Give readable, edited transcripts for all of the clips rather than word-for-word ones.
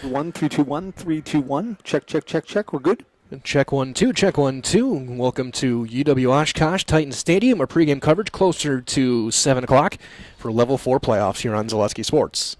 1-3-2-1-3-2-1. Check, check, check, check. We're good. Check 1-2, check 1-2. Welcome to UW Oshkosh Titan Stadium. Our pregame coverage closer to 7 o'clock for Level 4 playoffs here on Zaleski Sports.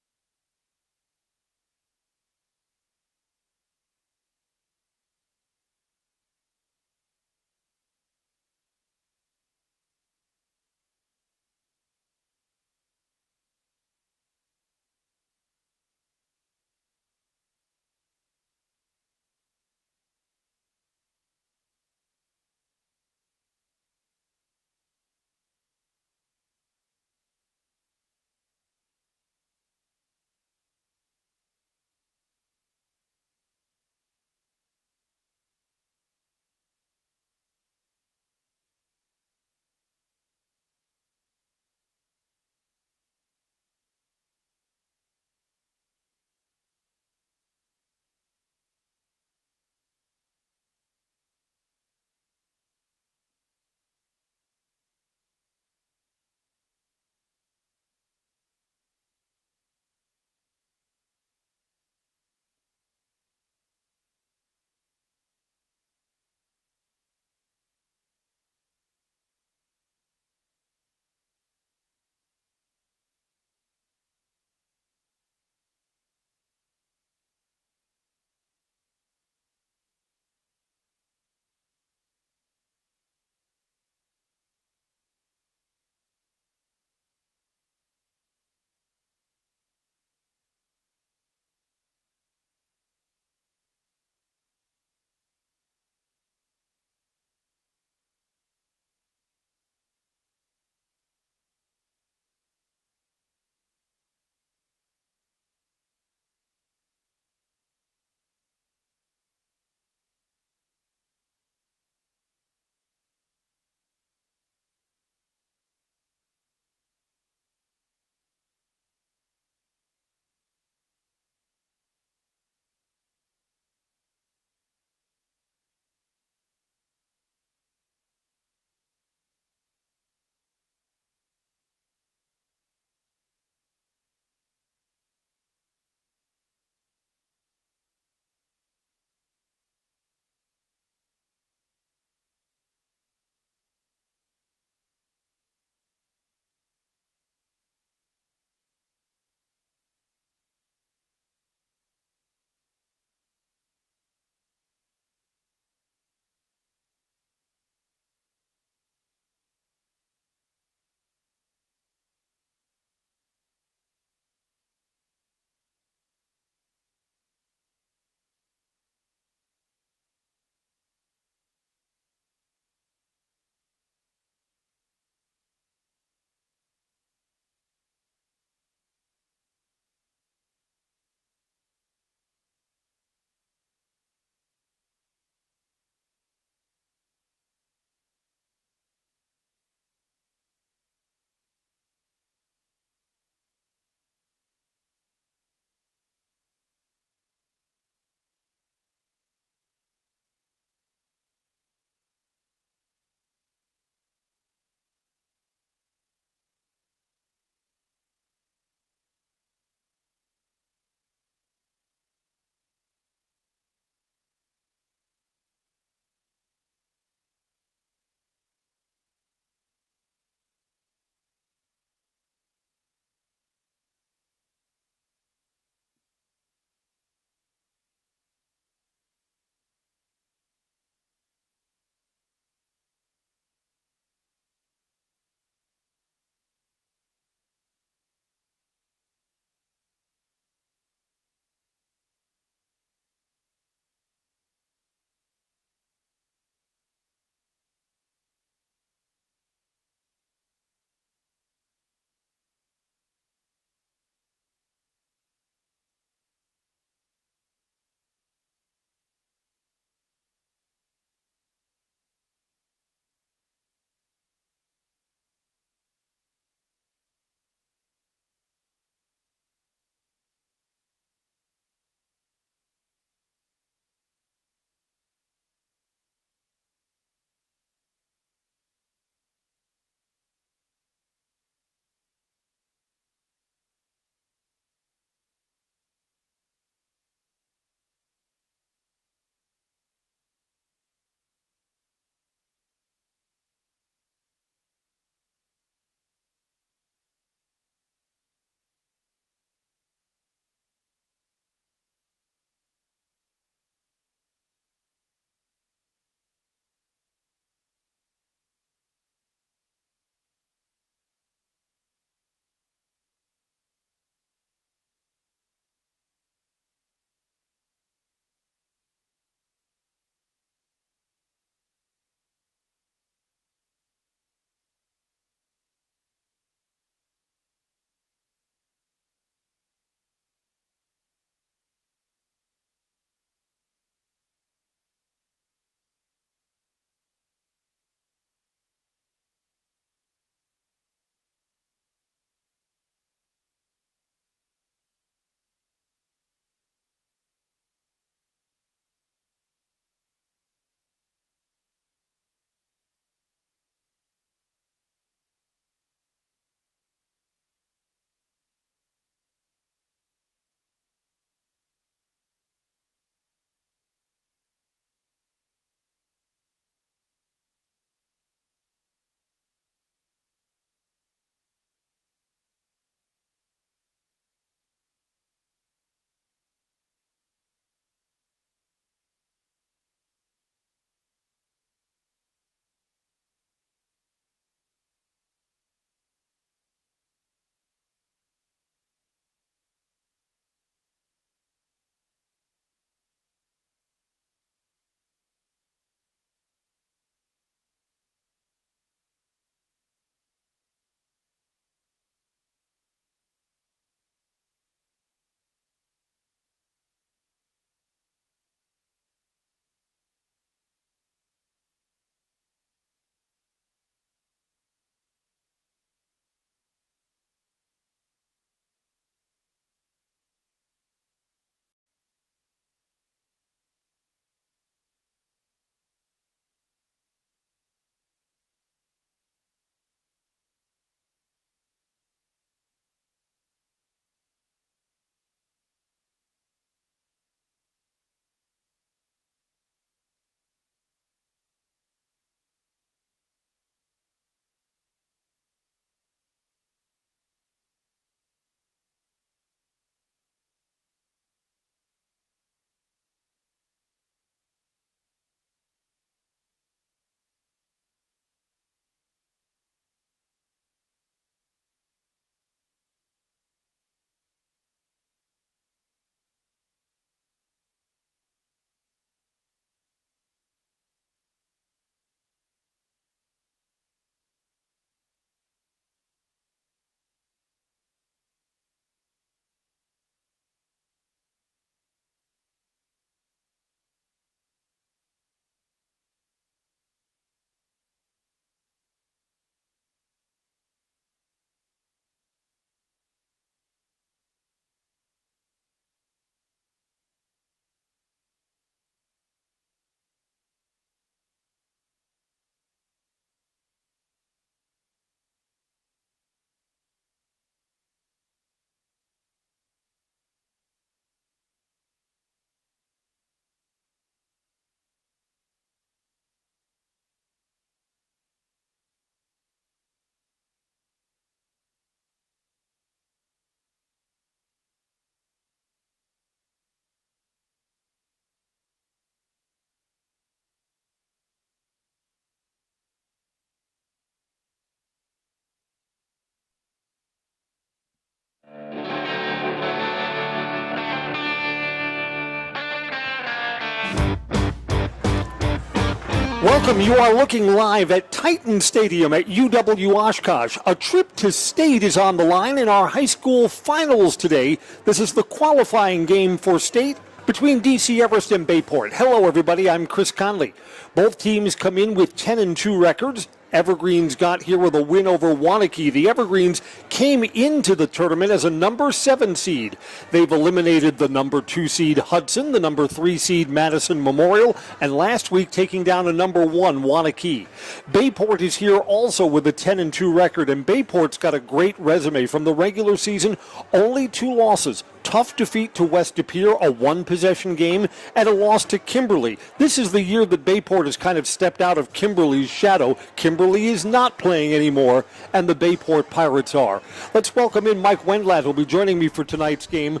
Welcome. You are looking live at Titan Stadium at UW Oshkosh. A trip to state is on the line in our high school finals today. This is the qualifying game for state between DC Everest and Bayport. Hello, everybody. I'm Chris Conley. Both teams come in with 10-2 records. Evergreens got here with a win over Waunakee. The Evergreens came into the tournament as a number 7 seed. They've eliminated the number 2 seed Hudson, the number 3 seed Madison Memorial, and last week taking down a number 1 Waunakee. Bayport is here also with a 10-2 record, and Bayport's got a great resume from the regular season. Only 2 losses. Tough defeat to West De Pere, a 1-possession game, and a loss to Kimberly. This is the year that Bayport has kind of stepped out of Kimberly's shadow. Kimberly is not playing anymore, and the Bayport Pirates are. Let's welcome in Mike Wendlandt, who'll be joining me for tonight's game.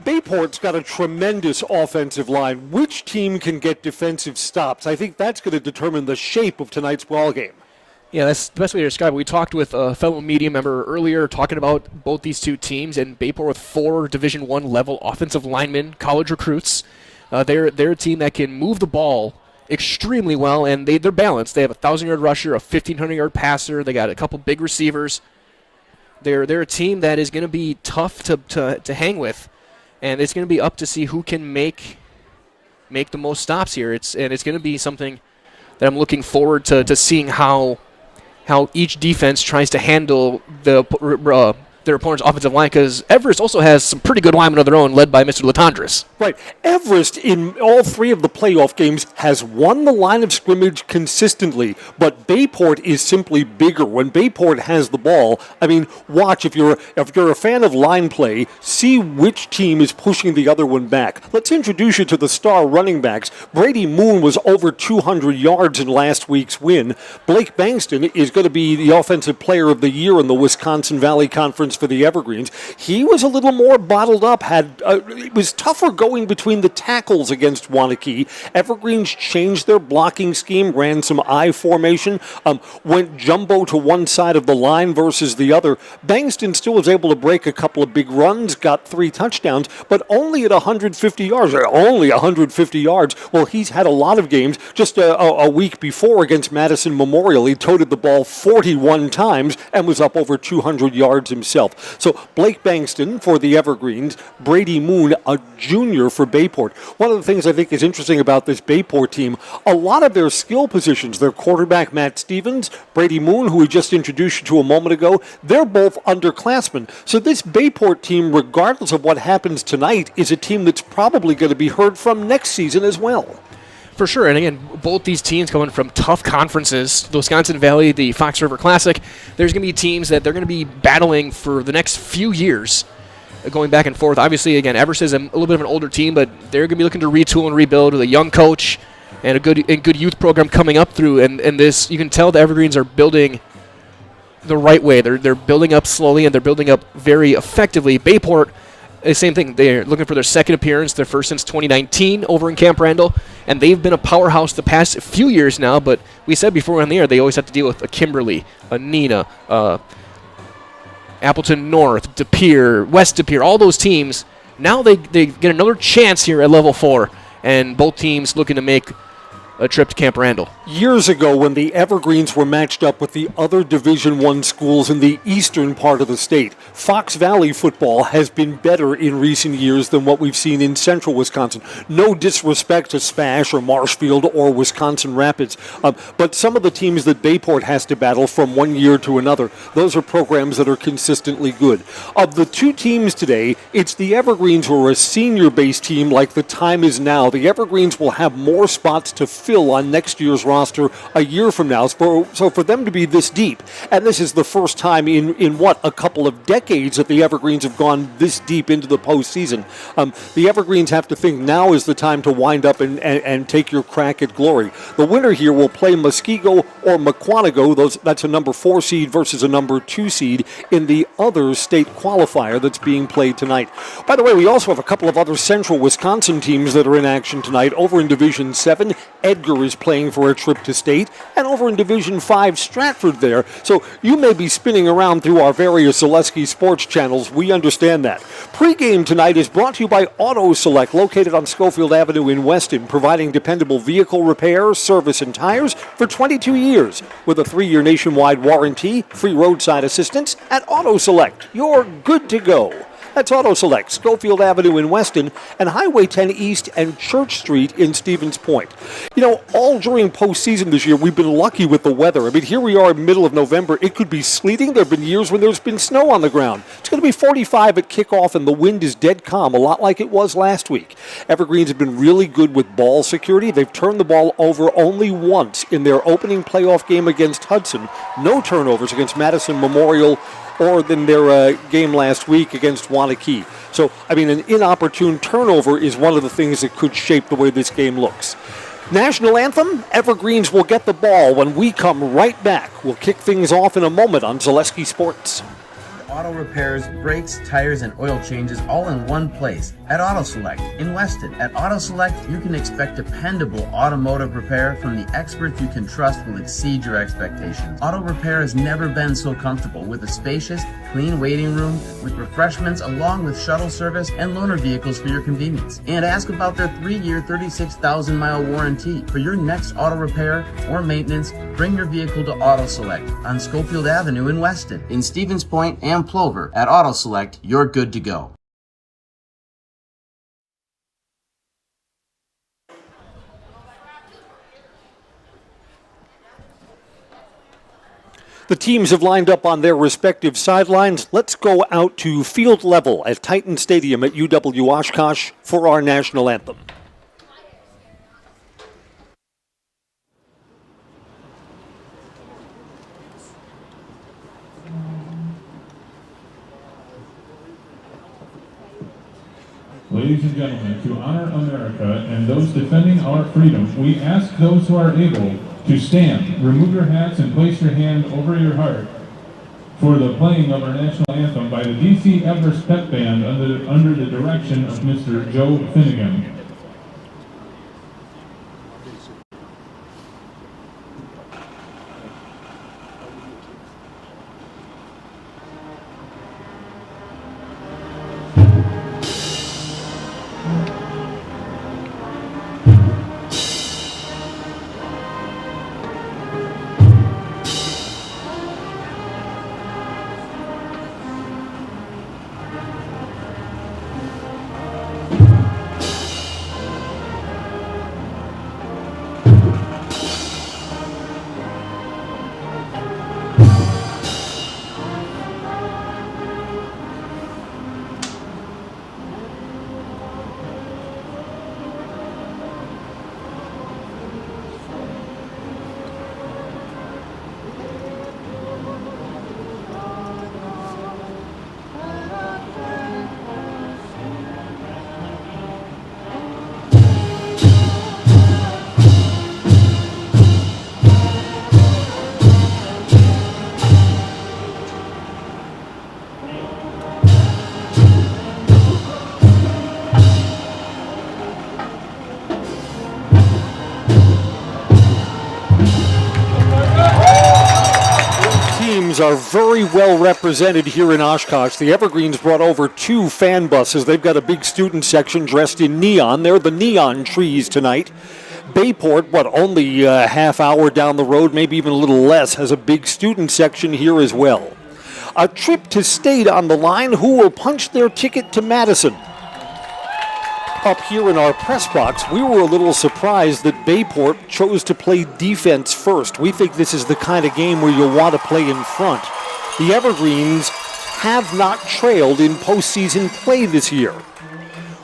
Bayport's got a tremendous offensive line. Which team can get defensive stops? I think that's going to determine the shape of tonight's ball game. Yeah, that's the best way to describe it. We talked with a fellow media member earlier talking about both these two teams, and Bayport with 4 Division I level offensive linemen, college recruits. They're a team that can move the ball extremely well, and they're balanced. They have a 1,000-yard rusher, a 1,500-yard passer. They got a couple big receivers. They're a team that is going to be tough to hang with, and it's going to be up to see who can make the most stops here. It's going to be something that I'm looking forward to seeing how each defense tries to handle their opponent's offensive line, because Everest also has some pretty good linemen of their own, led by Mr. Latondras. Right. Everest, in all 3 of the playoff games, has won the line of scrimmage consistently, but Bayport is simply bigger. When Bayport has the ball, I mean, watch, if you're a fan of line play, see which team is pushing the other one back. Let's introduce you to the star running backs. Brady Moon was over 200 yards in last week's win. Blake Bankston is going to be the Offensive Player of the Year in the Wisconsin Valley Conference for the Evergreens. He was a little more bottled up. It was tougher going between the tackles against Waunakee. Evergreens changed their blocking scheme, ran some I formation, went jumbo to one side of the line versus the other. Bankston still was able to break a couple of big runs, got 3 touchdowns, but only at 150 yards. Only 150 yards. Well, he's had a lot of games. Just a week before against Madison Memorial, he toted the ball 41 times and was up over 200 yards himself. So Blake Bankston for the Evergreens, Brady Moon, a junior for Bayport. One of the things I think is interesting about this Bayport team, a lot of their skill positions, their quarterback Matt Stevens, Brady Moon, who we just introduced you to a moment ago, they're both underclassmen. So this Bayport team, regardless of what happens tonight, is a team that's probably going to be heard from next season as well. For sure, and again, both these teams coming from tough conferences, the Wisconsin Valley, the Fox River Classic, there's going to be teams that they're going to be battling for the next few years, going back and forth. Obviously, again, Everest is a little bit of an older team, but they're going to be looking to retool and rebuild with a young coach and a good youth program coming up through, and this, you can tell the Evergreens are building the right way. They're building up slowly, and they're building up very effectively. Bayport, the same thing. They're looking for their second appearance, their first since 2019 over in Camp Randall, and they've been a powerhouse the past few years now, but we said before on the air they always have to deal with a Kimberly, a Neenah, Appleton North, De Pere, West De Pere, all those teams. Now they get another chance here at level 4, and both teams looking to make a trip to Camp Randall. Years ago, when the Evergreens were matched up with the other Division I schools in the eastern part of the state, Fox Valley football has been better in recent years than what we've seen in central Wisconsin. No disrespect to Spash or Marshfield or Wisconsin Rapids, but some of the teams that Bayport has to battle from one year to another, those are programs that are consistently good. Of the 2 teams today, it's the Evergreens who are a senior-based team like the time is now. The Evergreens will have more spots to fill on next year's roster a year from now. So for them to be this deep, and this is the first time in a couple of decades that the Evergreens have gone this deep into the postseason, the Evergreens have to think now is the time to wind up and take your crack at glory. The winner here will play Muskego or Mukwonago. That's a number 4 seed versus a number 2 seed in the other state qualifier that's being played tonight. By the way, we also have a couple of other central Wisconsin teams that are in action tonight. Over in Division 7, Edgar is playing for a trip to state, and over in Division 5 Stratford there. So you may be spinning around through our various Zaleski sports channels. We understand that. Pre-game tonight is brought to you by Auto Select, located on Schofield Avenue in Weston, providing dependable vehicle repair, service, and tires for 22 years. With a 3-year nationwide warranty, free roadside assistance at Auto Select. You're good to go. That's Auto Select, Schofield Avenue in Weston, and Highway 10 East and Church Street in Stevens Point. You know, all during postseason this year, we've been lucky with the weather. I mean, here we are in the middle of November. It could be sleeting. There have been years when there's been snow on the ground. It's going to be 45 at kickoff, and the wind is dead calm, a lot like it was last week. Evergreens have been really good with ball security. They've turned the ball over only once in their opening playoff game against Hudson. No turnovers against Madison Memorial or than their game last week against Wanakee. So, I mean, an inopportune turnover is one of the things that could shape the way this game looks. National anthem, Evergreens will get the ball when we come right back. We'll kick things off in a moment on Zaleski Sports. Auto repairs, brakes, tires, and oil changes all in one place at Auto Select in Weston. At Auto Select, you can expect dependable automotive repair from the experts you can trust will exceed your expectations. Auto repair has never been so comfortable with a spacious, clean waiting room with refreshments along with shuttle service and loaner vehicles for your convenience. And ask about their 3-year, 36,000-mile warranty. For your next auto repair or maintenance, bring your vehicle to Auto Select on Schofield Avenue in Weston. In Stevens Point and Plover, at Auto Select, you're good to go. The teams have lined up on their respective sidelines. Let's go out to field level at Titan Stadium at UW Oshkosh for our national anthem. Ladies and gentlemen, to honor America and those defending our freedom, we ask those who are able to stand, remove your hats, and place your hand over your heart for the playing of our national anthem by the DC Everest Pep Band under the direction of Mr. Joe Finnegan. Are very well represented here in Oshkosh. The Evergreens brought over 2 fan buses. They've got a big student section dressed in neon. They're the neon trees tonight. Bayport, only a half hour down the road, maybe even a little less, has a big student section here as well. A trip to state on the line. Who will punch their ticket to Madison? Up here in our press box, we were a little surprised that Bayport chose to play defense first. We think this is the kind of game where you'll want to play in front. The Evergreens have not trailed in postseason play this year.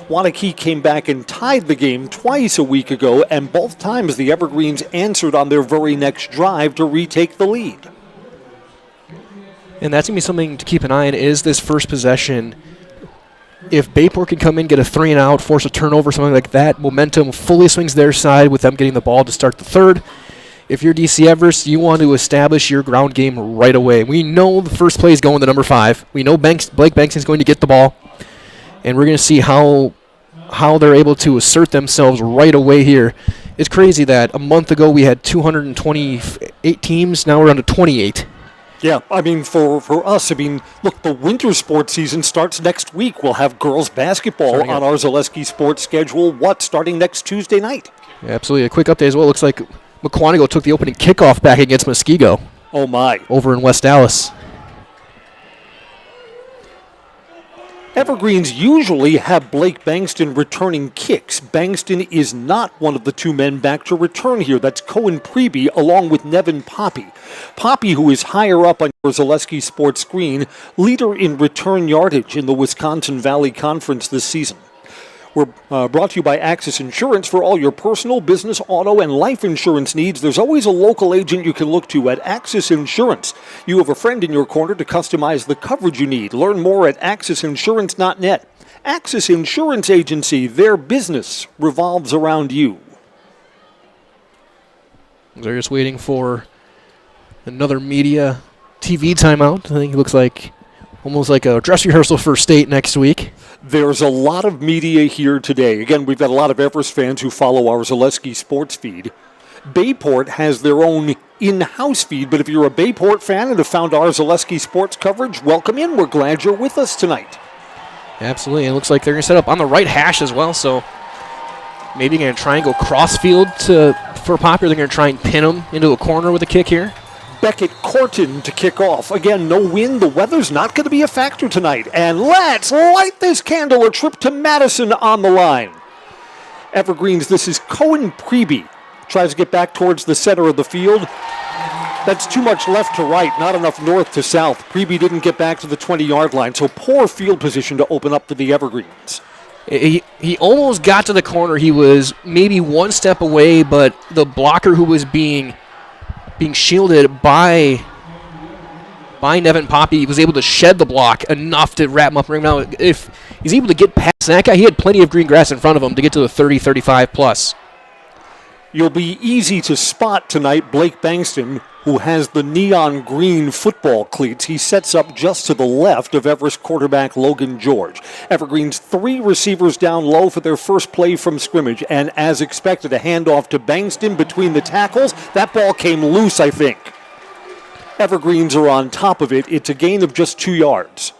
Wanakee came back and tied the game twice a week ago, and both times the Evergreens answered on their very next drive to retake the lead. And that's going to be something to keep an eye on, is this first possession. If Bayport can come in, get a 3-and-out, force a turnover, something like that, momentum fully swings their side with them getting the ball to start the third. If you're DC Everest, you want to establish your ground game right away. We know the first play is going to number 5. We know Blake Banks is going to get the ball. And we're going to see how they're able to assert themselves right away here It's crazy that a month ago we had 228 teams. Now we're on to 28. Yeah, I mean, for us, I mean, look, the winter sports season starts next week. We'll have girls basketball on our Zaleski sports schedule, starting next Tuesday night? Yeah, absolutely. A quick update as well. Looks like McQuantico took the opening kickoff back against Muskego. Oh, my. Over in West Dallas. Evergreens usually have Blake Bankston returning kicks. Bankston is not one of the two men back to return here. That's Cohen Preby along with Nevin Poppy. Poppy, who is higher up on your Zaleski sports screen, leader in return yardage in the Wisconsin Valley Conference this season. We're brought to you by Axis Insurance. For all your personal, business, auto, and life insurance needs, there's always a local agent you can look to at Axis Insurance. You have a friend in your corner to customize the coverage you need. Learn more at AxisInsurance.net. Axis Insurance Agency, their business revolves around you. They're just waiting for another media TV timeout. I think it looks like almost like a dress rehearsal for state next week. There's a lot of media here today. Again, we've got a lot of Everest fans who follow our Zaleski sports feed. Bayport has their own in-house feed, but if you're a Bayport fan and have found our Zaleski sports coverage, welcome in. We're glad you're with us tonight. Absolutely. It looks like they're going to set up on the right hash as well, so maybe going to try and go crossfield for Poppy. They're going to try and pin him into a corner with a kick here. Beckett Corton to kick off. Again, no wind. The weather's not going to be a factor tonight. And let's light this candle. A trip to Madison on the line. Evergreens, this is Cohen Preby. Tries to get back towards the center of the field. That's too much left to right, not enough north to south. Preby didn't get back to the 20-yard line, so poor field position to open up for the Evergreens. He almost got to the corner. He was maybe one step away, but the blocker who was being shielded by Nevin Poppy was able to shed the block enough to wrap him up. Now, if he's able to get past that guy, he had plenty of green grass in front of him to get to the 30, 35 plus. You'll be easy to spot tonight Blake Bankston, who has the neon green football cleats. He sets up just to the left of Everest quarterback Logan George. Evergreen's 3 receivers down low for their first play from scrimmage, and as expected, a handoff to Bankston between the tackles. That ball came loose, I think. Evergreens are on top of it. It's a gain of just 2 yards.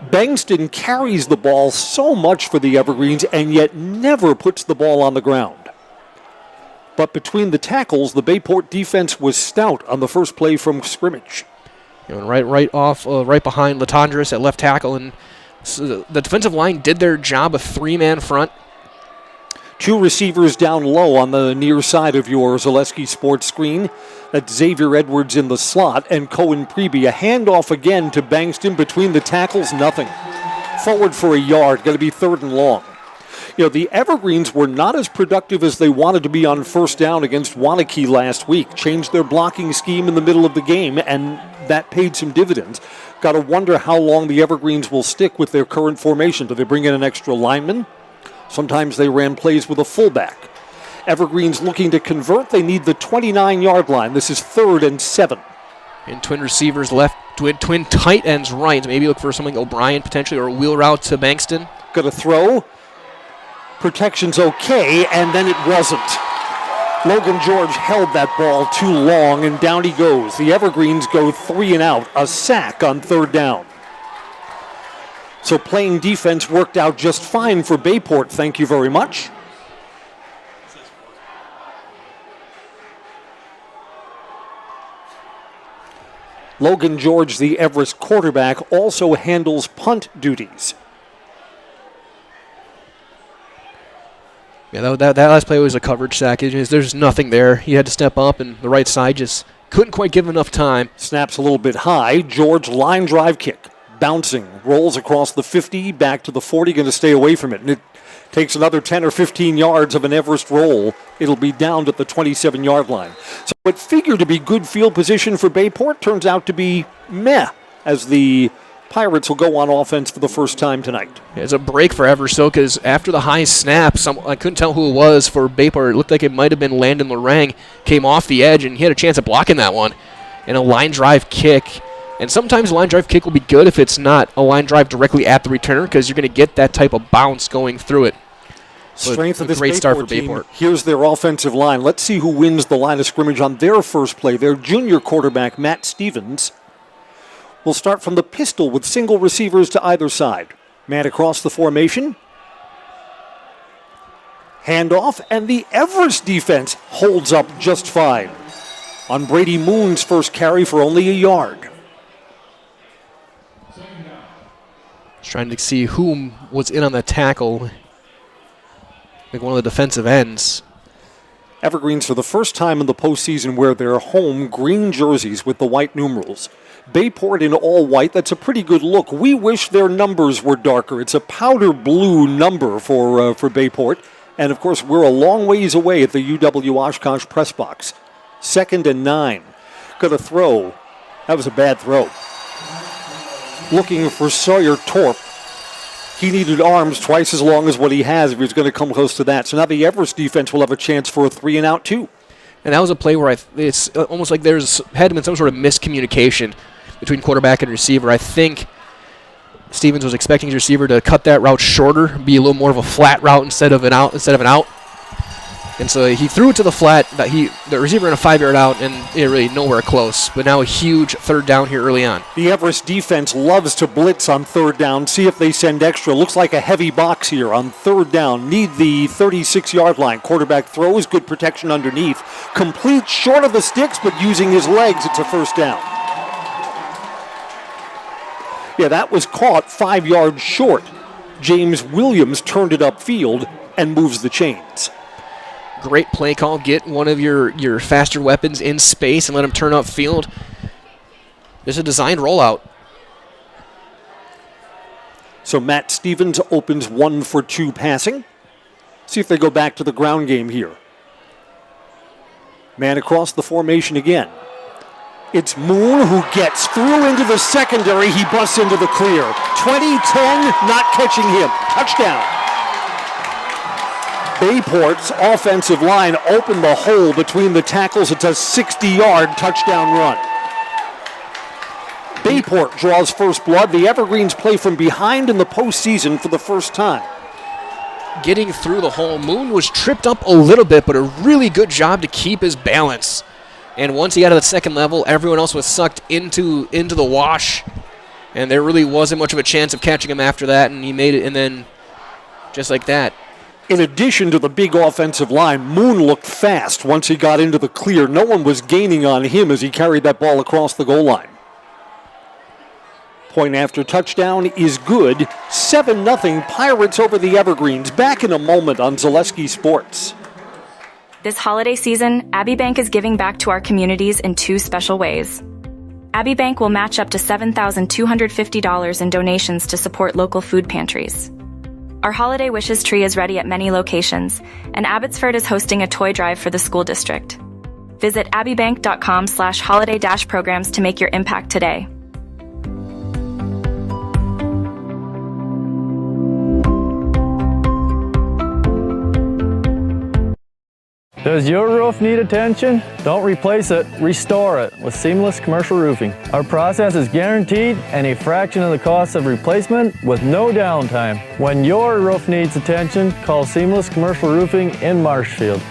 Bankston carries the ball so much for the Evergreens and yet never puts the ball on the ground. But between the tackles, the Bayport defense was stout on the first play from scrimmage. Right behind Latondras at left tackle, and so the defensive line did their job, a 3-man front. 2 receivers down low on the near side of your Zaleski sports screen. That's Xavier Edwards in the slot and Cohen Preby. A handoff again to Bankston between the tackles, nothing. Forward for a yard, going to be 3rd and long. You know, the Evergreens were not as productive as they wanted to be on first down against Waunakee last week. Changed their blocking scheme in the middle of the game, and that paid some dividends. Got to wonder how long the Evergreens will stick with their current formation. Do they bring in an extra lineman? Sometimes they ran plays with a fullback. Evergreens looking to convert. They need the 29-yard line. This is 3rd and 7. And twin receivers left, twin tight ends right. Maybe look for something O'Brien potentially, or a wheel route to Bankston. Got to throw. Protection's okay, and then it wasn't. Logan George held that ball too long, and down he goes. The Evergreens go 3 and out, a sack on 3rd down. So playing defense worked out just fine for Bayport, thank you very much. Logan George, the Everest quarterback, also handles punt duties. Yeah, that last play was a coverage sack. There's nothing there. He had to step up, and the right side just couldn't quite give him enough time. Snaps a little bit high. George, line drive kick. Bouncing. Rolls across the 50, back to the 40. Going to stay away from it. And it takes another 10 or 15 yards of an Everest roll. It'll be down at the 27-yard line. So what figured to be good field position for Bayport turns out to be meh, as the Pirates will go on offense for the first time tonight. It's a break for Everest, though, because after the high snap, I couldn't tell who it was for Bayport. It looked like it might have been Landon Lorang. Came off the edge, and he had a chance of blocking that one. And a line drive kick. And sometimes a line drive kick will be good if it's not a line drive directly at the returner, because you're going to get that type of bounce going through it. Strength of this great start for Bayport team. Bayport. Here's their offensive line. Let's see who wins the line of scrimmage on their first play. Their junior quarterback, Matt Stevens, will start from the pistol with single receivers to either side. Man across the formation. Handoff, and the Everest defense holds up just fine on Brady Moon's first carry for only a yard. Just trying to see whom was in on the tackle. Like one of the defensive ends. Evergreens, for the first time in the postseason, wear their home green jerseys with the white numerals. Bayport in all white, that's a pretty good look. We wish their numbers were darker. It's a powder blue number for Bayport. And, of course, we're a long ways away at the UW Oshkosh press box. 2nd and 9. Got a throw. That was a bad throw. Looking for Sawyer Torp. He needed arms twice as long as what he has if he was going to come close to that. So now the Everest defense will have a chance for a 3-and-out, too. And that was a play where it's almost like had been some sort of miscommunication between quarterback and receiver. I think Stevens was expecting his receiver to cut that route shorter, be a little more of a flat route instead of an out. And so he threw it to the flat. The receiver in a 5-yard out, and it really nowhere close. But now a huge 3rd down here early on. The Everest defense loves to blitz on 3rd down. See if they send extra. Looks like a heavy box here on 3rd down. Need the 36-yard line. Quarterback throws, good protection underneath. Complete short of the sticks, but using his legs, it's a 1st down. Yeah, that was caught 5 yards short. James Williams turned it upfield and moves the chains. Great play call. Get one of your faster weapons in space and let him turn upfield. There's a designed rollout. So Matt Stevens opens 1 for 2 passing. See if they go back to the ground game here. Man across the formation again. It's Moon who gets through into the secondary. He busts into the clear. 20-10, not catching him. Touchdown. Bayport's offensive line opened the hole between the tackles. It's a 60-yard touchdown run. Bayport draws first blood. The Evergreens play from behind in the postseason for the first time. Getting through the hole, Moon was tripped up a little bit, but a really good job to keep his balance. And once he got to the second level, everyone else was sucked into the wash. And there really wasn't much of a chance of catching him after that, and he made it, and then just like that. In addition to the big offensive line, Moon looked fast once he got into the clear. No one was gaining on him as he carried that ball across the goal line. Point after touchdown is good. 7-0 Pirates over the Evergreens. Back in a moment on Zaleski Sports. This holiday season, Abbey Bank is giving back to our communities in 2 special ways. Abbey Bank will match up to $7,250 in donations to support local food pantries. Our Holiday Wishes tree is ready at many locations, and Abbotsford is hosting a toy drive for the school district. Visit abbeybank.com/holiday-programs to make your impact today. Does your roof need attention? Don't replace it, restore it with Seamless Commercial Roofing. Our process is guaranteed and a fraction of the cost of replacement with no downtime. When your roof needs attention, call Seamless Commercial Roofing in Marshfield.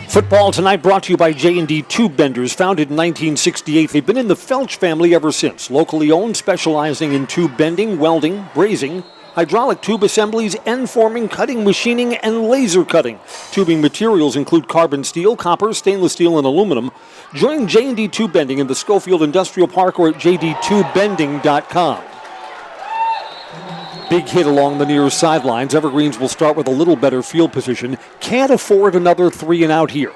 Football tonight brought to you by J&D Tube Benders, founded in 1968. They've been in the Felch family ever since. Locally owned, specializing in tube bending, welding, brazing, hydraulic tube assemblies, end forming, cutting, machining, and laser cutting. Tubing materials include carbon steel, copper, stainless steel, and aluminum. Join J&D Tube Bending in the Schofield Industrial Park or at jdtubebending.com. Big hit along the near sidelines. Evergreens will start with a little better field position. Can't afford another 3-and-out here.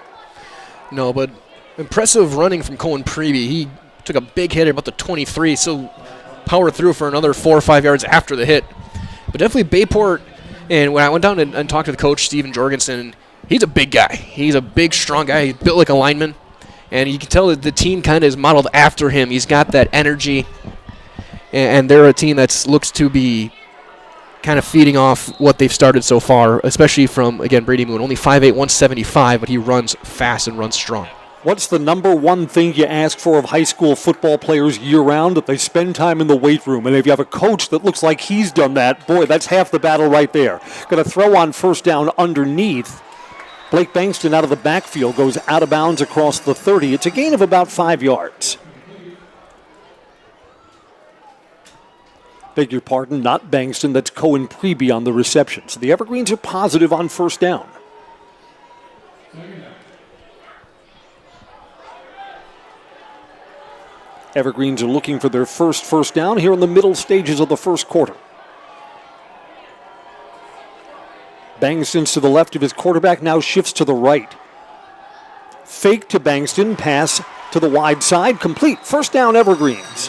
No, but impressive running from Cohen Preby. He took a big hit at about the 23, so powered through for another 4 or 5 yards after the hit. But definitely Bayport, and when I went down and talked to the coach, Steven Jorgensen, he's a big guy. He's a big, strong guy. He's built like a lineman. And you can tell that the team kind of is modeled after him. He's got that energy. And they're a team that looks to be kind of feeding off what they've started so far, especially from, again, Brady Moon. Only 5'8", 175, but he runs fast and runs strong. What's the number one thing you ask for of high school football players year-round? That they spend time in the weight room. And if you have a coach that looks like he's done that, boy, that's half the battle right there. Going to throw on first down underneath. Blake Bankston out of the backfield goes out of bounds across the 30. It's a gain of about 5 yards. Beg your pardon, not Bankston. That's Cohen Preby on the reception. So the Evergreens are positive on first down. Evergreens are looking for their first down here in the middle stages of the first quarter. Bankston's to the left of his quarterback, now shifts to the right. Fake to Bankston, pass to the wide side, complete. First down, Evergreens.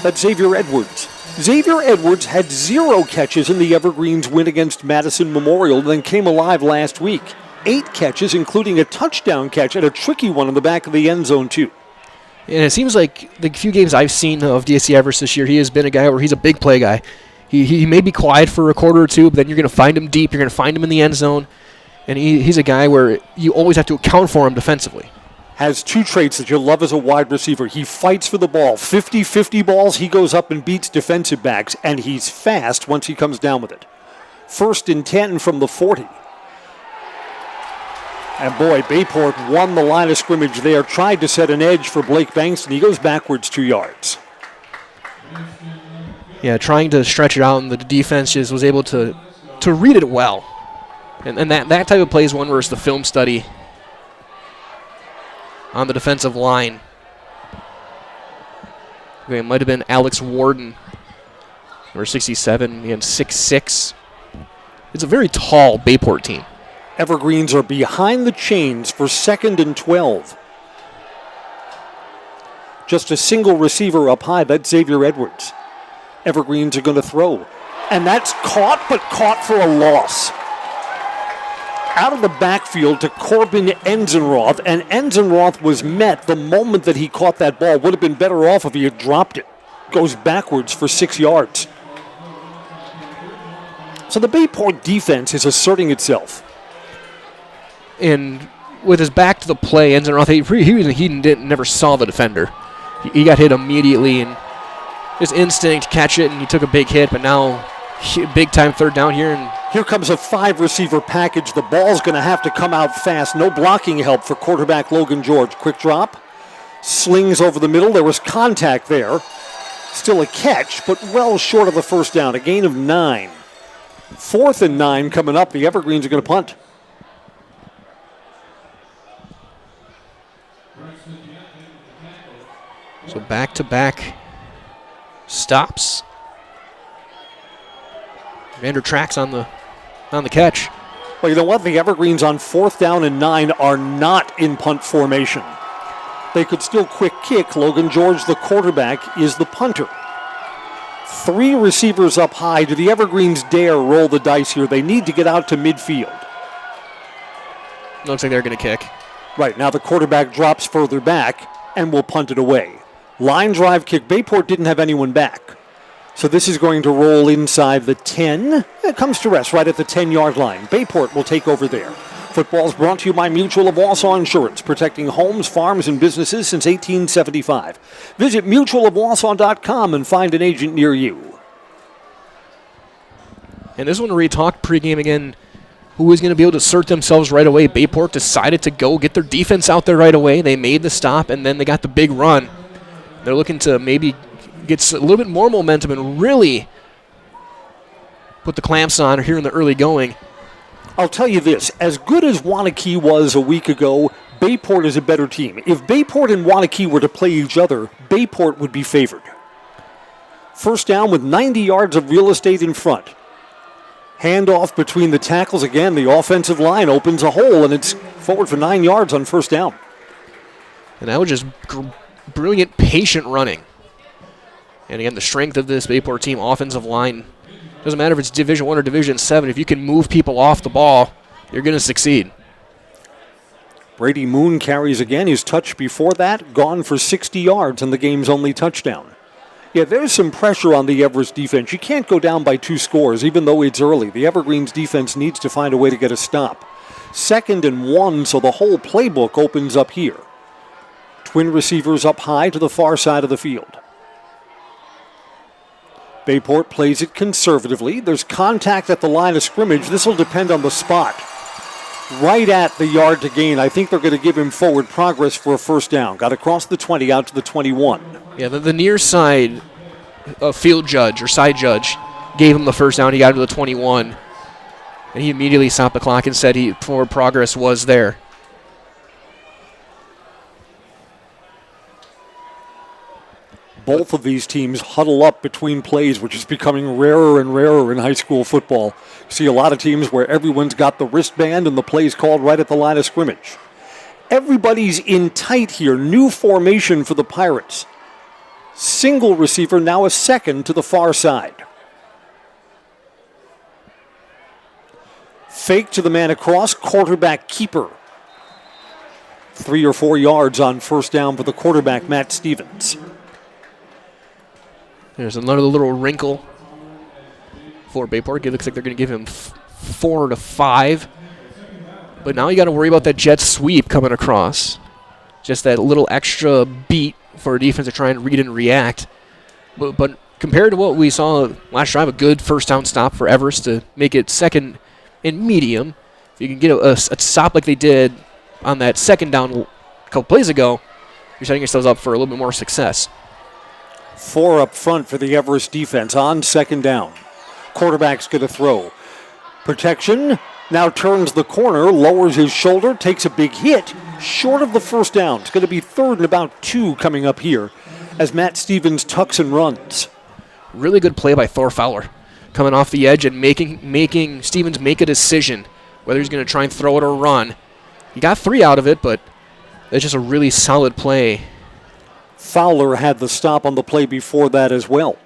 That's Xavier Edwards. Xavier Edwards had 0 catches in the Evergreens win against Madison Memorial, then came alive last week. 8 catches, including a touchdown catch and a tricky one in the back of the end zone, too. And it seems like the few games I've seen of DSC Everest this year, he has been a guy where he's a big play guy. He may be quiet for a quarter or two, but then you're going to find him deep. You're going to find him in the end zone. And he's a guy where you always have to account for him defensively. Has 2 traits that you'll love as a wide receiver. He fights for the ball. 50-50 balls, he goes up and beats defensive backs, and he's fast once he comes down with it. 1st and 10 from the 40. And boy, Bayport won the line of scrimmage there, tried to set an edge for Blake Bankston. He goes backwards 2 yards. Yeah, trying to stretch it out, and the defense just was able to read it well. And that type of play is one where it's the film study on the defensive line. Okay, it might have been Alex Warden, number 67, again 6'6". It's a very tall Bayport team. Evergreens are behind the chains for 2nd and 12. Just a single receiver up high. That's Xavier Edwards. Evergreens are going to throw. And that's caught, but caught for a loss. Out of the backfield to Corbin Enzenroth, and Enzenroth was met the moment that he caught that ball. Would have been better off if he had dropped it. Goes backwards for 6 yards. So the Bayport defense is asserting itself. And with his back to the play, Enzenroth, he never saw the defender. He got hit immediately, and his instinct catch it, and he took a big hit, but now big time 3rd down here. And here comes a 5-receiver package. The ball's going to have to come out fast. No blocking help for quarterback Logan George. Quick drop. Slings over the middle. There was contact there. Still a catch, but well short of the first down. A gain of 9. 4th and 9 coming up. The Evergreens are going to punt. So back-to-back stops. Vander Trax on the catch. Well, you know what? The Evergreens on 4th down and 9 are not in punt formation. They could still quick kick. Logan George, the quarterback, is the punter. 3 receivers up high. Do the Evergreens dare roll the dice here? They need to get out to midfield. Looks like they're going to kick. Right, now the quarterback drops further back and will punt it away. Line drive kick. Bayport didn't have anyone back. So this is going to roll inside the 10. It comes to rest right at the 10-yard line. Bayport will take over there. Football's brought to you by Mutual of Wausau Insurance, protecting homes, farms, and businesses since 1875. Visit mutualofwausau.com and find an agent near you. And this one where we talked pregame again, who is going to be able to assert themselves right away. Bayport decided to go get their defense out there right away. They made the stop, and then they got the big run. They're looking to maybe get a little bit more momentum and really put the clamps on here in the early going. I'll tell you this, as good as Wanakee was a week ago, Bayport is a better team. If Bayport and Wanakee were to play each other, Bayport would be favored. First down with 90 yards of real estate in front. Handoff between the tackles. Again, the offensive line opens a hole, and it's forward for 9 yards on first down. And that was just brilliant, patient running. And again, the strength of this Bayport team, offensive line, doesn't matter if it's Division I or Division 7, if you can move people off the ball, you're going to succeed. Brady Moon carries again. His touch before that, gone for 60 yards on the game's only touchdown. Yeah, there's some pressure on the Everest defense. You can't go down by 2 scores, even though it's early. The Evergreens defense needs to find a way to get a stop. 2nd and 1, so the whole playbook opens up here. Twin receivers up high to the far side of the field. Bayport plays it conservatively. There's contact at the line of scrimmage. This will depend on the spot. Right at the yard to gain. I think they're going to give him forward progress for a first down. Got across the 20 out to the 21. Yeah, the near side field judge or side judge gave him the first down. He got to the 21. And he immediately stopped the clock and said forward progress was there. Both of these teams huddle up between plays, which is becoming rarer and rarer in high school football. You see a lot of teams where everyone's got the wristband and the play's called right at the line of scrimmage. Everybody's in tight here. New formation for the Pirates. Single receiver, now a second to the far side. Fake to the man across, quarterback keeper. 3 or 4 yards on first down for the quarterback, Matt Stevens. There's another little wrinkle for Bayport. It looks like they're going to give him 4 to 5. But now you got to worry about that jet sweep coming across. Just that little extra beat for a defense to try and read and react. But compared to what we saw last drive, a good first down stop for Everest to make it second and medium. If you can get a stop like they did on that second down a couple plays ago, you're setting yourselves up for a little bit more success. 4 up front for the Everest defense on second down. Quarterback's going to throw. Protection, now turns the corner, lowers his shoulder, takes a big hit, short of the first down. It's going to be 3rd and about 2 coming up here as Matt Stevens tucks and runs. Really good play by Thor Fowler, coming off the edge and making Stevens make a decision whether he's going to try and throw it or run. He got 3 out of it, but it's just a really solid play. Fowler had the stop on the play before that as well.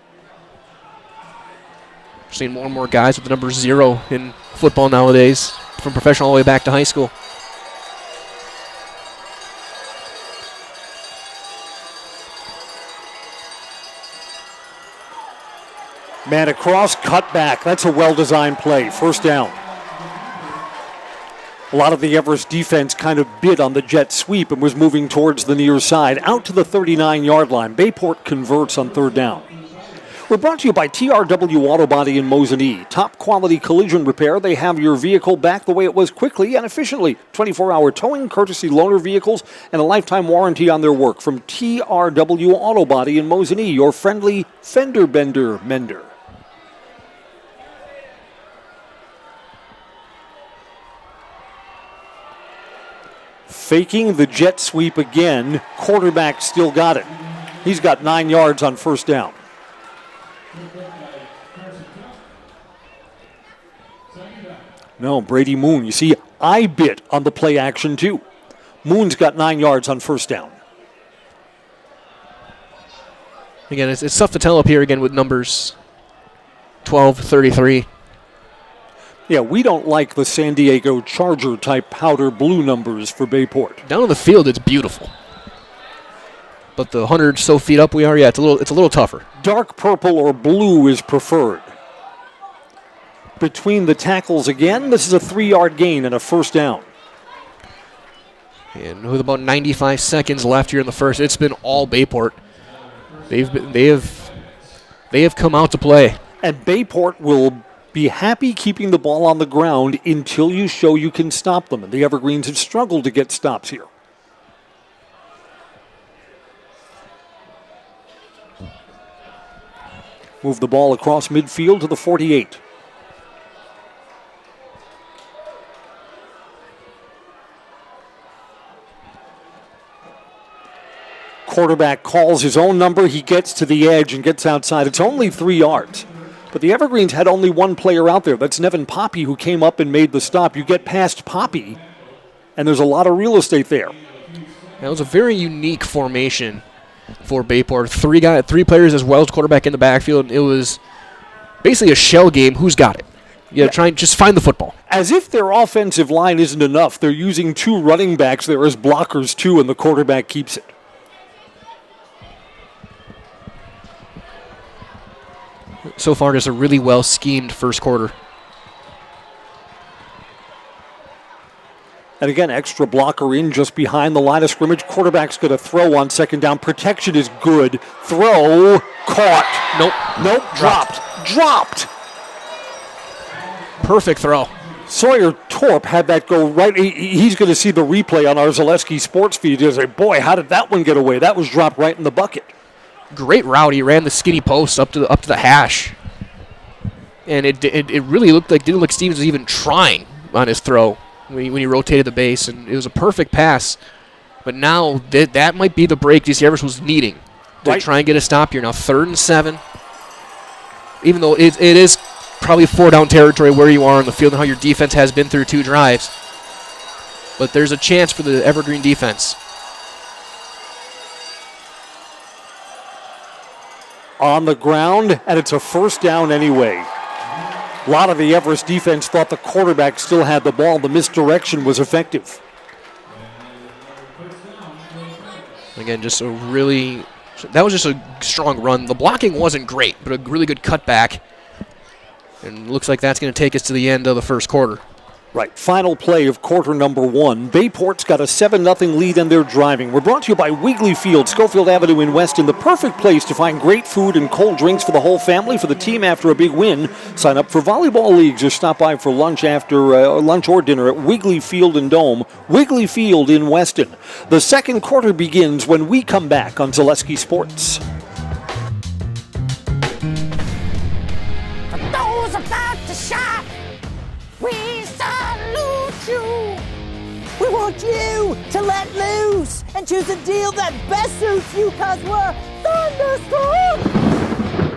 We're seeing more and more guys with the number 0 in football nowadays, from professional all the way back to high school. Man across, cut back. That's a well-designed play. First down. A lot of the Everest defense kind of bid on the jet sweep and was moving towards the near side, out to the 39-yard line. Bayport converts on 3rd down. We're brought to you by TRW Auto Body in Mosinee. Top quality collision repair. They have your vehicle back the way it was quickly and efficiently. 24-hour towing, courtesy loaner vehicles, and a lifetime warranty on their work. From TRW Auto Body in Mosinee, your friendly fender bender mender. Faking the jet sweep again. Quarterback still got it. He's got 9 yards on first down. No, Brady Moon. You see, I bit on the play action too. Moon's got 9 yards on first down. Again, it's tough to tell up here again with numbers 12, 33. Yeah, we don't like the San Diego Charger-type powder blue numbers for Bayport. Down on the field, it's beautiful. But the 100 so feet up we are, yeah, it's a little tougher. Dark purple or blue is preferred. Between the tackles again, this is a 3-yard gain and a first down. And with about 95 seconds left here in the first, it's been all Bayport. They have come out to play. And Bayport will be happy keeping the ball on the ground until you show you can stop them. And the Evergreens have struggled to get stops here. Move the ball across midfield to the 48. Quarterback calls his own number. He gets to the edge and gets outside. It's only 3 yards. But the Evergreens had only one player out there. That's Nevin Poppy, who came up and made the stop. You get past Poppy, and there's a lot of real estate there. That was a very unique formation for Bayport. Three players as well as quarterback in the backfield. It was basically a shell game. Who's got it? Try and just find the football. As if their offensive line isn't enough, they're using 2 running backs there as blockers too, and the quarterback keeps it. So far, just a really well-schemed first quarter. And again, extra blocker in just behind the line of scrimmage. Quarterback's going to throw on second down. Protection is good. Throw, caught. Nope, dropped. Perfect throw. Sawyer Torp had that go right. He's going to see the replay on our Zaleski sports feed. He'll say, boy, how did that one get away? That was dropped right in the bucket. Great route. He ran the skinny post up to the hash. And it really didn't look like Stevens was even trying on his throw when he rotated the base, and it was a perfect pass. But now that might be the break DC Everest was needing to try and get a stop here. Now 3rd and 7. Even though it is probably 4-down territory where you are on the field and how your defense has been through 2 drives. But there's a chance for the Evergreen defense. On the ground, and it's a 1st down anyway. A lot of the Everest defense thought the quarterback still had the ball. The misdirection was effective. Again, that was just a strong run. The blocking wasn't great, but a really good cutback. And looks like that's going to take us to the end of the first quarter. Right, final play of quarter number 1. Bayport's got a 7-0 lead and they're driving. We're brought to you by Wiggly Field, Schofield Avenue in Weston, the perfect place to find great food and cold drinks for the whole family, for the team after a big win. Sign up for volleyball leagues or stop by for lunch after lunch or dinner at Wiggly Field and Dome. Wiggly Field in Weston. The second quarter begins when we come back on Zaleski Sports. For those about to shop, we salute you. We want you to let loose and choose a deal that best suits you, cause we're thunderstorm.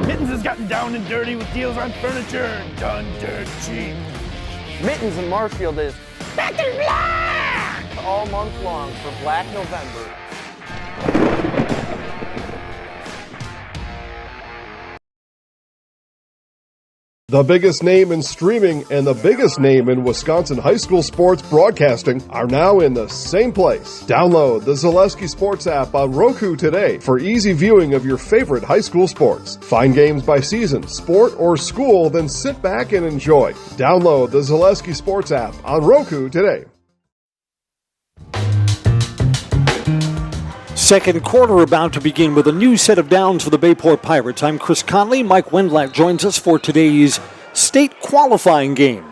Mittens has gotten down and dirty with deals on furniture and done dirt cheap. Mittens in Marshfield is Back in black! all month long for Black November. The biggest name in streaming and the biggest name in Wisconsin high school sports broadcasting are now in the same place. Download the Zaleski Sports app on Roku today for easy viewing of your favorite high school sports. Find games by season, sport, or school, then sit back and enjoy. Download the Zaleski Sports app on Roku today. Second quarter about to begin with a new set of downs for the Bayport Pirates. I'm Chris Conley. Mike Wendlack joins us for today's state qualifying game.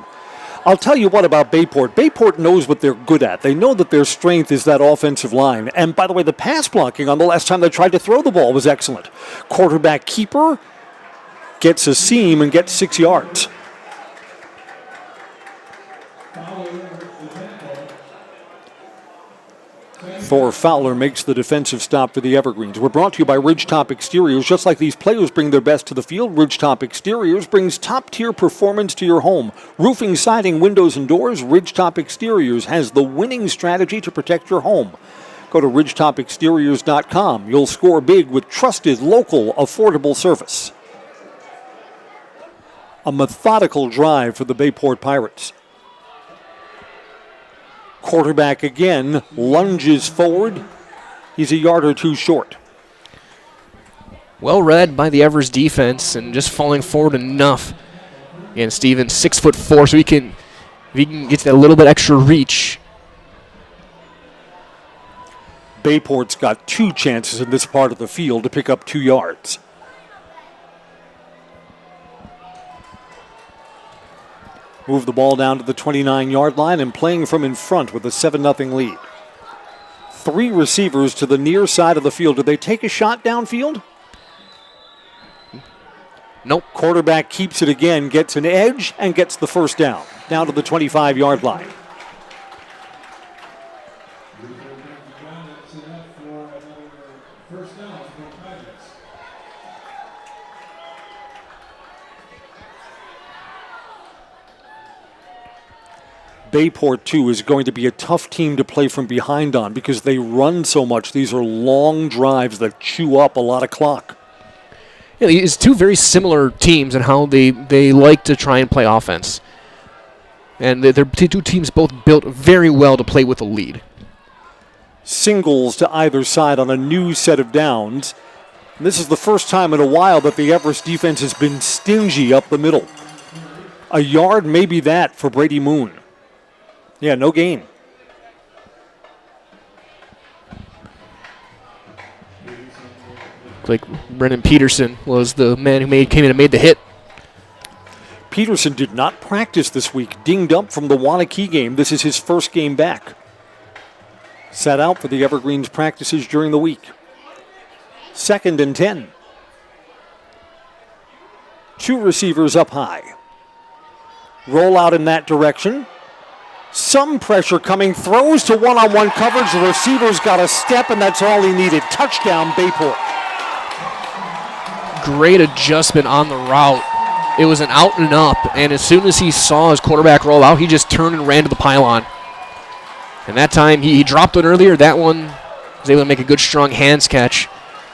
I'll tell you what about Bayport. Bayport knows what they're good at. They know that their strength is that offensive line. And by the way, the pass blocking on the last time they tried to throw the ball was excellent. Quarterback keeper gets a seam and gets 6 yards. Thor Fowler makes the defensive stop for the Evergreens. We're brought to you by Ridgetop Exteriors. Just like these players bring their best to the field, Ridgetop Exteriors brings top-tier performance to your home. Roofing, siding, windows, and doors, Ridgetop Exteriors has the winning strategy to protect your home. Go to ridgetopexteriors.com. You'll score big with trusted, local, affordable service. A methodical drive for the Bayport Pirates. Quarterback again lunges forward. He's a yard or two short. Well read by the Everest defense and just falling forward enough. And Stevens 6'4", so he can get that little bit extra reach. Bayport's got 2 chances in this part of the field to pick up 2 yards. Move the ball down to the 29-yard line and playing from in front with a 7-0 lead. 3 receivers to the near side of the field. Do they take a shot downfield? Nope. Quarterback keeps it again, gets an edge, and gets the first down. Down to the 25-yard line. Bayport, too, is going to be a tough team to play from behind on because they run so much. These are long drives that chew up a lot of clock. Yeah, it's 2 very similar teams in how they like to try and play offense. And they're 2 teams both built very well to play with a lead. Singles to either side on a new set of downs. And this is the first time in a while that the Everest defense has been stingy up the middle. A yard, maybe that, for Brady Moon. Yeah, no gain. Like Brennan Peterson was the man who came in and made the hit. Peterson did not practice this week, dinged up from the WIAA game. This is his first game back. Sat out for the Evergreens practices during the week. 2nd and 10. 2 receivers up high. Roll out in that direction. Some pressure coming. Throws to one-on-one coverage. The receiver's got a step, and that's all he needed. Touchdown, Bayport. Great adjustment on the route. It was an out and up, and as soon as he saw his quarterback roll out, he just turned and ran to the pylon. And that time, he dropped it earlier. That one was able to make a good, strong hands catch.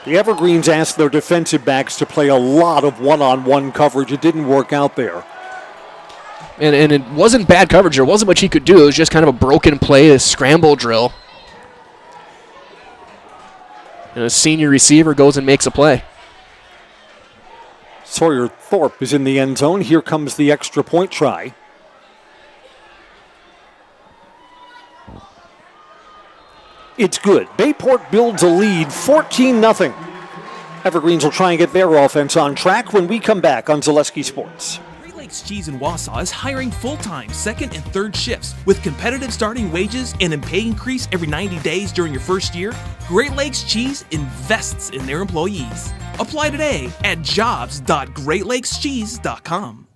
The Evergreens asked their defensive backs to play a lot of one-on-one coverage. It didn't work out there. And it wasn't bad coverage. There wasn't much he could do. It was just kind of a broken play, a scramble drill. And a senior receiver goes and makes a play. Sawyer Thorpe is in the end zone. Here comes the extra point try. It's good. Bayport builds a lead, 14-0. Evergreens will try and get their offense on track when we come back on Zaleski Sports. Great Lakes Cheese in Wausau is hiring full-time second and third shifts with competitive starting wages and a pay increase every 90 days during your first year. Great Lakes Cheese invests in their employees. Apply today at jobs.greatlakescheese.com.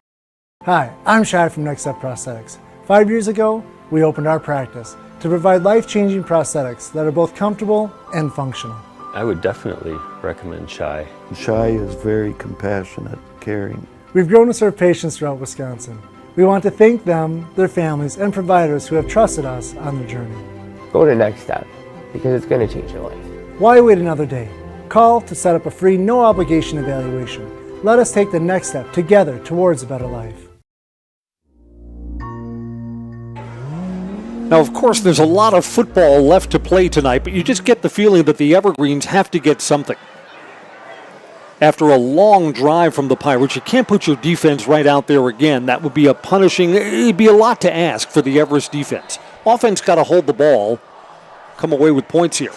Hi, I'm Shai from Next Step Prosthetics. 5 years ago, we opened our practice to provide life-changing prosthetics that are both comfortable and functional. I would definitely recommend Shai. Shai is very compassionate, caring. We've grown to serve patients throughout Wisconsin. We want to thank them, their families, and providers who have trusted us on the journey. Go to Next Step because it's going to change your life. Why wait another day? Call to set up a free, no-obligation evaluation. Let us take the next step together towards a better life. Now, of course, there's a lot of football left to play tonight, but you just get the feeling that the Evergreens have to get something. After a long drive from the Pirates, you can't put your defense right out there again. That would be it'd be a lot to ask for the Everest defense. Offense got to hold the ball, come away with points here.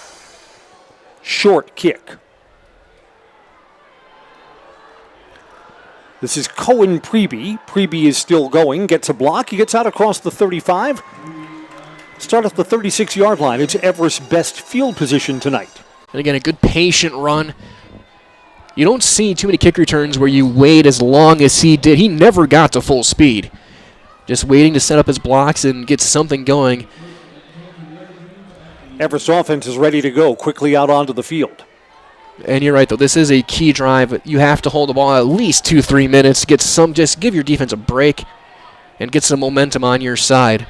Short kick. This is Cohen Preby. Preby is still going, gets a block. He gets out across the 35. Start at the 36-yard line. It's Everest's best field position tonight. And again, a good patient run. You don't see too many kick returns where you wait as long as he did. He never got to full speed. Just waiting to set up his blocks and get something going. Everest's offense is ready to go quickly out onto the field. And you're right, though. This is a key drive. You have to hold the ball at least 2-3 minutes. Just give your defense a break and get some momentum on your side.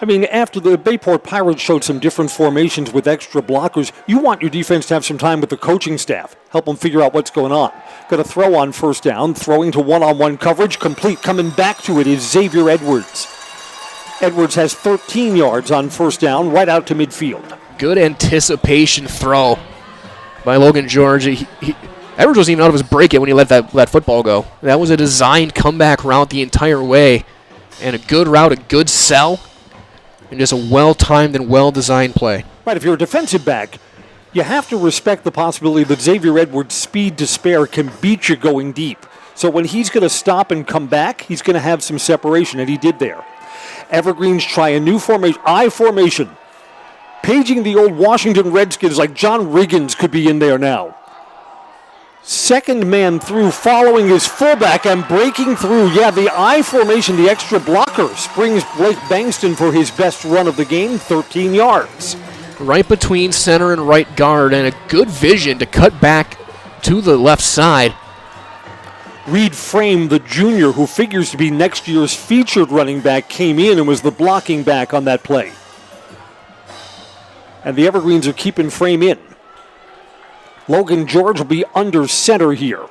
I mean, after the Bayport Pirates showed some different formations with extra blockers, you want your defense to have some time with the coaching staff. Help them figure out what's going on. Got a throw on first down, throwing to one-on-one coverage, complete. Coming back to it is Xavier Edwards. Edwards has 13 yards on first down, right out to midfield. Good anticipation throw by Logan George. Edwards wasn't even out of his break yet when he let that football go. That was a designed comeback route the entire way. And a good route, a good sell. And just a well-timed and well-designed play. Right, if you're a defensive back, you have to respect the possibility that Xavier Edwards' speed to spare can beat you going deep. So when he's going to stop and come back, he's going to have some separation, and he did there. Evergreens try a new formation, I formation. Paging the old Washington Redskins like John Riggins could be in there now. Second man through, following his fullback and breaking through. Yeah, the I formation, the extra blocker, springs Blake Bankston for his best run of the game, 13 yards. Right between center and right guard, and a good vision to cut back to the left side. Reed Frame, the junior, who figures to be next year's featured running back, came in and was the blocking back on that play. And the Evergreens are keeping Frame in. Logan George will be under center here.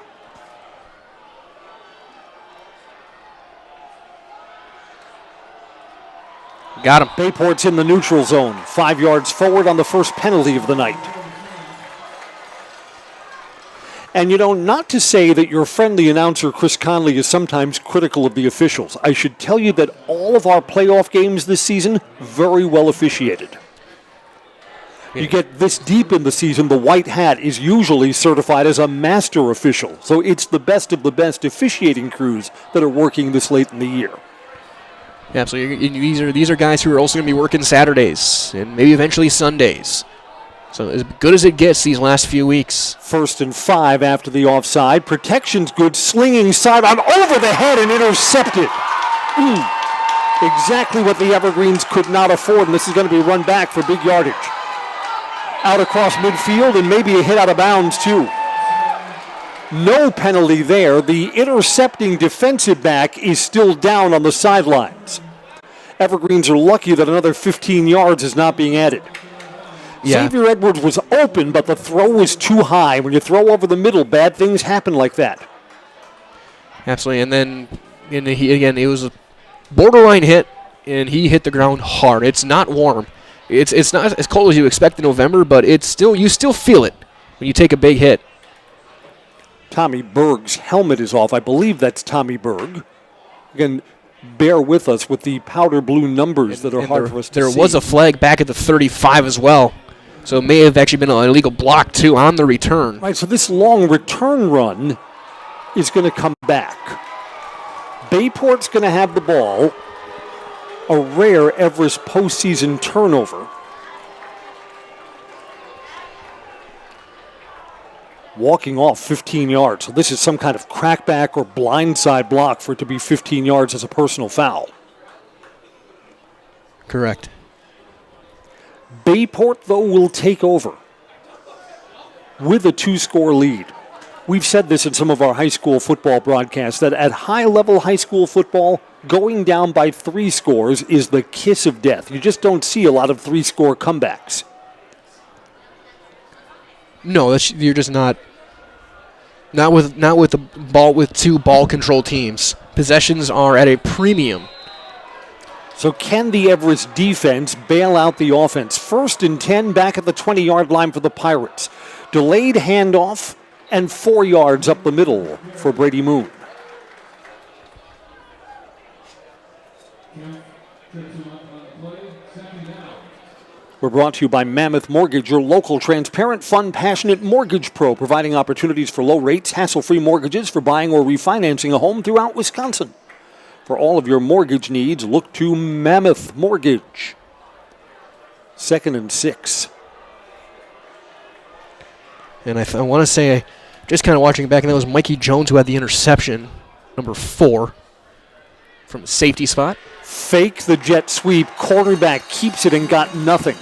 Got him. Bayport's in the neutral zone, 5 yards forward on the first penalty of the night. And not to say that your friendly announcer, Chris Conley, is sometimes critical of the officials. I should tell you that all of our playoff games this season, very well officiated. You get this deep in the season, the white hat is usually certified as a master official. So it's the best of the best officiating crews that are working this late in the year. Yeah, so these are guys who are also going to be working Saturdays and maybe eventually Sundays. So as good as it gets these last few weeks. 1st and 5 after the offside. Protection's good. Slinging sidearm over the head and intercepted. Exactly what the Evergreens could not afford, and this is going to be run back for big yardage. Out across midfield and maybe a hit out of bounds too. No penalty there. The intercepting defensive back is still down on the sidelines. Evergreens are lucky that another 15 yards is not being added. Yeah. Xavier Edwards was open, but the throw was too high. When you throw over the middle, bad things happen like that. Absolutely, and then it was a borderline hit, and he hit the ground hard. It's not warm. It's not as cold as you expect in November, but you still feel it when you take a big hit. Tommy Berg's helmet is off. I believe that's Tommy Berg. Again, bear with us with the powder blue numbers that are hard for us to see. There was a flag back at the 35 as well, so it may have actually been an illegal block too on the return. Right, so this long return run is going to come back. Bayport's going to have the ball. A rare Everest postseason turnover. Walking off 15 yards. So this is some kind of crackback or blindside block for it to be 15 yards as a personal foul. Correct. Bayport, though, will take over with a 2-score lead. We've said this in some of our high school football broadcasts, that at high-level high school football, going down by 3 scores is the kiss of death. You just don't see a lot of 3-score comebacks. No, you're just not with the ball with 2 ball control teams. Possessions are at a premium. So can the Everest defense bail out the offense? 1st and 10 back at the 20-yard line for the Pirates. Delayed handoff and 4 yards up the middle for Brady Moon. We're brought to you by Mammoth Mortgage, your local, transparent, fun, passionate mortgage pro, providing opportunities for low rates, hassle-free mortgages for buying or refinancing a home throughout Wisconsin. For all of your mortgage needs, look to Mammoth Mortgage. 2nd and 6. And I want to say, just kind of watching it back, and that was Mikey Jones who had the interception, number 4, from the safety spot. Fake the jet sweep. Quarterback keeps it and got nothing.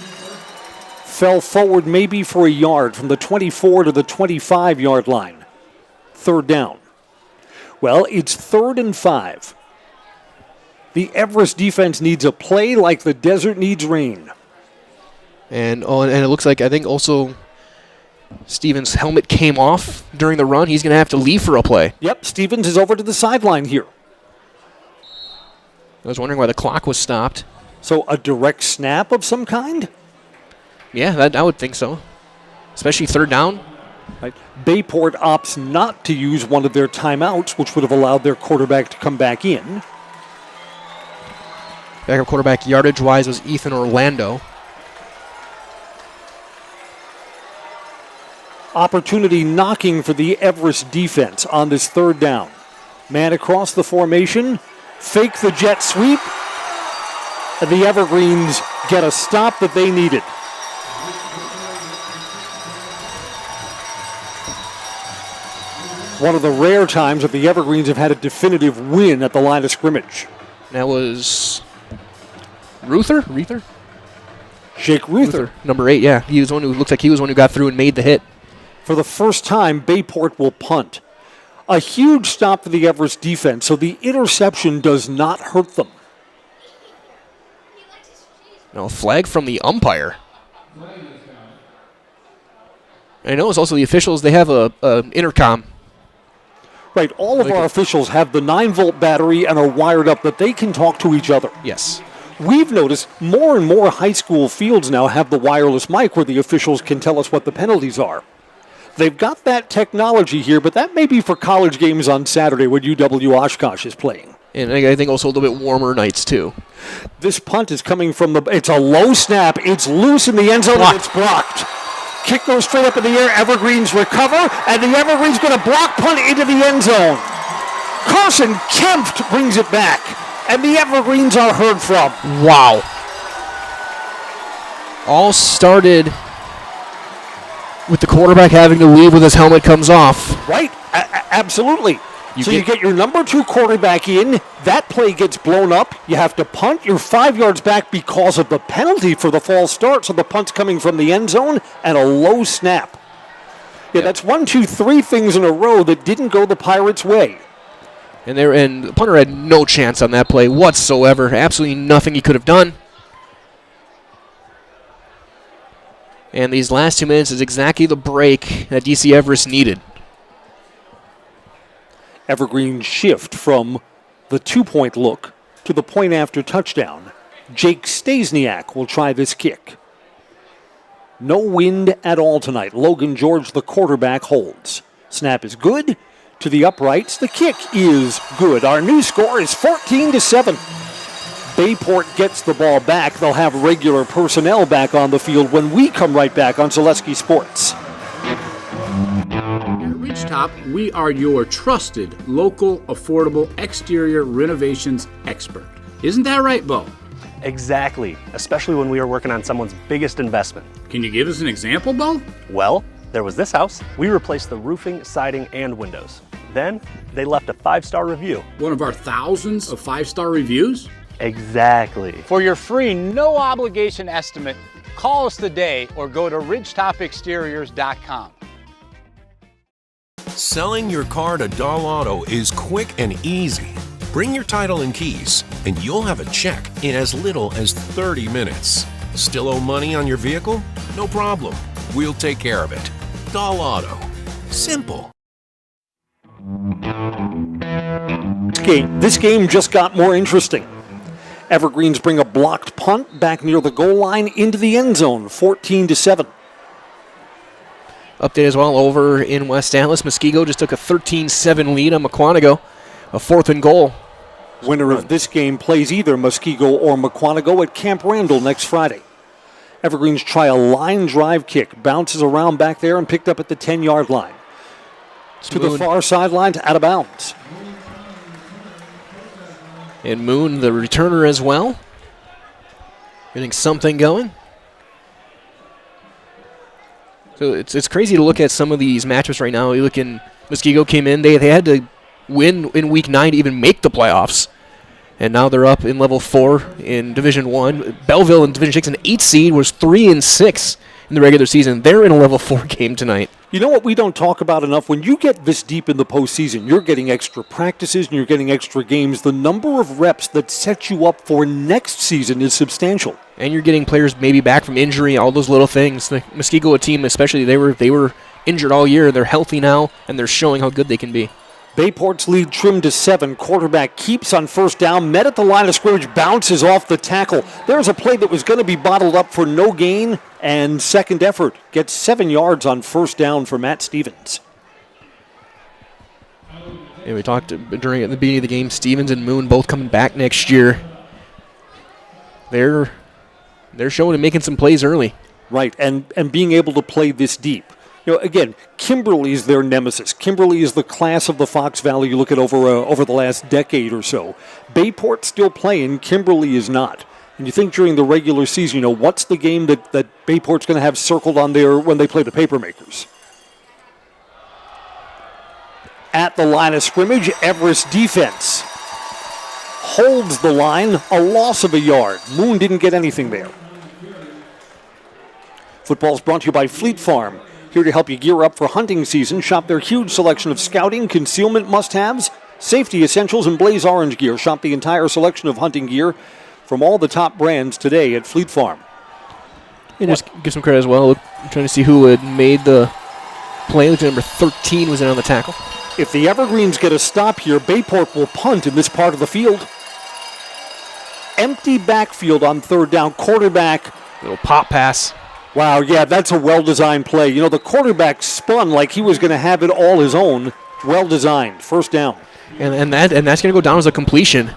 Fell forward maybe for a yard from the 24 to the 25-yard line. 3rd down. Well, it's 3rd and 5. The Everest defense needs a play like the desert needs rain. And it looks like, I think also Stevens' helmet came off during the run. He's going to have to leave for a play. Yep, Stevens is over to the sideline here. I was wondering why the clock was stopped. So a direct snap of some kind? Yeah, I would think so. Especially 3rd down. Right. Bayport opts not to use one of their timeouts, which would have allowed their quarterback to come back in. Backup quarterback yardage-wise was Ethan Orlando. Opportunity knocking for the Everest defense on this 3rd down. Man across the formation. Fake the jet sweep. And the Evergreens get a stop that they needed. One of the rare times that the Evergreens have had a definitive win at the line of scrimmage. That was Ruther? Jake Ruther. Number 8, yeah. He was one who looks like he was one who got through and made the hit. For the first time, Bayport will punt. A huge stop for the Everest defense, so the interception does not hurt them. No, flag from the umpire. I know it's also the officials. They have a intercom. Right, all of our officials have the 9-volt battery and are wired up that they can talk to each other. Yes. We've noticed more and more high school fields now have the wireless mic where the officials can tell us what the penalties are. They've got that technology here, but that may be for college games on Saturday when UW Oshkosh is playing. And I think also a little bit warmer nights, too. This punt is coming from it's a low snap. It's loose in the end zone, and it's blocked. Kick goes straight up in the air. Evergreens recover, and the Evergreens going to block punt into the end zone. Carson Kempf brings it back, and the Evergreens are heard from. Wow. All started with the quarterback having to leave when his helmet comes off. Right, absolutely. You get your number 2 quarterback in. That play gets blown up. You have to punt. You're 5 yards back because of the penalty for the false start. So the punt's coming from the end zone and a low snap. Yeah, that's 1, 2, 3 things in a row that didn't go the Pirates' way. And the punter had no chance on that play whatsoever. Absolutely nothing he could have done. And these last 2 minutes is exactly the break that DC Everest needed. Evergreen shift from the 2-point look to the point after touchdown. Jake Stasiak will try this kick. No wind at all tonight. Logan George, the quarterback, holds. Snap is good. To the uprights, the kick is good. Our new score is 14-7. Bayport gets the ball back. They'll have regular personnel back on the field when we come right back on Zaleski Sports. At Ridgetop, we are your trusted, local, affordable exterior renovations expert. Isn't that right, Bo? Exactly, especially when we are working on someone's biggest investment. Can you give us an example, Bo? Well, there was this house. We replaced the roofing, siding, and windows. Then, they left a 5-star review. One of our thousands of 5-star reviews? Exactly. For your free, no-obligation estimate, call us today or go to ridgetopexteriors.com. Selling your car to Dahl Auto is quick and easy. Bring your title and keys, and you'll have a check in as little as 30 minutes. Still owe money on your vehicle? No problem. We'll take care of it. Dahl Auto. Simple. This game just got more interesting. Evergreens bring a blocked punt back near the goal line into the end zone, 14-7. Update as well over in West Atlas. Muskego just took a 13-7 lead on Mukwonago. A 4th and goal. Winner of this game plays either Muskego or Mukwonago at Camp Randall next Friday. Evergreens try a line drive kick. Bounces around back there and picked up at the 10-yard line. To the far sideline, out of bounds. And Moon, the returner as well. Getting something going. So it's crazy to look at some of these matchups right now. You look in, Muskego came in, they had to win in week 9 to even make the playoffs. And now they're up in level 4 in Division 1. Belleville in Division 6, an 8 seed, was 3-6 in the regular season. They're in a level 4 game tonight. You know what we don't talk about enough? When you get this deep in the postseason, you're getting extra practices and you're getting extra games. The number of reps that set you up for next season is substantial. And you're getting players maybe back from injury, all those little things. The Muskego team especially, they were injured all year. They're healthy now, and they're showing how good they can be. Bayport's lead trimmed to 7. Quarterback keeps on first down. Met at the line of scrimmage, bounces off the tackle. There's a play that was going to be bottled up for no gain, and second effort. Gets 7 yards on first down for Matt Stevens. And we talked during at the beginning of the game, Stevens and Moon both coming back next year. They're showing and making some plays early. Right, and being able to play this deep. You know, again, Kimberly is their nemesis. Kimberly is the class of the Fox Valley you look at over the last decade or so. Bayport's still playing, Kimberly is not. And you think during the regular season, what's the game that Bayport's going to have circled on there when they play the Papermakers? At the line of scrimmage, Everest defense holds the line, a loss of a yard. Moon didn't get anything there. Football's brought to you by Fleet Farm. Here to help you gear up for hunting season. Shop their huge selection of scouting, concealment must-haves, safety essentials, and blaze orange gear. Shop the entire selection of hunting gear from all the top brands today at Fleet Farm. And just give some credit as well. I'm trying to see who had made the play. Number 13 was in on the tackle. If the Evergreens get a stop here, Bayport will punt in this part of the field. Empty backfield on third down. Quarterback. Little pop pass. Wow, yeah, that's a well-designed play. The quarterback spun like he was going to have it all his own. Well-designed. First down. And that's going to go down as a completion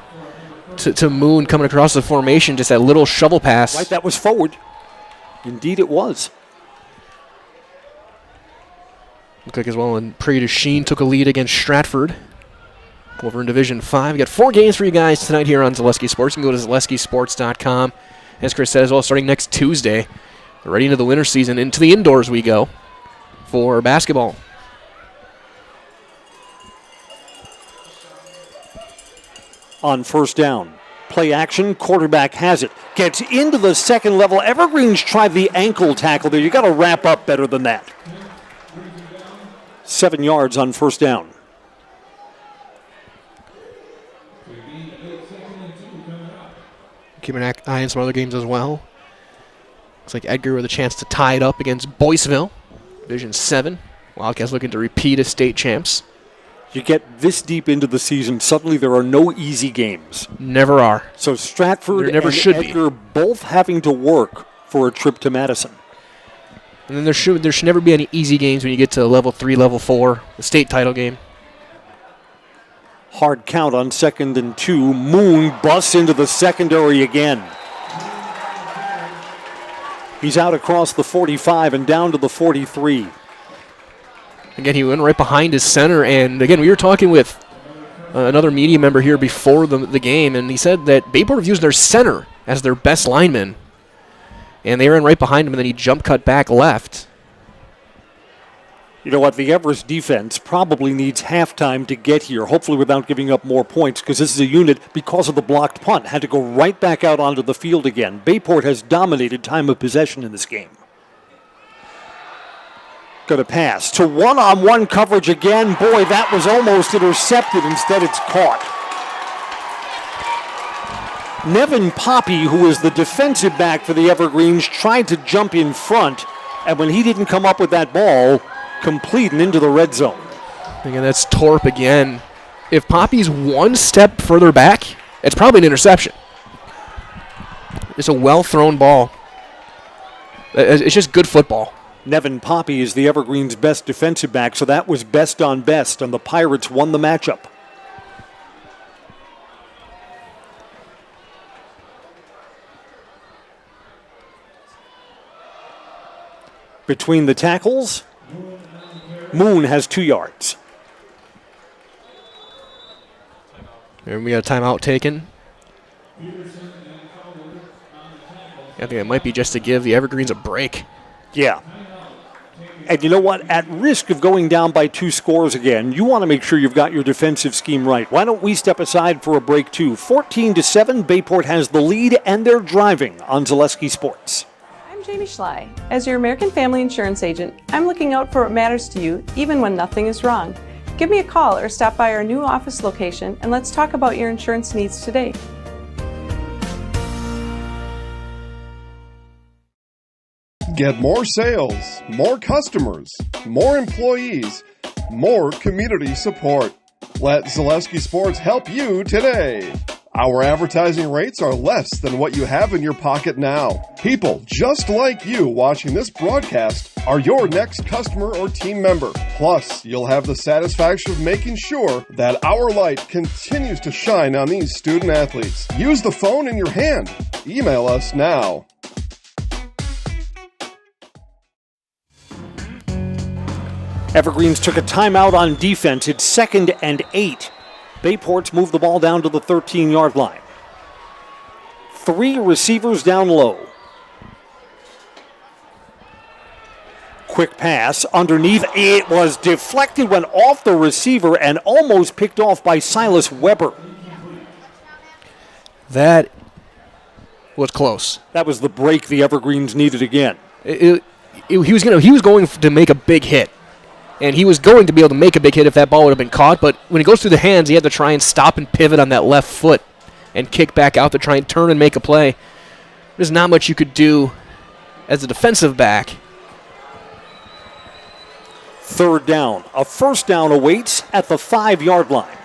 to Moon coming across the formation, just that little shovel pass. Right, that was forward. Indeed it was. Looked like as well, and Prairie du Chien took a lead against Stratford over in Division 5. We got 4 games for you guys tonight here on Zaleski Sports. You can go to ZaleskiSports.com. As Chris said as well, starting next Tuesday, ready into the winter season, into the indoors we go for basketball. On first down, play action, quarterback has it. Gets into the second level. Evergreens tried the ankle tackle there. You got to wrap up better than that. 7 yards on first down. Keep an eye on some other games as well. Looks like Edgar with a chance to tie it up against Boyceville, Division 7. Wildcats looking to repeat as state champs. You get this deep into the season, suddenly there are no easy games. Never are. So Stratford There never and should be. Edgar both having to work for a trip to Madison. And then there should never be any easy games when you get to level 3, level 4, the state title game. Hard count on 2nd and 2. Moon busts into the secondary again. He's out across the 45 and down to the 43. Again, he went right behind his center, and again, we were talking with another media member here before the game, and he said that Bayport views their center as their best lineman, and they ran right behind him, and then he jump cut back left. You know what? The Everest defense probably needs halftime to get here, hopefully without giving up more points, because this is a unit, because of the blocked punt, had to go right back out onto the field again. Bayport has dominated time of possession in this game. Going to pass to one-on-one coverage again. Boy, that was almost intercepted. Instead, it's caught. Nevin Poppy, who is the defensive back for the Evergreens, tried to jump in front, and when he didn't come up with that ball, complete and into the red zone. Again, that's Torp again. If Poppy's one step further back, it's probably an interception. It's a well-thrown ball. It's just good football. Nevin Poppy is the Evergreens' best defensive back, so that was best on best, and the Pirates won the matchup. Between the tackles, Moon has 2 yards. And we got a timeout taken. I think it might be just to give the Evergreens a break. Yeah. And you know what? At risk of going down by 2 scores again, you want to make sure you've got your defensive scheme right. Why don't we step aside for a break, too? 14-7, Bayport has the lead, and they're driving on Zaleski Sports. I'm Jamie Schley. As your American Family Insurance agent, I'm looking out for what matters to you, even when nothing is wrong. Give me a call or stop by our new office location, and let's talk about your insurance needs today. Get more sales, more customers, more employees, more community support. Let Zaleski Sports help you today. Our advertising rates are less than what you have in your pocket now. People just like you watching this broadcast are your next customer or team member. Plus, you'll have the satisfaction of making sure that our light continues to shine on these student athletes. Use the phone in your hand. Email us now. Evergreens took a timeout on defense. It's 2nd and 8. Bayport's moved the ball down to the 13-yard line. 3 receivers down low. Quick pass underneath. It was deflected, went off the receiver, and almost picked off by Silas Weber. That was close. That was the break the Evergreens needed again. He was going to make a big hit. And he was going to be able to make a big hit if that ball would have been caught, but when it goes through the hands, he had to try and stop and pivot on that left foot and kick back out to try and turn and make a play. There's not much you could do as a defensive back. 3rd down. A first down awaits at the 5-yard line.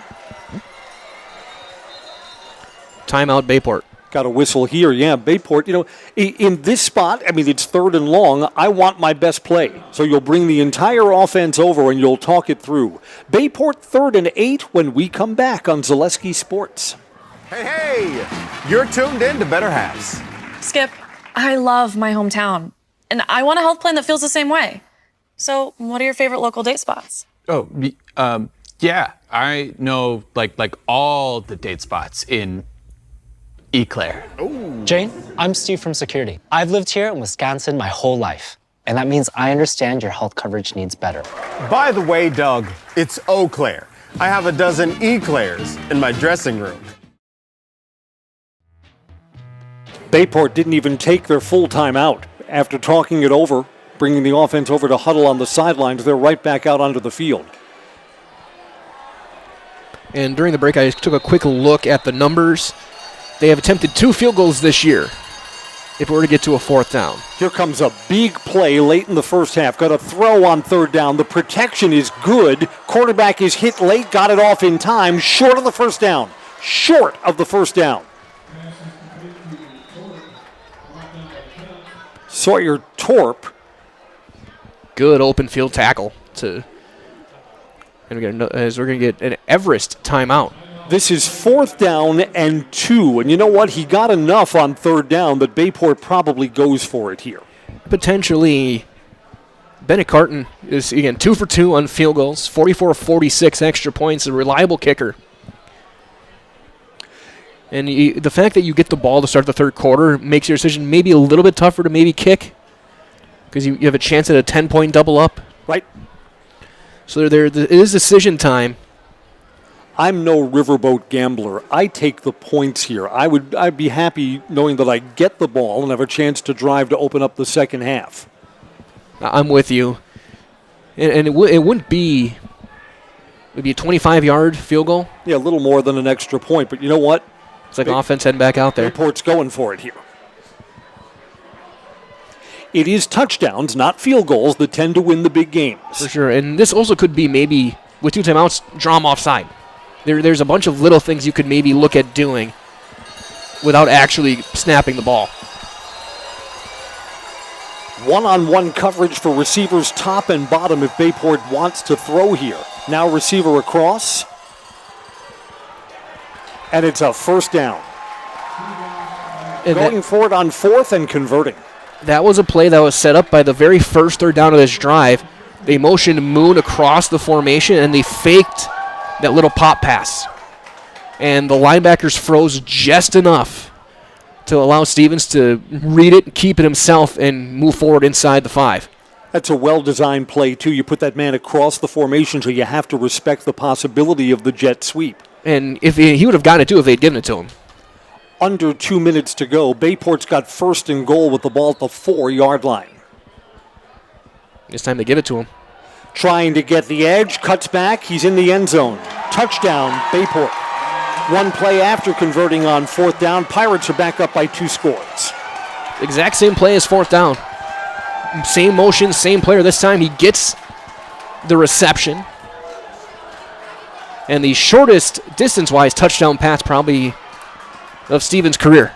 Timeout Bayport. Got a whistle here, yeah. Bayport, in this spot, it's 3rd and long. I want my best play. So you'll bring the entire offense over and you'll talk it through. Bayport 3rd and 8 when we come back on Zaleski Sports. Hey, you're tuned in to Better Halves. Skip, I love my hometown, and I want a health plan that feels the same way. So what are your favorite local date spots? Oh, yeah, I know like all the date spots in Eclair. Jane, I'm Steve from Security. I've lived here in Wisconsin my whole life, and that means I understand your health coverage needs better. By the way, Doug, it's Eau Claire. I have a dozen Eclairs in my dressing room. Bayport didn't even take their full time out. After talking it over, bringing the offense over to huddle on the sidelines, they're right back out onto the field. And during the break, I took a quick look at the numbers. They have attempted 2 field goals this year if it were to get to a 4th down. Here comes a big play late in the first half. Got a throw on 3rd down. The protection is good. Quarterback is hit late, got it off in time. Short of the first down. Short of the first down. Sawyer Torp. Good open field tackle. As we're going to get an Everest timeout. This is 4th down and 2. And you know what? He got enough on 3rd down that Bayport probably goes for it here. Potentially, Bennett Carton is, again, 2 for 2 on field goals, 44-46 extra points, a reliable kicker. And the fact that you get the ball to start the 3rd quarter makes your decision maybe a little bit tougher to maybe kick because you have a chance at a 10-point double up. Right. So it is decision time. I'm no riverboat gambler. I take the points here. I'd be happy knowing that I get the ball and have a chance to drive to open up the second half. I'm with you. And it wouldn't be... It would be a 25-yard field goal? Yeah, a little more than an extra point. But you know what? It's like offense heading back out there. Bayport's going for it here. It is touchdowns, not field goals, that tend to win the big games. For sure. And this also could be maybe, with 2 timeouts, draw them offside. There's a bunch of little things you could maybe look at doing without actually snapping the ball. One-on-one coverage for receivers top and bottom if Bayport wants to throw here. Now receiver across. And it's a 1st down. And going for it on 4th and converting. That was a play that was set up by the very first 3rd down of this drive. They motioned Moon across the formation, and they faked that little pop pass. And the linebackers froze just enough to allow Stevens to read it, keep it himself, and move forward inside the 5. That's a well-designed play, too. You put that man across the formation, so you have to respect the possibility of the jet sweep. And if he would have gotten it, too, if they'd given it to him. Under 2 minutes to go. Bayport's got 1st and goal with the ball at the 4-yard line. It's time to give it to him. Trying to get the edge, cuts back, he's in the end zone. Touchdown, Bayport. 1 play after converting on 4th down, Pirates are back up by 2 scores. Exact same play as 4th down. Same motion, same player. This time he gets the reception. And the shortest distance-wise touchdown pass probably of Stevens' career.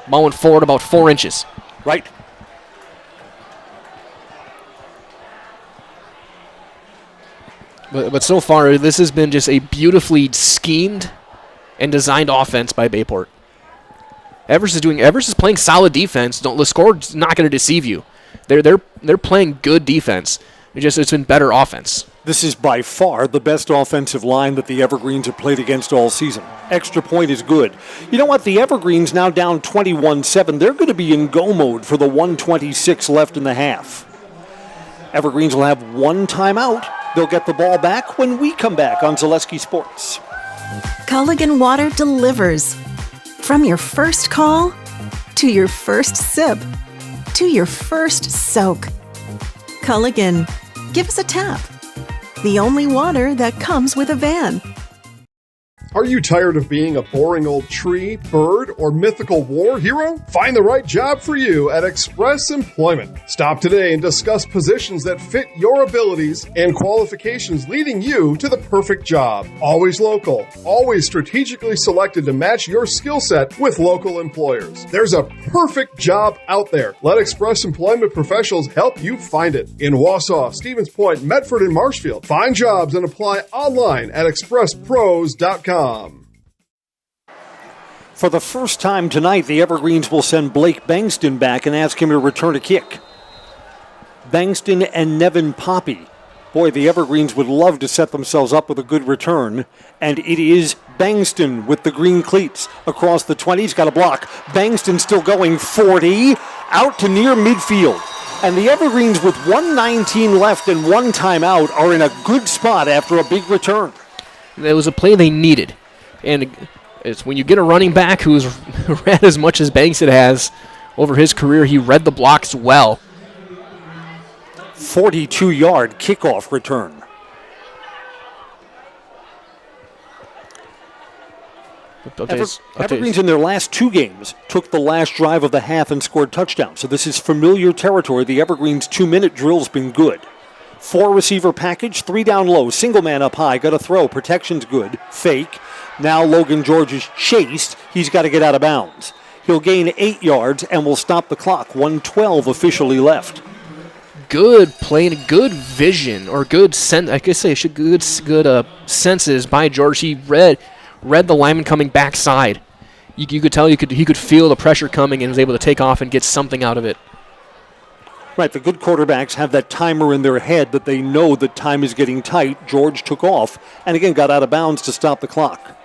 Ball went forward about 4 inches. Right. But so far, this has been just a beautifully schemed and designed offense by Bayport. Everest is playing solid defense. The score's not going to deceive you. They're playing good defense. It's been better offense. This is by far the best offensive line that the Evergreens have played against all season. Extra point is good. You know what? The Evergreens now down 21-7. They're going to be in go mode for the 1:26 left in the half. Evergreens will have 1 timeout. They'll get the ball back when we come back on Zaleski Sports. Culligan Water delivers. From your first call, to your first sip, to your first soak. Culligan, give us a tap. The only water that comes with a van. Are you tired of being a boring old tree, bird, or mythical war hero? Find the right job for you at Express Employment. Stop today and discuss positions that fit your abilities and qualifications, leading you to the perfect job. Always local, always strategically selected to match your skill set with local employers. There's a perfect job out there. Let Express Employment professionals help you find it. In Wausau, Stevens Point, Medford, and Marshfield. Find jobs and apply online at expresspros.com. For the first time tonight, the Evergreens will send Blake Bankston back and ask him to return a kick. Bankston and Nevin Poppy. Boy, the Evergreens would love to set themselves up with a good return. And it is Bankston with the green cleats. Across the 20, he's got a block. Bankston still going 40, out to near midfield. And the Evergreens with 1:19 left and one timeout are in a good spot after a big return. It was a play they needed. And it's when you get a running back who's ran as much as Bankston has over his career, he read the blocks well. 42-yard kickoff return. Evergreens in their last two games took the last drive of the half and scored touchdowns. So this is familiar territory. The Evergreens 2-minute drill's been good. 4-receiver package, 3 down low, single man up high, got to throw, protection's good, fake. Now Logan George is chased. He's got to get out of bounds. He'll gain 8 yards and will stop the clock. 1:12 officially left. Good play and good vision, or good sense. I could say good senses by George. He read the lineman coming backside. You could tell he could feel the pressure coming and was able to take off and get something out of it. Right, the good quarterbacks have that timer in their head that they know that time is getting tight. George took off and again got out of bounds to stop the clock.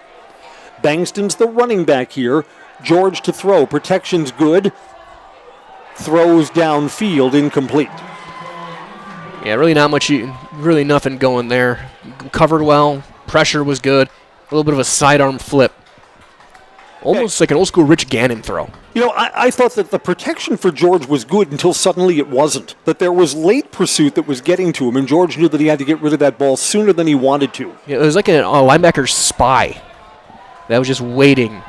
Bankston's the running back here. George to throw. Protection's good. Throws downfield, incomplete. Yeah, really nothing going there. Covered well. Pressure was good. A little bit of a sidearm flip. Almost like an old school Rich Gannon throw. You know, I thought that the protection for George was good until suddenly it wasn't. That there was late pursuit that was getting to him, and George knew that he had to get rid of that ball sooner than he wanted to. Yeah, it was like a linebacker's spy that was just waiting.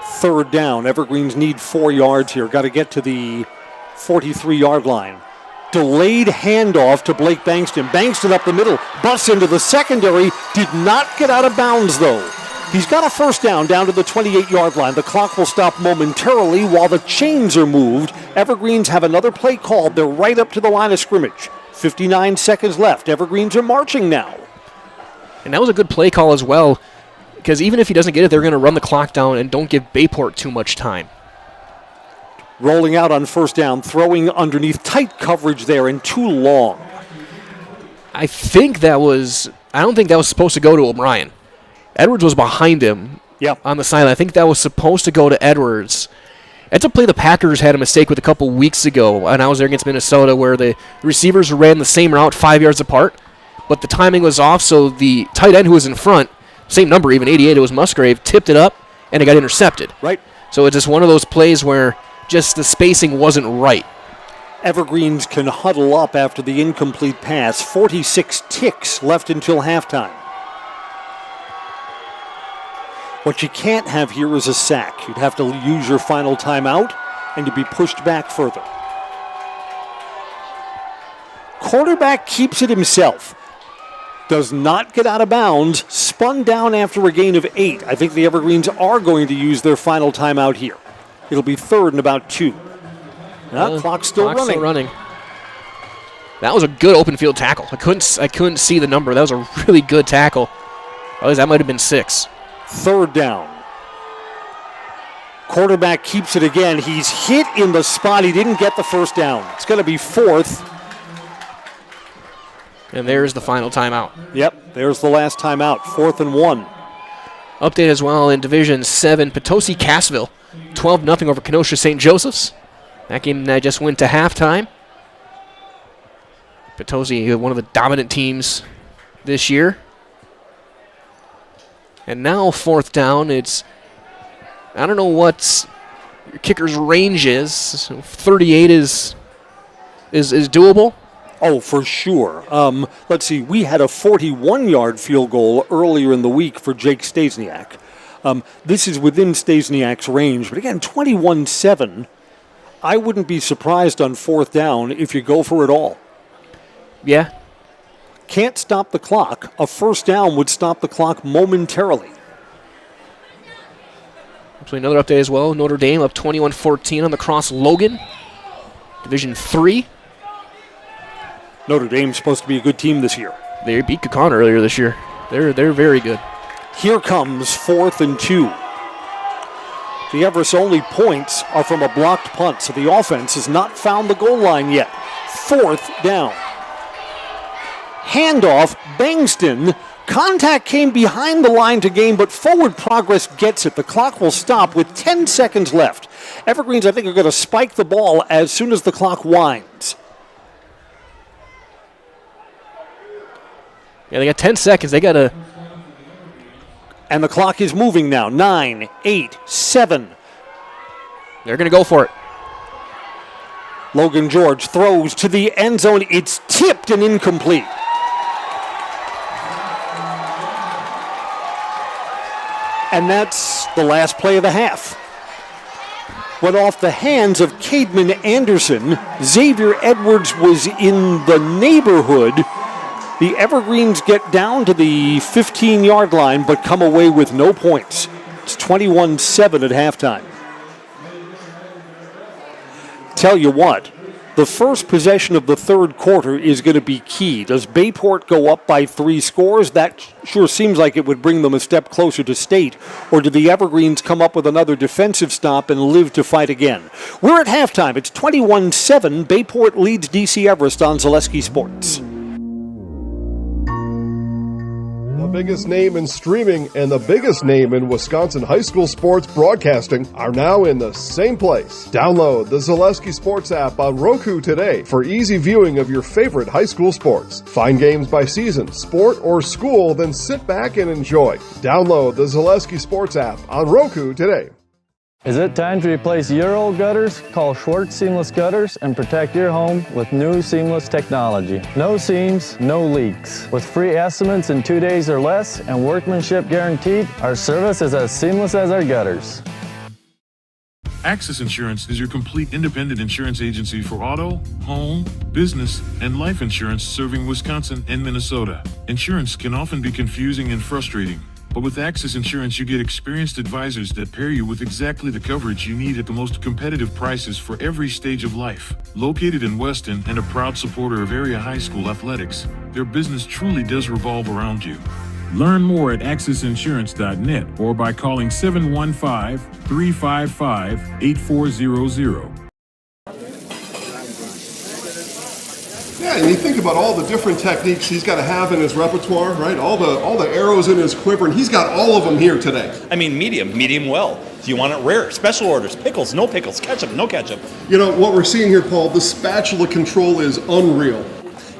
Third down. Evergreens need 4 yards here. Got to get to the 43-yard line. Delayed handoff to Blake Bankston. Bankston up the middle, busts into the secondary, did not get out of bounds though. He's got a first down to the 28-yard line. The clock will stop momentarily while the chains are moved. Evergreens have another play called. They're right up to the line of scrimmage. 59 seconds left. Evergreens are marching now. And that was a good play call as well, because even if he doesn't get it, they're going to run the clock down and don't give Bayport too much time. Rolling out on first down, throwing underneath, tight coverage there and too long. I don't think that was supposed to go to O'Brien. Edwards was behind him on the sideline. I think that was supposed to go to Edwards. That's a play the Packers had a mistake with a couple weeks ago, and I was there against Minnesota, where the receivers ran the same route 5 yards apart, but the timing was off, so the tight end who was in front, same number, even 88, it was Musgrave, tipped it up, and it got intercepted. Right. So it's just one of those plays where just the spacing wasn't right. Evergreens can huddle up after the incomplete pass. 46 ticks left until halftime. What you can't have here is a sack. You'd have to use your final timeout, and you'd be pushed back further. Quarterback keeps it himself. Does not get out of bounds. Spun down after a gain of 8. I think the Evergreens are going to use their final timeout here. It'll be third and about 2. Clock's still running. That was a good open field tackle. I couldn't see the number. That was a really good tackle. Otherwise, that might have been 6. Third down. Quarterback keeps it again. He's hit in the spot. He didn't get the first down. It's going to be 4th. And there's the final timeout. Yep, there's the last timeout. 4th and 1. Update as well in Division 7. Potosi-Cassville, 12-0 over Kenosha St. Joseph's. That game just went to halftime. Potosi, one of the dominant teams this year. And now 4th down. I don't know what your kicker's range is. 38 is doable. Oh, for sure. Let's see. We had a 41-yard field goal earlier in the week for Jake Stasiak. This is within Stasiak's range. But again, 21-7. I wouldn't be surprised on fourth down if you go for it all. Yeah. Can't stop the clock. A first down would stop the clock momentarily. So another update as well. Notre Dame up 21-14 on the Cross Logan. Division 3. Notre Dame's supposed to be a good team this year. They beat Kakon earlier this year. They're very good. Here comes 4th and 2. The Everest only points are from a blocked punt, so the offense has not found the goal line yet. 4th down. Handoff, Bangston. Contact came behind the line to gain, but forward progress gets it. The clock will stop with 10 seconds left. Evergreens, I think, are going to spike the ball as soon as the clock winds. Yeah, they got 10 seconds. They got to... And the clock is moving now. 9, 8, 7. They're going to go for it. Logan George throws to the end zone. It's tipped and incomplete. And that's the last play of the half. Went off the hands of Cademan Anderson. Xavier Edwards was in the neighborhood. The Evergreens get down to the 15-yard line, but come away with no points. It's 21-7 at halftime. Tell you what, the first possession of the third quarter is going to be key. Does Bayport go up by 3 scores? That sure seems like it would bring them a step closer to state. Or do the Evergreens come up with another defensive stop and live to fight again? We're at halftime. It's 21-7. Bayport leads DC Everest on Zaleski Sports. The biggest name in streaming and the biggest name in Wisconsin high school sports broadcasting are now in the same place. Download the Zaleski Sports app on Roku today for easy viewing of your favorite high school sports. Find games by season, sport, or school, then sit back and enjoy. Download the Zaleski Sports app on Roku today. Is it time to replace your old gutters? Call Schwartz Seamless Gutters and protect your home with new seamless technology. No seams, no leaks. With free estimates in 2 days or less and workmanship guaranteed, our service is as seamless as our gutters. Access Insurance is your complete independent insurance agency for auto, home, business, and life insurance serving Wisconsin and Minnesota. Insurance can often be confusing and frustrating. But with Access Insurance, you get experienced advisors that pair you with exactly the coverage you need at the most competitive prices for every stage of life. Located in Weston and a proud supporter of area high school athletics, their business truly does revolve around you. Learn more at accessinsurance.net or by calling 715-355-8400. Yeah, and you think about all the different techniques he's got to have in his repertoire, right? All the arrows in his quiver, and he's got all of them here today. I mean, medium well. Do you want it rare? Special orders, pickles, no pickles, ketchup, no ketchup. You know, what we're seeing here, Paul, the spatula control is unreal.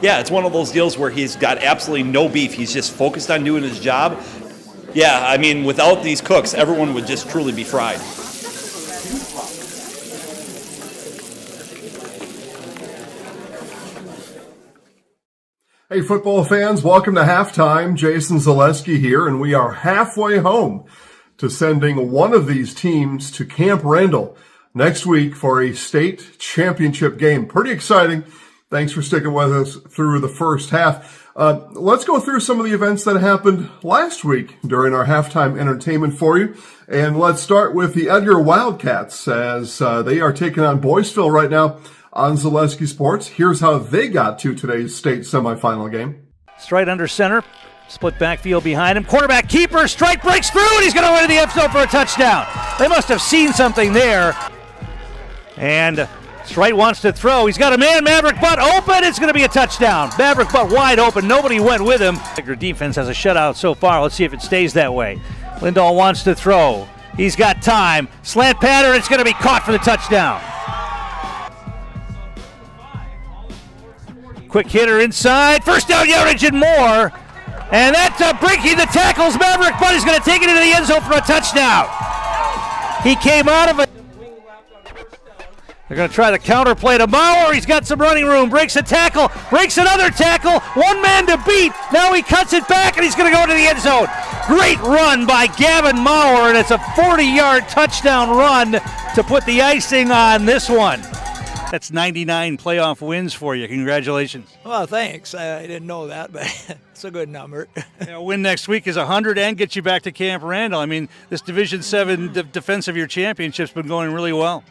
Yeah, it's one of those deals where he's got absolutely no beef. He's just focused on doing his job. Yeah, I mean, without these cooks, everyone would just truly be fried. Hey, football fans, welcome to halftime. Jason Zaleski here, and we are halfway home to sending one of these teams to Camp Randall next week for a state championship game. Pretty exciting. Thanks for sticking with us through the first half. Let's go through some of the events that happened last week during our halftime entertainment for you. And let's start with the Edgar Wildcats as they are taking on Boyceville right now on Zaleski Sports. Here's how they got to today's state semifinal game. Straight under center, split backfield behind him. Quarterback keeper, strike breaks through, and he's going to run to the end zone for a touchdown. They must have seen something there. And Strite wants to throw. He's got a man, Maverick Butt open. It's going to be a touchdown. Maverick Butt wide open. Nobody went with him. Their defense has a shutout so far. Let's see if it stays that way. Lindahl wants to throw. He's got time. Slant pattern. It's going to be caught for the touchdown. Quick hitter inside. First down yardage and more. And that's breaking the tackles. Maverick Butt is going to take it into the end zone for a touchdown. He came out of it. They're going to try the counter play to Mauer. He's got some running room. Breaks a tackle. Breaks another tackle. One man to beat. Now he cuts it back, and he's going to go into the end zone. Great run by Gavin Mauer, and it's a 40-yard touchdown run to put the icing on this one. That's 99 playoff wins for you. Congratulations. Well, thanks. I didn't know that, but it's a good number. A win next week is 100 and gets you back to Camp Randall. I mean, this Division 7 defense of your championship's been going really well.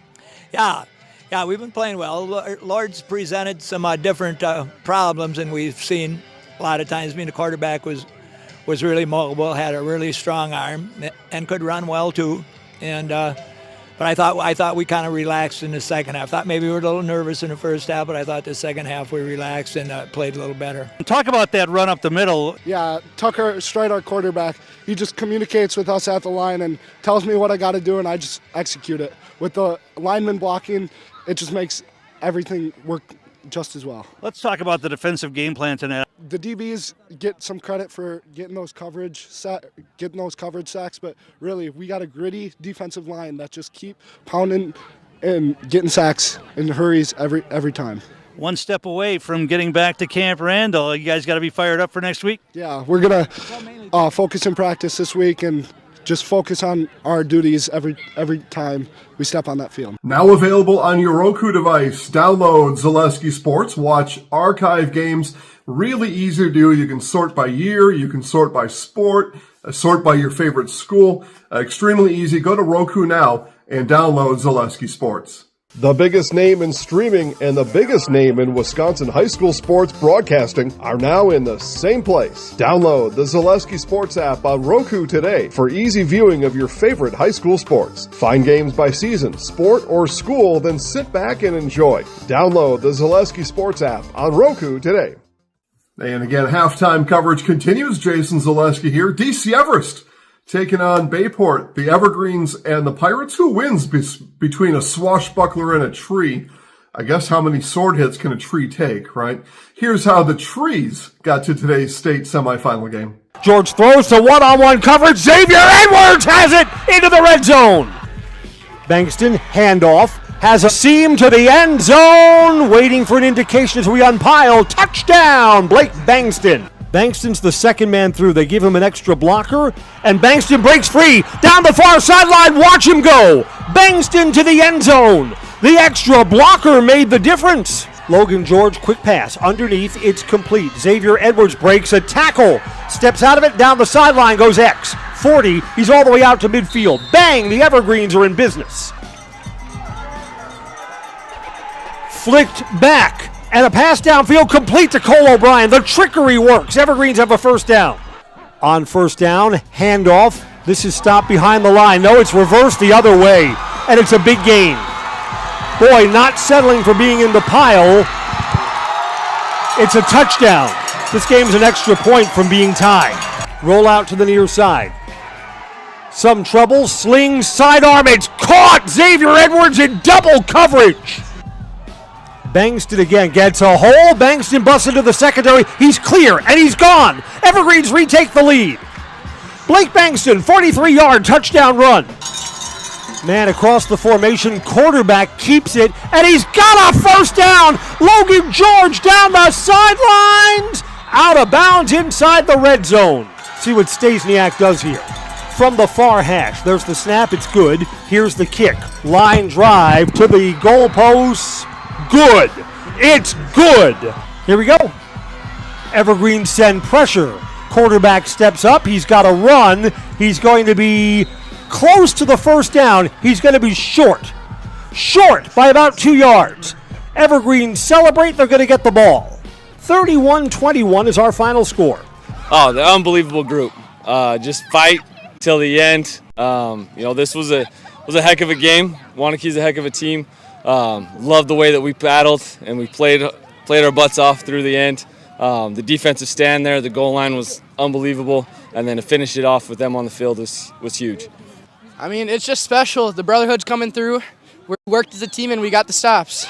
Yeah, we've been playing well. Lord's presented some different problems, and we've seen a lot of times. I mean, the quarterback was really mobile, had a really strong arm, and could run well too. And but I thought we kind of relaxed in the second half. Thought maybe we were a little nervous in the first half, but I thought the second half we relaxed and played a little better. Talk about that run up the middle. Yeah, Tucker Stride, our quarterback, he just communicates with us at the line and tells me what I got to do, and I just execute it. With the lineman blocking, it just makes everything work just as well. Let's talk about the defensive game plan tonight. The DBs get some credit for getting those coverage sacks, but really we got a gritty defensive line that just keep pounding and getting sacks in hurries every time. One step away from getting back to Camp Randall. You guys got to be fired up for next week? Yeah, we're going to focus in practice this week and just focus on our duties every time we step on that field. Now available on your Roku device. Download Zaleski Sports. Watch archive games. Really easy to do. You can sort by year. You can sort by sport. Sort by your favorite school. Extremely easy. Go to Roku now and download Zaleski Sports. The biggest name in streaming and the biggest name in Wisconsin high school sports broadcasting are now in the same place. Download the Zaleski Sports app on Roku today for easy viewing of your favorite high school sports. Find games by season, sport, or school, then sit back and enjoy. Download the Zaleski Sports app on Roku today. And again, halftime coverage continues. Jason Zaleski here. DC Everest taking on Bayport, the Evergreens, and the Pirates. Who wins between a swashbuckler and a tree? I guess how many sword hits can a tree take, right? Here's how the trees got to today's state semifinal game. George throws to one-on-one coverage. Xavier Edwards has it into the red zone. Bankston, handoff, has a seam to the end zone. Waiting for an indication as we unpile. Touchdown, Blake Bankston. Bankston's the second man through. They give him an extra blocker, and Bankston breaks free. Down the far sideline, watch him go. Bankston to the end zone. The extra blocker made the difference. Logan George, quick pass. Underneath, it's complete. Xavier Edwards breaks a tackle. Steps out of it, down the sideline goes X. 40, he's all the way out to midfield. Bang, the Evergreens are in business. Flicked back. And a pass downfield complete to Cole O'Brien. The trickery works. Evergreens have a first down. On first down, handoff. This is stopped behind the line. No, it's reversed the other way. And it's a big gain. Boy, not settling for being in the pile. It's a touchdown. This game's an extra point from being tied. Roll out to the near side. Some trouble. Sling, sidearm. It's caught. Xavier Edwards in double coverage. Bankston again gets a hole. Bankston busts into the secondary. He's clear, and he's gone. Evergreens retake the lead. Blake Bankston, 43-yard touchdown run. Man across the formation, quarterback keeps it, and he's got a first down. Logan George down the sidelines. Out of bounds inside the red zone. See what Stasiak does here. From the far hash, there's the snap, it's good. Here's the kick. Line drive to the goalposts. Good. It's good. Here we go. Evergreens send pressure. Quarterback steps up. He's got a run. He's going to be close to the first down. He's going to be short. Short by about 2 yards. Evergreens celebrate. They're going to get the ball. 31-21 is our final score. Oh, the unbelievable group. Just fight till the end. This was a heck of a game. Waunakee's a heck of a team. Loved the way that we battled and we played our butts off through the end. The defensive stand there, the goal line was unbelievable, and then to finish it off with them on the field was huge. I mean, it's just special. The brotherhood's coming through. We worked as a team and we got the stops.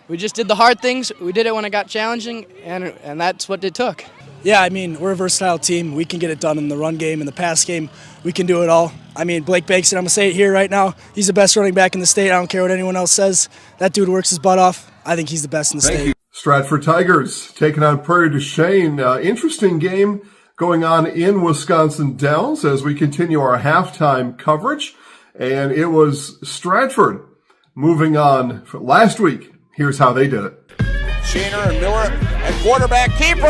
We just did the hard things. We did it when it got challenging, and that's what it took. Yeah, I mean, we're a versatile team. We can get it done in the run game, in the pass game. We can do it all. I mean, Blake Bakeson, I'm going to say it here right now. He's the best running back in the state. I don't care what anyone else says. That dude works his butt off. I think he's the best in the state. Thank you. Stratford Tigers taking on Prairie du Chien. Interesting game going on in Wisconsin Dells as we continue our halftime coverage. And it was Stratford moving on last week. Here's how they did it. Shaner and Miller and quarterback keeper.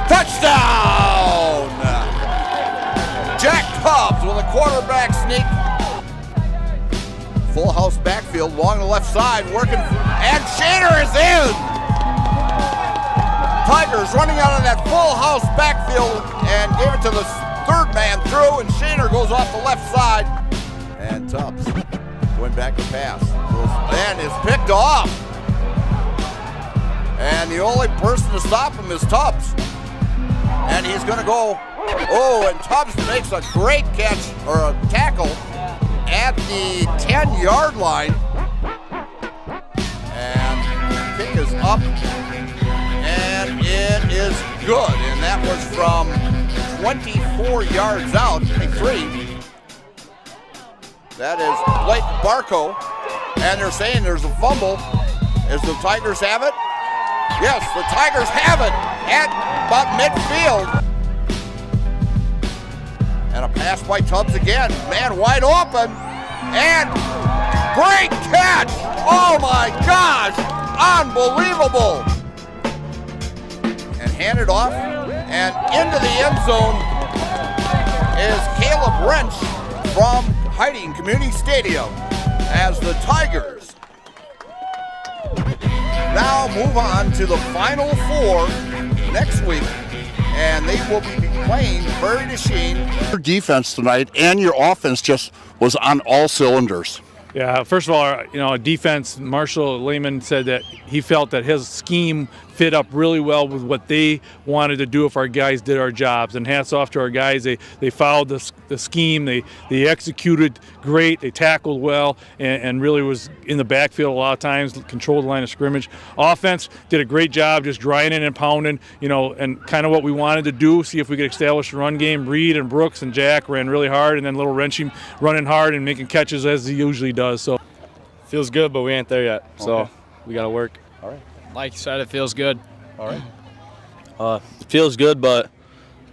Touchdown! Jack Tubbs with a quarterback sneak. Full house backfield along the left side, working, and Shaner is in! Tigers running out of that full house backfield and gave it to the third man through, and Shaner goes off the left side. And Tubbs going back to pass. And is picked off. And the only person to stop him is Tubbs. And he's going to go, and Tubbs makes a great catch, or a tackle, at the 10-yard line. And kick is up, and it is good. And that was from 24 yards out, 23. That is Blake Barco. And they're saying there's a fumble. As the Tigers have it? Yes, the Tigers have it at about midfield. And a pass by Tubbs again. Man wide open. And great catch. Oh my gosh. Unbelievable. And handed off. And into the end zone is Caleb Wrench from Hiding Community Stadium as the Tigers now move on to the Final Four next week, and they will be playing Prairie du Chien. Your defense tonight and your offense just was on all cylinders. Yeah, first of all, defense, Marshall Lehman said that he felt that his scheme fit up really well with what they wanted to do if our guys did our jobs. And hats off to our guys. They followed the scheme. They executed great. They tackled well and really was in the backfield a lot of times, controlled the line of scrimmage. Offense did a great job just grinding and pounding, and kind of what we wanted to do, see if we could establish a run game. Reed and Brooks and Jack ran really hard, and then little Wrenching running hard and making catches as he usually does. So feels good, but we ain't there yet. So we got to work. All right. Like you said, it feels good. All right. It feels good, but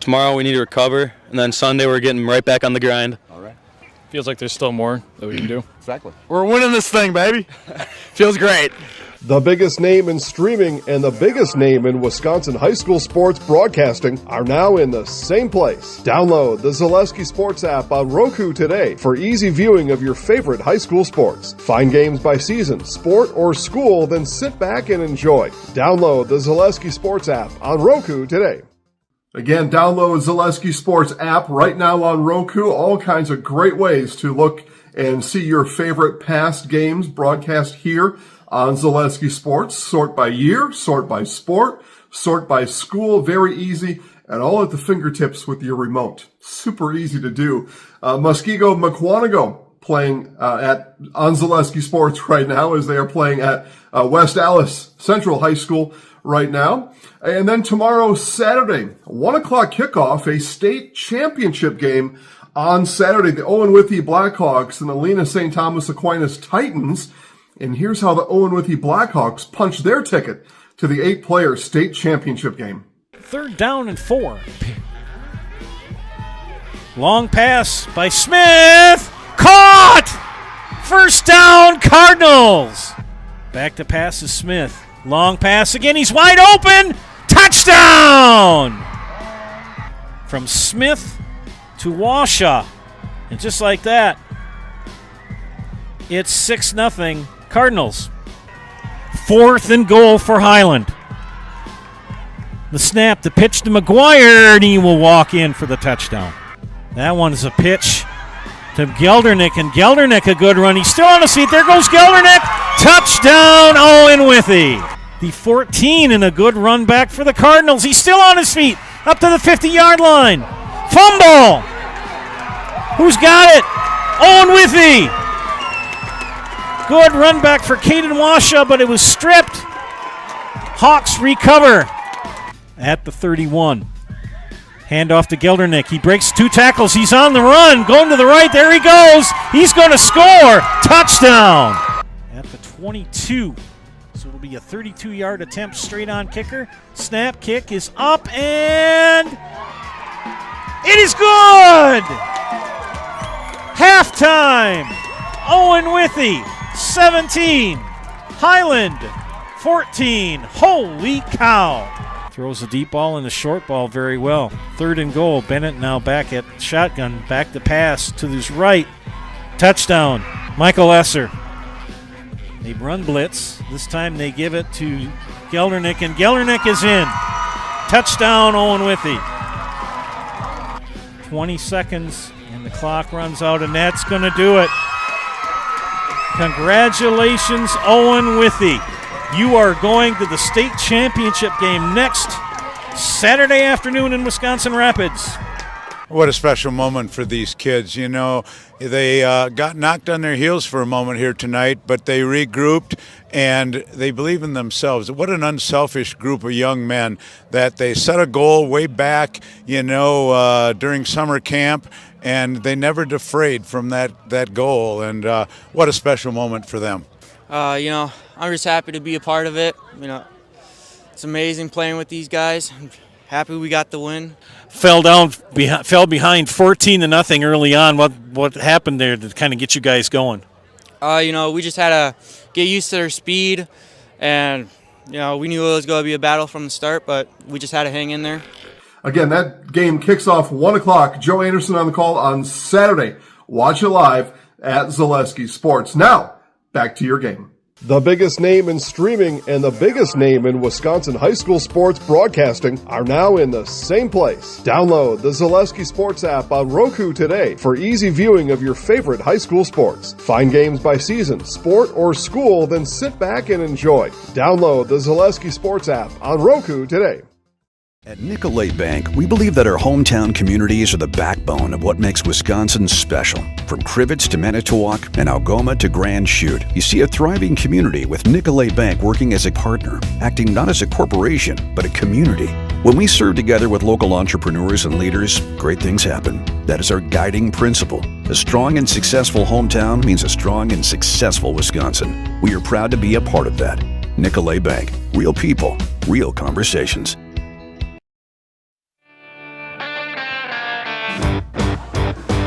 tomorrow we need to recover, and then Sunday we're getting right back on the grind. All right. Feels like there's still more that we can do. Exactly. We're winning this thing, baby. Feels great. The biggest name in streaming and the biggest name in Wisconsin high school sports broadcasting are now in the same place. Download the Zaleski Sports app on Roku today for easy viewing of your favorite high school sports. Find games by season, sport, or school, then sit back and enjoy. Download the Zaleski Sports app on Roku today. Again, download Zaleski Sports app right now on Roku. All kinds of great ways to look and see your favorite past games broadcast here on Zaleski Sports. Sort by year, sort by sport, sort by school. Very easy, and all at the fingertips with your remote. Super easy to do. Muskego Mukwonago playing on Zaleski Sports right now as they are playing at West Allis Central High School right now. And then tomorrow, Saturday, 1 o'clock kickoff, a state championship game on Saturday. The Owen Withee Blackhawks and the Lena St. Thomas Aquinas Titans. And here's how the Owen Withee Blackhawks punched their ticket to the 8-player state championship game. 3rd down and 4. Long pass by Smith. Caught! 1st down, Cardinals. Back to pass is Smith. Long pass again. He's wide open. Touchdown! From Smith to Washaw. And just like that, it's 6-0 Cardinals. 4th and goal for Highland. The snap, the pitch to McGuire, and he will walk in for the touchdown. That one is a pitch to Geldernick, and Geldernick a good run. He's still on his feet. There goes Geldernick. Touchdown, Owen Withee. The 14 and a good run back for the Cardinals. He's still on his feet. Up to the 50-yard line. Fumble. Who's got it? Owen Withee. Good run back for Caden Washaw, but it was stripped. Hawks recover. at the 31. Handoff to Geldernick. He breaks 2 tackles. He's on the run. Going to the right. There he goes. He's going to score. Touchdown. At the 22. So it'll be a 32-yard attempt straight on kicker. Snap kick is up and it is good. Halftime. Owen Withy, 17. Highland, 14. Holy cow. Throws the deep ball and the short ball very well. 3rd and goal. Bennett now back at shotgun. Back to pass to his right. Touchdown. Michael Esser. They run blitz. This time they give it to Geldernick, and Geldernick is in. Touchdown, Owen Withy. 20 seconds, and the clock runs out, and that's going to do it. Congratulations, Owen Withy. You are going to the state championship game next Saturday afternoon in Wisconsin Rapids. What a special moment for these kids. You know, they got knocked on their heels for a moment here tonight, but they regrouped and they believe in themselves. What an unselfish group of young men that they set a goal way back, during summer camp, and they never defrayed from that goal. And what a special moment for them. I'm just happy to be a part of it. It's amazing playing with these guys. I'm happy we got the win. Fell behind 14-0 early on. What happened there to kind of get you guys going? We just had to get used to their speed, and we knew it was going to be a battle from the start, but we just had to hang in there. Again, that game kicks off 1 o'clock. Joe Anderson on the call on Saturday. Watch it live at Zaleski Sports. Now, back to your game. The biggest name in streaming and the biggest name in Wisconsin high school sports broadcasting are now in the same place. Download the Zaleski Sports app on Roku today for easy viewing of your favorite high school sports. Find games by season, sport, or school, then sit back and enjoy. Download the Zaleski Sports app on Roku today. At Nicolay Bank, we believe that our hometown communities are the backbone of what makes Wisconsin special. From Crivets to Manitowoc and Algoma to Grand Chute, you see a thriving community with Nicolay Bank working as a partner, acting not as a corporation, but a community. When we serve together with local entrepreneurs and leaders, great things happen. That is our guiding principle. A strong and successful hometown means a strong and successful Wisconsin. We are proud to be a part of that. Nicolay Bank. Real people, real conversations.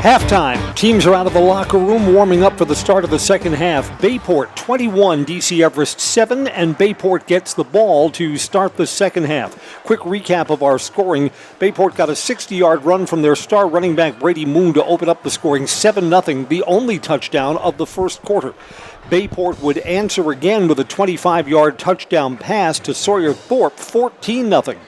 Halftime. Teams are out of the locker room warming up for the start of the second half. Bayport 21, DC Everest 7, and Bayport gets the ball to start the second half. Quick recap of our scoring. Bayport got a 60-yard run from their star running back Brady Moon to open up the scoring 7-0, the only touchdown of the first quarter. Bayport would answer again with a 25-yard touchdown pass to Sawyer Thorpe, 14-0.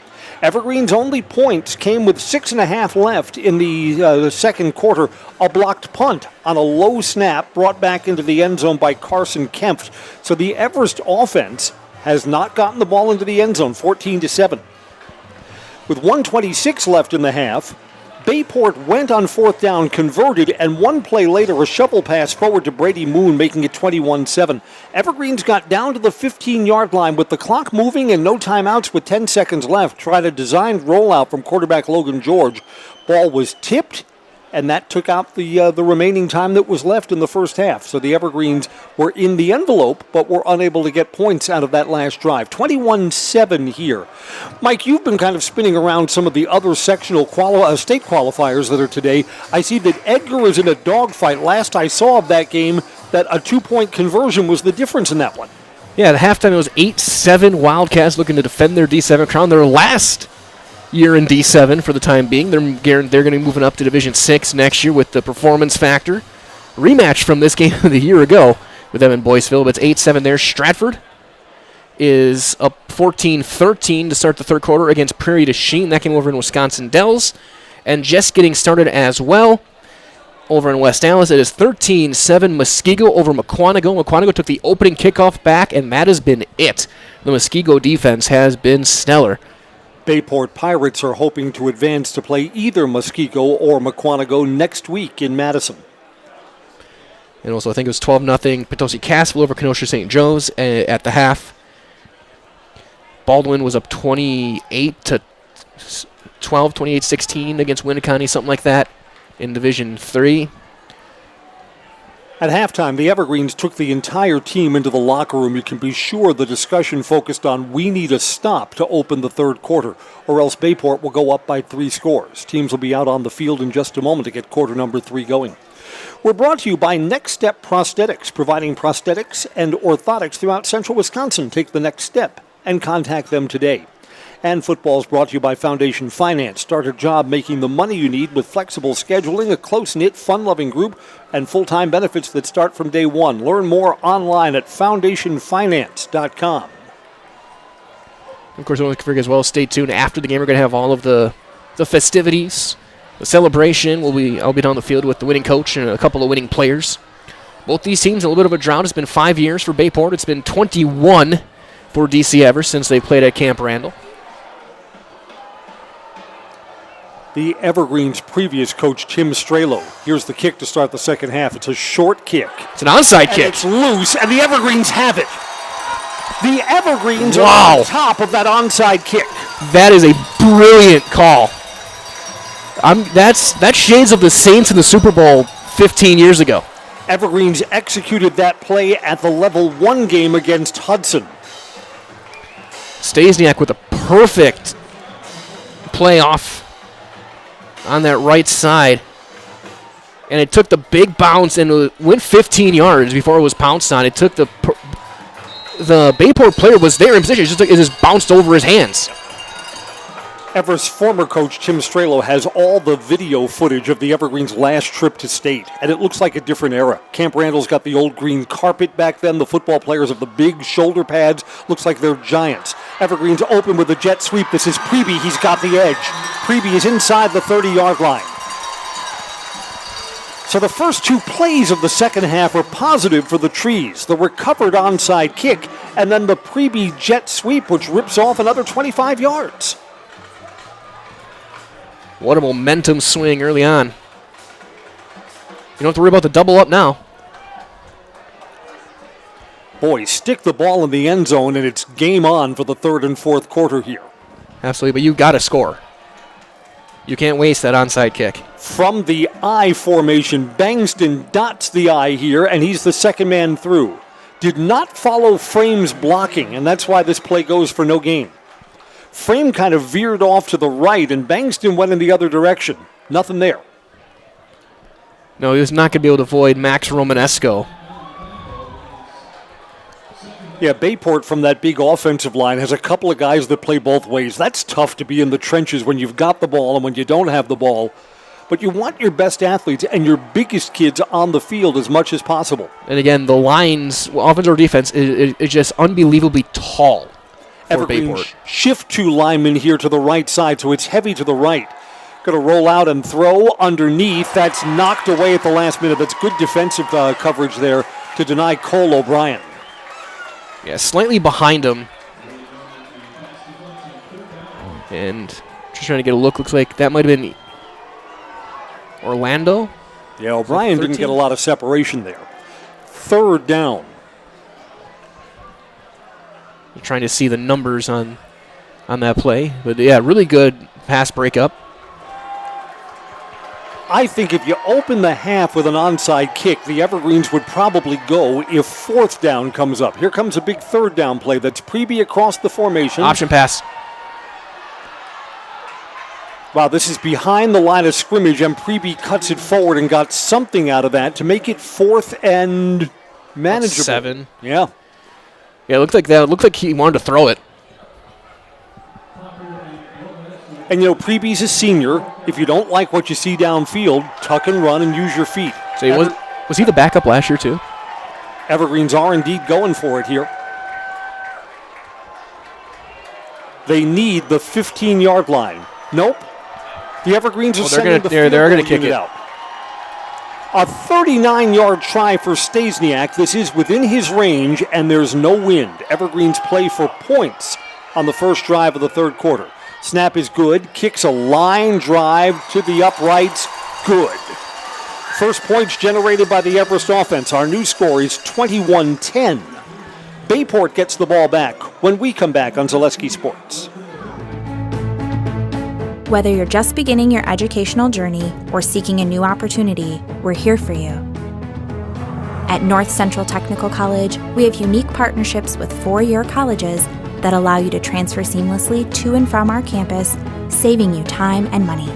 Evergreen's only points came with 6.5 left in the second quarter. A blocked punt on a low snap brought back into the end zone by Carson Kempf. So the Everest offense has not gotten the ball into the end zone, 14-7. With 1:26 left in the half, Bayport went on fourth down, converted, and one play later, a shovel pass forward to Brady Moon, making it 21-7. Evergreen's got down to the 15-yard line with the clock moving and no timeouts with 10 seconds left. Tried a designed rollout from quarterback Logan George. Ball was tipped, and that took out the remaining time that was left in the first half. So the Evergreens were in the envelope, but were unable to get points out of that last drive. 21-7 here. Mike, you've been kind of spinning around some of the other sectional state qualifiers that are today. I see that Edgar is in a dogfight. Last I saw of that game, that a 2-point conversion was the difference in that one. Yeah, at halftime it was 8-7 Wildcats looking to defend their D7 crown. Their last year in D7 for the time being. They're going to be moving up to Division 6 next year with the performance factor. Rematch from this game of the year ago with them in Boyceville, but it's 8-7 there. Stratford is up 14-13 to start the third quarter against Prairie du Chien. That came over in Wisconsin Dells. And just getting started as well over in West Allis, it is 13-7 Muskego over Mukwonago. Mukwonago took the opening kickoff back, and that has been it. The Muskego defense has been stellar. Bayport Pirates are hoping to advance to play either Muskego or Mukwonago next week in Madison. And also, I think it was 12-0 Potosi Castle over Kenosha St. Joe's at the half. Baldwin was up 28-10 28-16 against Winneconne, something like that, in Division 3. At halftime, the Evergreens took the entire team into the locker room. You can be sure the discussion focused on we need a stop to open the third quarter, or else Bayport will go up by 3 scores. Teams will be out on the field in just a moment to get quarter number 3 going. We're brought to you by Next Step Prosthetics, providing prosthetics and orthotics throughout central Wisconsin. Take the next step and contact them today. And football is brought to you by Foundation Finance. Start a job making the money you need with flexible scheduling, a close-knit, fun-loving group, and full-time benefits that start from day one. Learn more online at foundationfinance.com. Of course, I want to forget as well, stay tuned. After the game, we're going to have all of the festivities. The celebration, I'll be down the field with the winning coach and a couple of winning players. Both these teams in a little bit of a drought. It's been 5 years for Bayport. It's been 21 for DC Everest since they played at Camp Randall. The Evergreens' previous coach, Tim Strelo. Here's the kick to start the second half. It's a short kick. It's an onside kick. It's loose, and the Evergreens have it. The Evergreens are on top of that onside kick. That is a brilliant call. That's shades of the Saints in the Super Bowl 15 years ago. Evergreens executed that play at the level 1 game against Hudson. Stasiak with a perfect playoff on that right side. And it took the big bounce and it went 15 yards before it was pounced on. It took the Bayport player was there in position. It just bounced over his hands. Everest's former coach, Tim Strelo, has all the video footage of the Evergreens' last trip to state, and it looks like a different era. Camp Randall's got the old green carpet back then. The football players have the big shoulder pads. Looks like they're giants. Evergreens open with a jet sweep. This is Preby. He's got the edge. Preby is inside the 30-yard line. So the first 2 plays of the second half are positive for the Trees. The recovered onside kick, and then the Preby jet sweep, which rips off another 25 yards. What a momentum swing early on. You don't have to worry about the double up now. Boy, stick the ball in the end zone, and it's game on for the third and fourth quarter here. Absolutely, but you've got to score. You can't waste that onside kick. From the I formation, Bangston dots the I here, and he's the second man through. Did not follow Frame's blocking, and that's why this play goes for no gain. Frame kind of veered off to the right, and Bangston went in the other direction. Nothing there. No, he was not going to be able to avoid Max Romanesco. Yeah, Bayport from that big offensive line has a couple of guys that play both ways. That's tough to be in the trenches when you've got the ball and when you don't have the ball. But you want your best athletes and your biggest kids on the field as much as possible. And again, the lines, offense or defense, is just unbelievably tall. Evergreens shift 2 linemen here to the right side, so it's heavy to the right. Going to roll out and throw underneath. That's knocked away at the last minute. That's good defensive coverage there to deny Cole O'Brien. Yeah, slightly behind him. And just trying to get a look. Looks like that might have been Orlando. Yeah, O'Brien didn't get a lot of separation there. Third down. You're trying to see the numbers on that play. But, yeah, really good pass breakup. I think if you open the half with an onside kick, the Evergreens would probably go if fourth down comes up. Here comes a big third down play. That's Preby across the formation. Option pass. Wow, this is behind the line of scrimmage, and Preby cuts it forward and got something out of that to make it 4th and manageable. 7. Yeah. Yeah, it looked like that. It looked like he wanted to throw it. And, you know, Preby's a senior. If you don't like what you see downfield, tuck and run and use your feet. So was he the backup last year, too? Evergreens are indeed going for it here. They need the 15-yard line. Nope. The Evergreens are sending the field they're goal gonna kick unit it out. A 39-yard try for Stasiak. This is within his range, and there's no wind. Evergreens play for points on the first drive of the third quarter. Snap is good. Kicks a line drive to the uprights. Good. First points generated by the Everest offense. Our new score is 21-10. Bayport gets the ball back when we come back on Zaleski Sports. Whether you're just beginning your educational journey or seeking a new opportunity, we're here for you. At North Central Technical College, we have unique partnerships with 4-year colleges that allow you to transfer seamlessly to and from our campus, saving you time and money.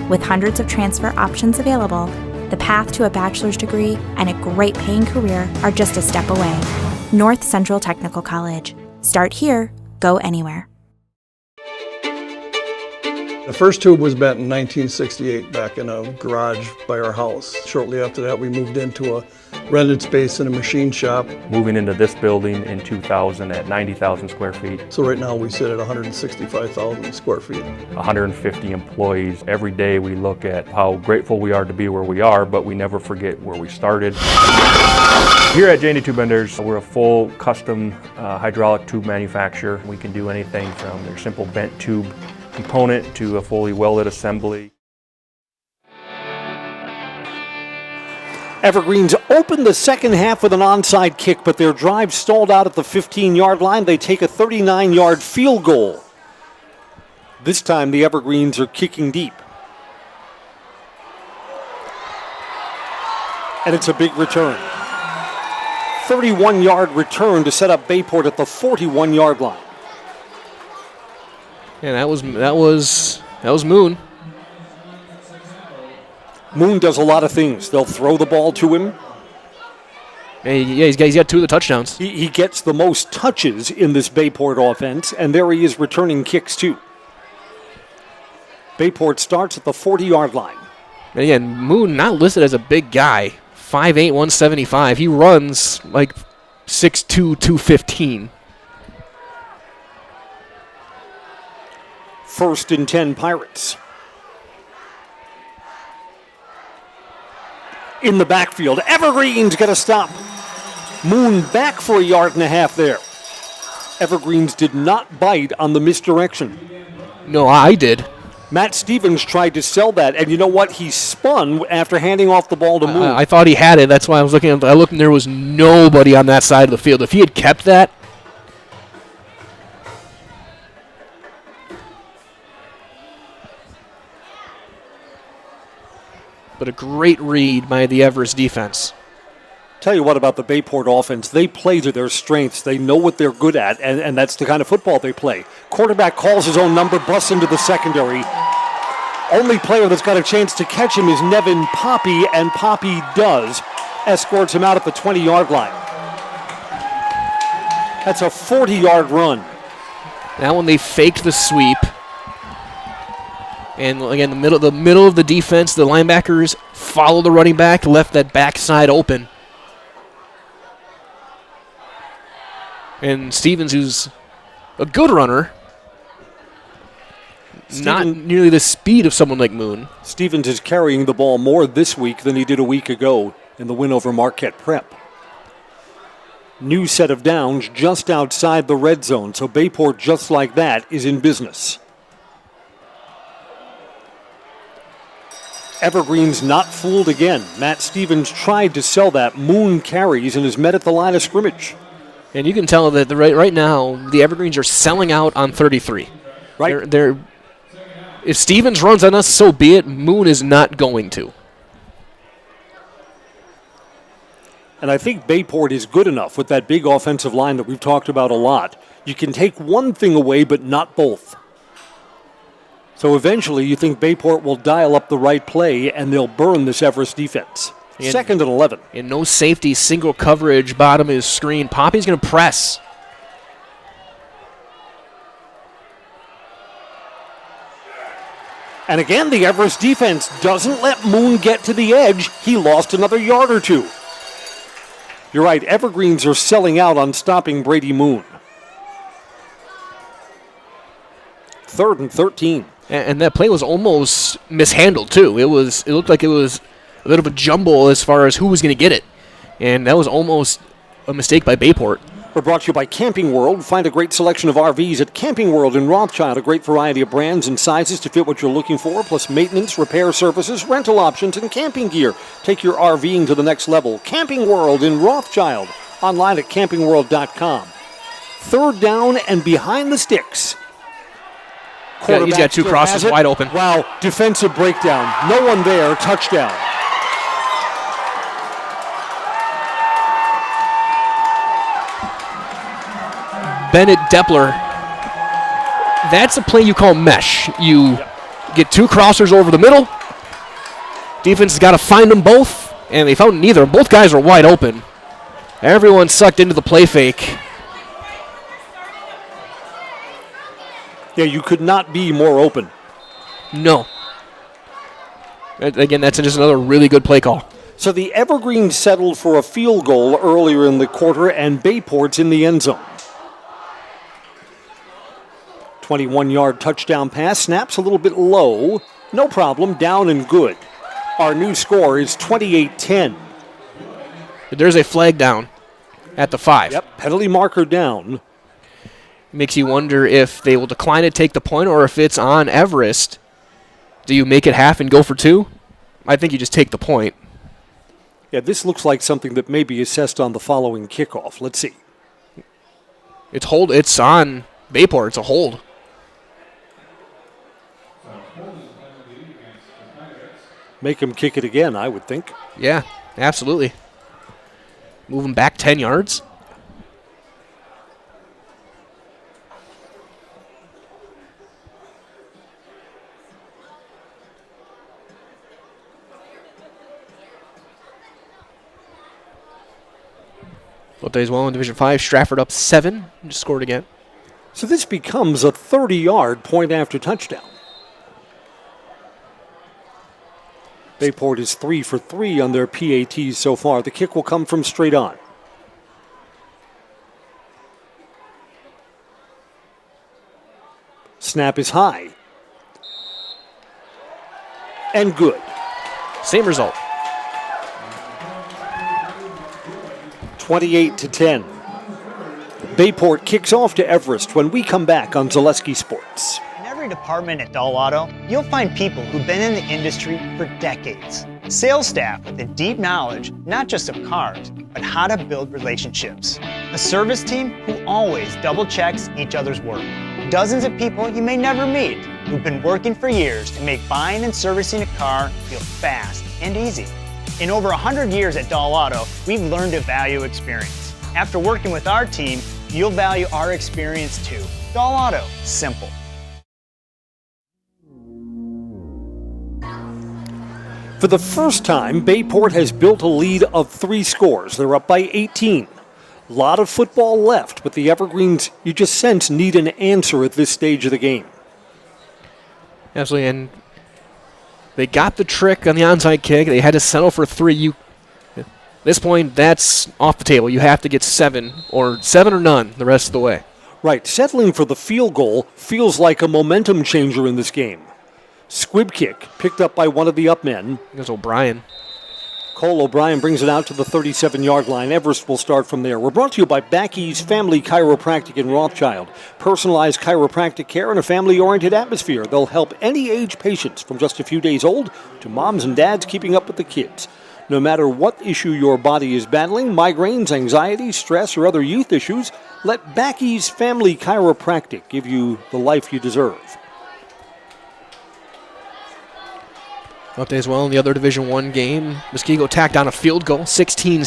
With hundreds of transfer options available, the path to a bachelor's degree and a great paying career are just a step away. North Central Technical College. Start here, go anywhere. The first tube was bent in 1968 back in a garage by our house. Shortly after that, we moved into a rented space in a machine shop. Moving into this building in 2000 at 90,000 square feet. So right now we sit at 165,000 square feet. 150 employees. Every day we look at how grateful we are to be where we are, but we never forget where we started. Here at J&D Tube Benders, we're a full custom hydraulic tube manufacturer. We can do anything from their simple bent tube component to a fully welded assembly. Evergreens opened the second half with an onside kick, but their drive stalled out at the 15-yard line. They take a 39-yard field goal. This time the Evergreens are kicking deep. And it's a big return. 31-yard return to set up Bayport at the 41-yard line. Yeah, that was Moon. Moon does a lot of things. They'll throw the ball to him. Yeah, he's got 2 of the touchdowns. He gets the most touches in this Bayport offense, and there he is returning kicks too. Bayport starts at the 40-yard line. And again, Moon not listed as a big guy. 5'8", 175. He runs like 6'2", 215. First and 10 Pirates. In the backfield, Evergreen's got to stop. Moon back for a yard and a half there. Evergreens did not bite on the misdirection. No, I did. Matt Stevens tried to sell that, and you know what? He spun after handing off the ball to Moon. I thought he had it. That's why I was looking. I looked, and there was nobody on that side of the field. If he had kept that, but a great read by the Everest defense. Tell you what about the Bayport offense. They play to their strengths. They know what they're good at, and that's the kind of football they play. Quarterback calls his own number, busts into the secondary. Only player that's got a chance to catch him is Nevin Poppy, and Poppy does. Escorts him out at the 20-yard line. That's a 40-yard run. That one they faked the sweep. And again, the middle of the defense, the linebackers follow the running back, left that backside open. And Stevens, who's a good runner, not nearly the speed of someone like Moon. Stevens is carrying the ball more this week than he did a week ago in the win over Marquette Prep. New set of downs just outside the red zone, so Bayport, just like that, is in business. Evergreen's not fooled again. Matt Stevens tried to sell that. Moon carries and is met at the line of scrimmage. And you can tell that right now the Evergreens are selling out on 33. Right. They're if Stevens runs on us, so be it. Moon is not going to. And I think Bayport is good enough with that big offensive line that we've talked about a lot. You can take one thing away, but not both. So eventually you think Bayport will dial up the right play and they'll burn this Everest defense. Second and 11. And no safety, single coverage, bottom of his screen. Poppy's going to press. And again, the Everest defense doesn't let Moon get to the edge. He lost another yard or two. You're right, Evergreens are selling out on stopping Brady Moon. 3rd and 13. And that play was almost mishandled, too. It looked like it was a bit of a jumble as far as who was going to get it. And that was almost a mistake by Bayport. We're brought to you by Camping World. Find a great selection of RVs at Camping World in Rothschild. A great variety of brands and sizes to fit what you're looking for, plus maintenance, repair services, rental options, and camping gear. Take your RVing to the next level. Camping World in Rothschild. Online at campingworld.com. 3rd down and behind the sticks. Yeah, he's got two still crosses has it. wide open. Wow, defensive breakdown. No one there, touchdown. Bennett Depler. That's a play you call mesh. You get two crossers over the middle. Defense has got to find them both, and they found neither. Both guys are wide open. Everyone sucked into the play fake. Yeah, you could not be more open. No. Again, that's just another really good play call. So the Evergreens settled for a field goal earlier in the quarter, and Bayport's in the end zone. 21-yard touchdown pass, snaps a little bit low. No problem, down and good. Our new score is 28-10. There's a flag down at the 5. Yep, penalty marker down. Makes you wonder if they will decline to take the point or if it's on Everest. Do you make it half and go for 2? I think you just take the point. Yeah, this looks like something that may be assessed on the following kickoff. Let's see. It's on Bayport. It's a hold. Make him kick it again, I would think. Yeah, absolutely. Move him back 10 yards. Both days well in Division 5. Stratford up 7. Just scored again. So this becomes a 30-yard point after touchdown. Bayport is 3 for 3 on their PATs so far. The kick will come from straight on. Snap is high. And good. Same result. 28-10. Bayport kicks off to Everest when we come back on Zaleski Sports. In every department at Dull Auto, you'll find people who've been in the industry for decades. Sales staff with a deep knowledge, not just of cars, but how to build relationships. A service team who always double checks each other's work. Dozens of people you may never meet who've been working for years to make buying and servicing a car feel fast and easy. In over 100 years at Dull Auto, we've learned to value experience. After working with our team, you'll value our experience too. Dull Auto, simple. For the first time, Bayport has built a lead of 3 scores. They're up by 18. A lot of football left, but the Evergreens, you just sense, need an answer at this stage of the game. Absolutely, and they got the trick on the onside kick. They had to settle for 3. At this point, that's off the table. You have to get 7 or none the rest of the way. Right, settling for the field goal feels like a momentum changer in this game. Squib kick picked up by one of the up men. There's O'Brien. Cole O'Brien brings it out to the 37-yard line. Everest will start from there. We're brought to you by Backey's Family Chiropractic in Rothschild. Personalized chiropractic care in a family-oriented atmosphere. They'll help any age patients from just a few days old to moms and dads keeping up with the kids. No matter what issue your body is battling, migraines, anxiety, stress, or other youth issues, let Backey's Family Chiropractic give you the life you deserve. Update as well in the other Division 1 game. Muskego tacked on a field goal, 16-7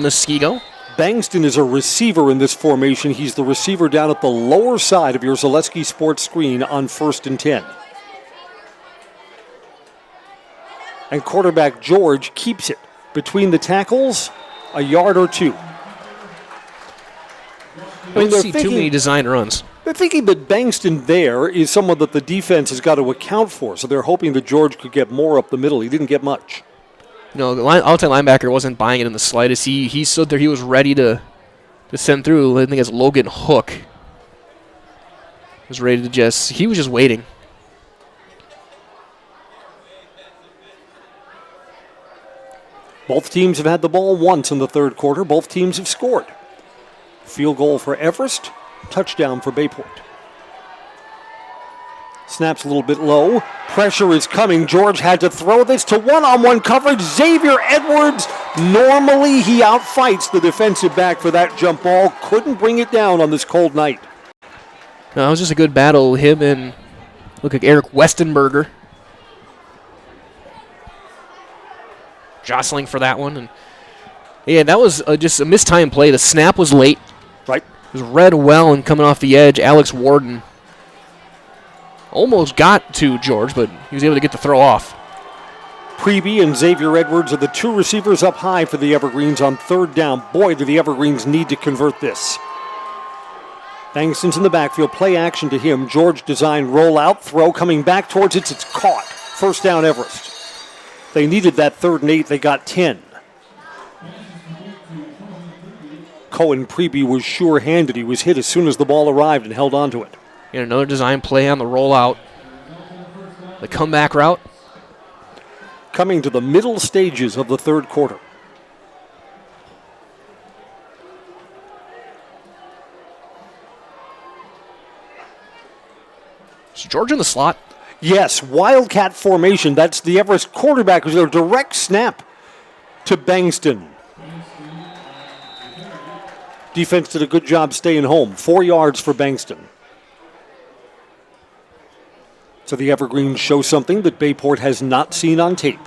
Muskego. Bangston is a receiver in this formation. He's the receiver down at the lower side of your Zaleski Sports screen on 1st and 10. And quarterback George keeps it between the tackles, a yard or 2. I don't see too many design runs. They're thinking that Bangston there is someone that the defense has got to account for, so they're hoping that George could get more up the middle. He didn't get much. No, the outside linebacker wasn't buying it in the slightest. He stood there. He was ready to send through. I think it's Logan Hook. Was ready to he was just waiting. Both teams have had the ball once in the third quarter. Both teams have scored. Field goal for Everest. Touchdown for Bayport. Snaps a little bit low. Pressure is coming. George had to throw this to one-on-one coverage. Xavier Edwards, normally he outfights the defensive back for that jump ball. Couldn't bring it down on this cold night. No, it was just a good battle. Him and Look like Eric Westenberger jostling for that one. And yeah, that was just a mistimed play. The snap was late. Right. It was read well and coming off the edge. Alex Warden almost got to George, but he was able to get the throw off. Preby and Xavier Edwards are the two receivers up high for the Evergreens on third down. Boy, do the Evergreens need to convert this. Bankston's in the backfield. Play action to him. George design rollout. Throw coming back towards it. It's caught. First down, Everest. They needed that 3rd and 8. They got 10. Cohen Preby was sure-handed. He was hit as soon as the ball arrived and held on to it. And another design play on the rollout. The comeback route. Coming to the middle stages of the third quarter. Is George in the slot? Yes, Wildcat formation. That's the Everest quarterback. It was a direct snap to Bankston. Defense did a good job staying home. 4 yards for Bankston. So the Evergreens show something that Bayport has not seen on tape.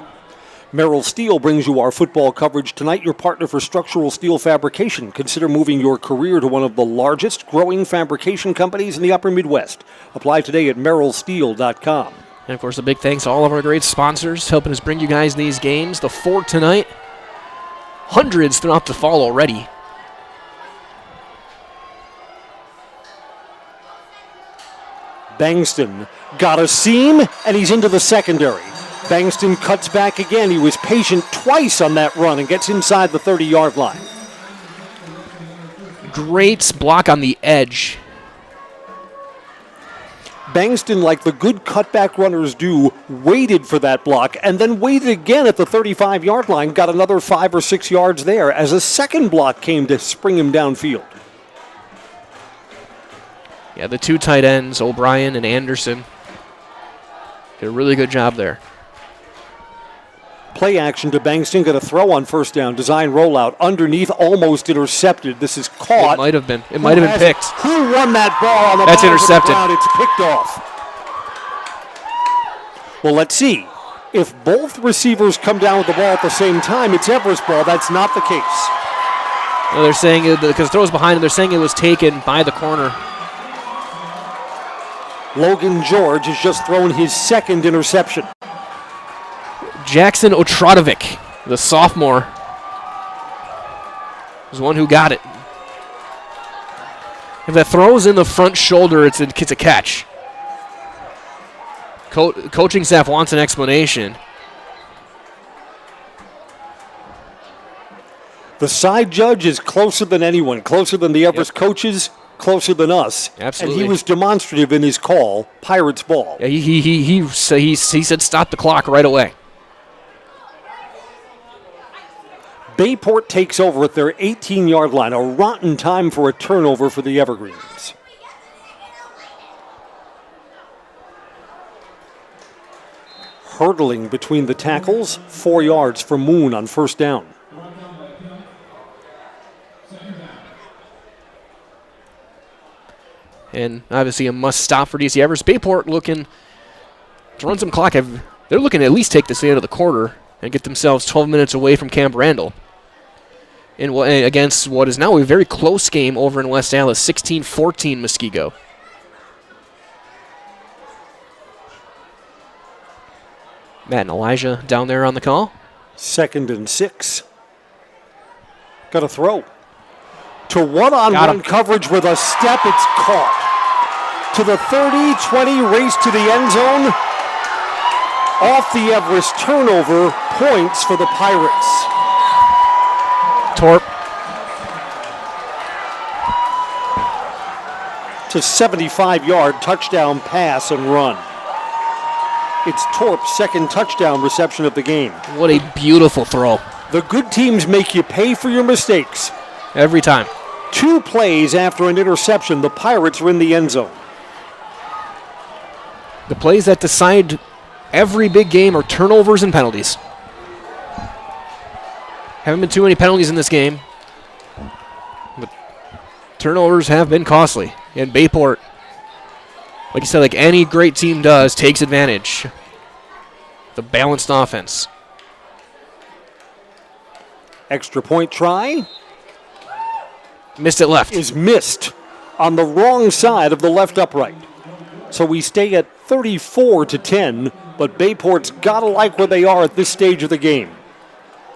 Merrill Steel brings you our football coverage tonight, your partner for structural steel fabrication. Consider moving your career to one of the largest growing fabrication companies in the upper Midwest. Apply today at merrillsteel.com. And, of course, a big thanks to all of our great sponsors helping us bring you guys these games. The 4 tonight, hundreds throughout the fall already. Bankston got a seam, and he's into the secondary. Bankston cuts back again. He was patient twice on that run and gets inside the 30-yard line. Great block on the edge. Bankston, like the good cutback runners do, waited for that block and then waited again at the 35-yard line, got another 5 or 6 yards there as a second block came to spring him downfield. Yeah, the 2 tight ends, O'Brien and Anderson, did a really good job there. Play action to Bankston, got a throw on first down. Design rollout underneath, almost intercepted. This is caught. It might have been. It might have been picked. Who won that ball on the That's bottom intercepted. Of the ground? It's picked off. Well, let's see. If both receivers come down with the ball at the same time, it's Everest ball. That's not the case. No, they're saying because the throw's behind him, they're saying it was taken by the corner. Logan George has just thrown his second interception. Jackson Otradovic, the sophomore, was the one who got it. If that throws in the front shoulder, it's a catch. Coaching staff wants an explanation. The side judge is closer than anyone, closer than the Everest coaches, closer than us. Absolutely. And he was demonstrative in his call, Pirates ball. Yeah, he said stop the clock right away. Bayport takes over at their 18-yard line. A rotten time for a turnover for the Evergreens. Hurdling between the tackles, 4 yards for Moon on first down. And obviously a must stop for DC Everest. Bayport looking to run some clock. They're looking to at least take this to the end of the quarter and get themselves 12 minutes away from Camp Randall. Against what is now a very close game over in West Allis, 16-14 Muskego. Matt and Elijah down there on the call. 2nd and 6. Got a throw. To one-on-one coverage with a step, it's caught. To the 30-20, race to the end zone. Off the Everest turnover, points for the Pirates. Torp. To 75-yard touchdown pass and run. It's Torp's second touchdown reception of the game. What a beautiful throw. The good teams make you pay for your mistakes. Every time. 2 plays after an interception, the Pirates are in the end zone. The plays that decide every big game are turnovers and penalties. Haven't been too many penalties in this game, but turnovers have been costly. And Bayport like you said, like any great team does, takes advantage. The balanced offense. Extra point try. Missed it left. Is missed on the wrong side of the left upright. So we stay at 34-10, but Bayport's got to like where they are at this stage of the game.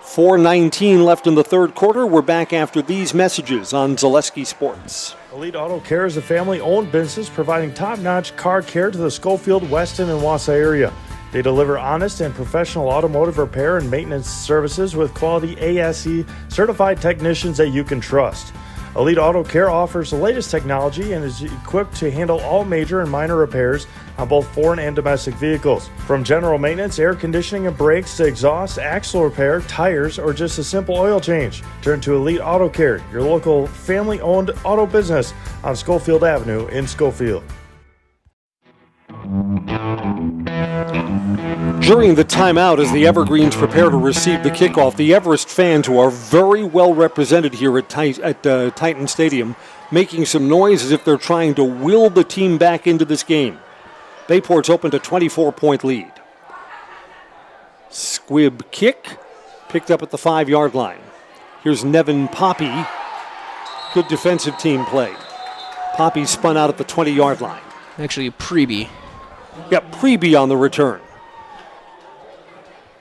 4:19 left in the third quarter. We're back after these messages on Zaleski Sports. Elite Auto Care is a family-owned business providing top-notch car care to the Schofield, Weston, and Wausau area. They deliver honest and professional automotive repair and maintenance services with quality ASE certified technicians that you can trust. Elite Auto Care offers the latest technology and is equipped to handle all major and minor repairs on both foreign and domestic vehicles. From general maintenance, air conditioning and brakes to exhaust, axle repair, tires, or just a simple oil change. Turn to Elite Auto Care, your local family-owned auto business on Schofield Avenue in Schofield. During the timeout, as the Evergreens prepare to receive the kickoff, the Everest fans, who are very well represented here at Titan Stadium, making some noise as if they're trying to will the team back into this game. Bayport's opened a 24-point lead. Squib kick, picked up at the 5-yard line. Here's Nevin Poppy. Good defensive team play. Poppy spun out at the 20-yard line. Actually, Preby. Yeah, Preby on the return.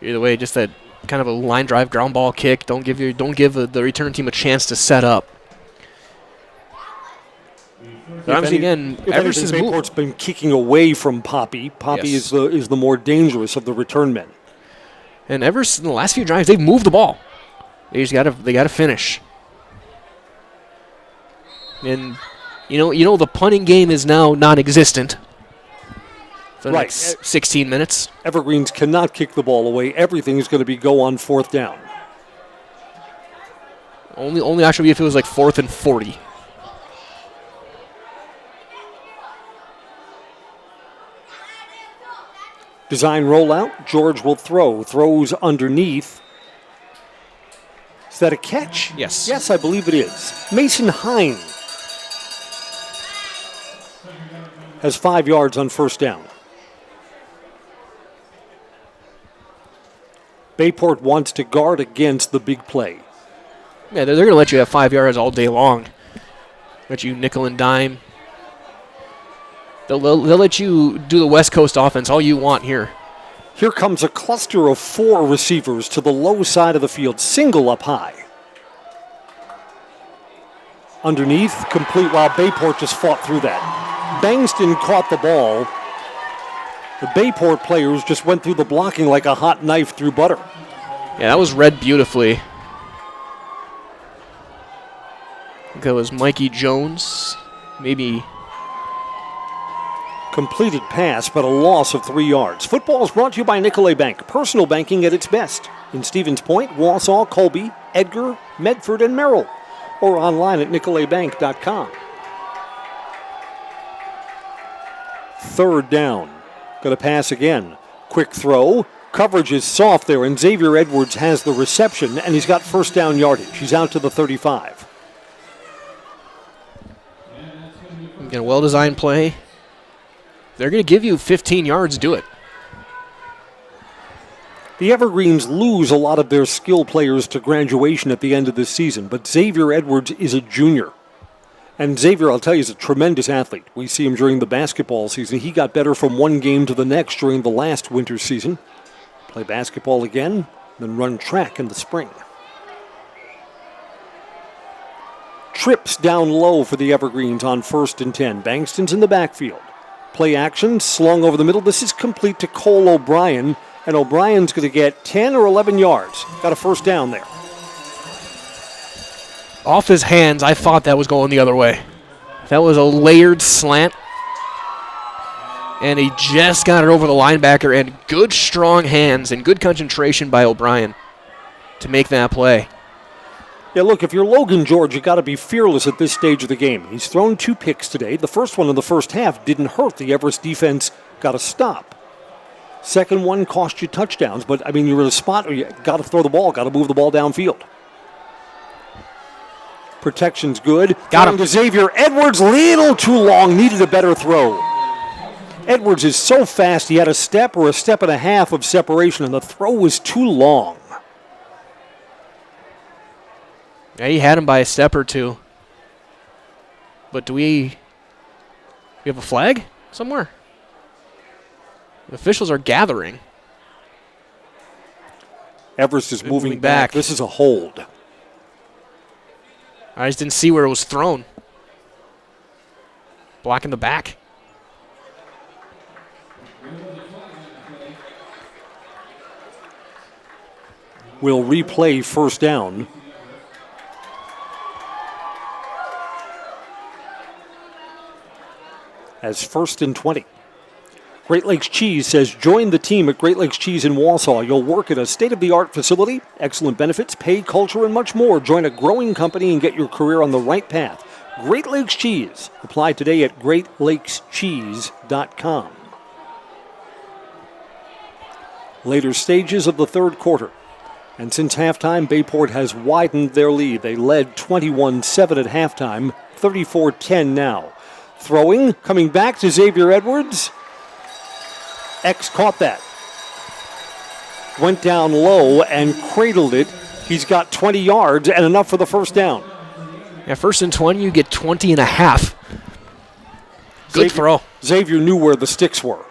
Either way, just that kind of a line drive ground ball kick. Don't give the return team a chance to set up. But obviously, again, Everest has Bayport's been kicking away from Poppy. Poppy Yes. is the more dangerous of the return men. And Everest in the last few drives, they've moved the ball. They got to finish. And you know the punting game is now non-existent. For the next 16 minutes. Evergreens cannot kick the ball away. Everything is going to be go on 4th down. Only actually if it was like 4th and 40. Design rollout. George will throw. Throws underneath. Is that a catch? Yes. Yes, I believe it is. Mason Hine has 5 yards on 1st down. Bayport wants to guard against the big play. Yeah, they're going to let you have 5 yards all day long. Let you nickel and dime. They'll let you do the West Coast offense all you want here. Here comes a cluster of 4 receivers to the low side of the field, single up high. Underneath, complete while Bayport just fought through that. Bangston caught the ball. The Bayport players just went through the blocking like a hot knife through butter. Yeah, that was read beautifully. I think that was Mikey Jones. Maybe. Completed pass, but a loss of 3 yards. Football is brought to you by Nicolay Bank. Personal banking at its best. In Stevens Point, Wausau, Colby, Edgar, Medford, and Merrill. Or online at nicolaybank.com. 3rd down. Going to pass again. Quick throw. Coverage is soft there, and Xavier Edwards has the reception, and he's got 1st down yardage. He's out to the 35. Again, a well-designed play. They're going to give you 15 yards, do it. The Evergreens lose a lot of their skill players to graduation at the end of this season, but Xavier Edwards is a junior. And Xavier, I'll tell you, is a tremendous athlete. We see him during the basketball season. He got better from one game to the next during the last winter season. Play basketball again, then run track in the spring. Trips down low for the Evergreens on 1st and 10. Bankston's in the backfield. Play action, slung over the middle. This is complete to Cole O'Brien, and O'Brien's going to get 10 or 11 yards. Got a 1st down there. Off his hands, I thought that was going the other way. That was a layered slant. And he just got it over the linebacker, and good strong hands and good concentration by O'Brien to make that play. Yeah, look, if you're Logan George, you got to be fearless at this stage of the game. He's thrown 2 picks today. The first one in the first half didn't hurt. The Everest defense got a stop. Second one cost you touchdowns, but, I mean, you're in a spot where you got to throw the ball, got to move the ball downfield. Protection's good. Got him. To Xavier Edwards, little too long, needed a better throw. Edwards is so fast he had a step or a step and a half of separation, and the throw was too long. Yeah, he had him by a step or two. But do we have a flag somewhere? The officials are gathering. Everest is moving back. This is a hold. I just didn't see where it was thrown. Blocking the back. We'll replay first down. As 1st and 20. Great Lakes Cheese says, join the team at Great Lakes Cheese in Wausau. You'll work at a state-of-the-art facility, excellent benefits, pay, culture, and much more. Join a growing company and get your career on the right path. Great Lakes Cheese. Apply today at greatlakescheese.com. Later stages of the third quarter. And since halftime, Bayport has widened their lead. They led 21-7 at halftime, 34-10 now. Throwing, coming back to Xavier Edwards. X caught that. Went down low and cradled it. He's got 20 yards and enough for the first down. Yeah, 1st and 20, you get 20 and a half. Good throw. Xavier knew where the sticks were.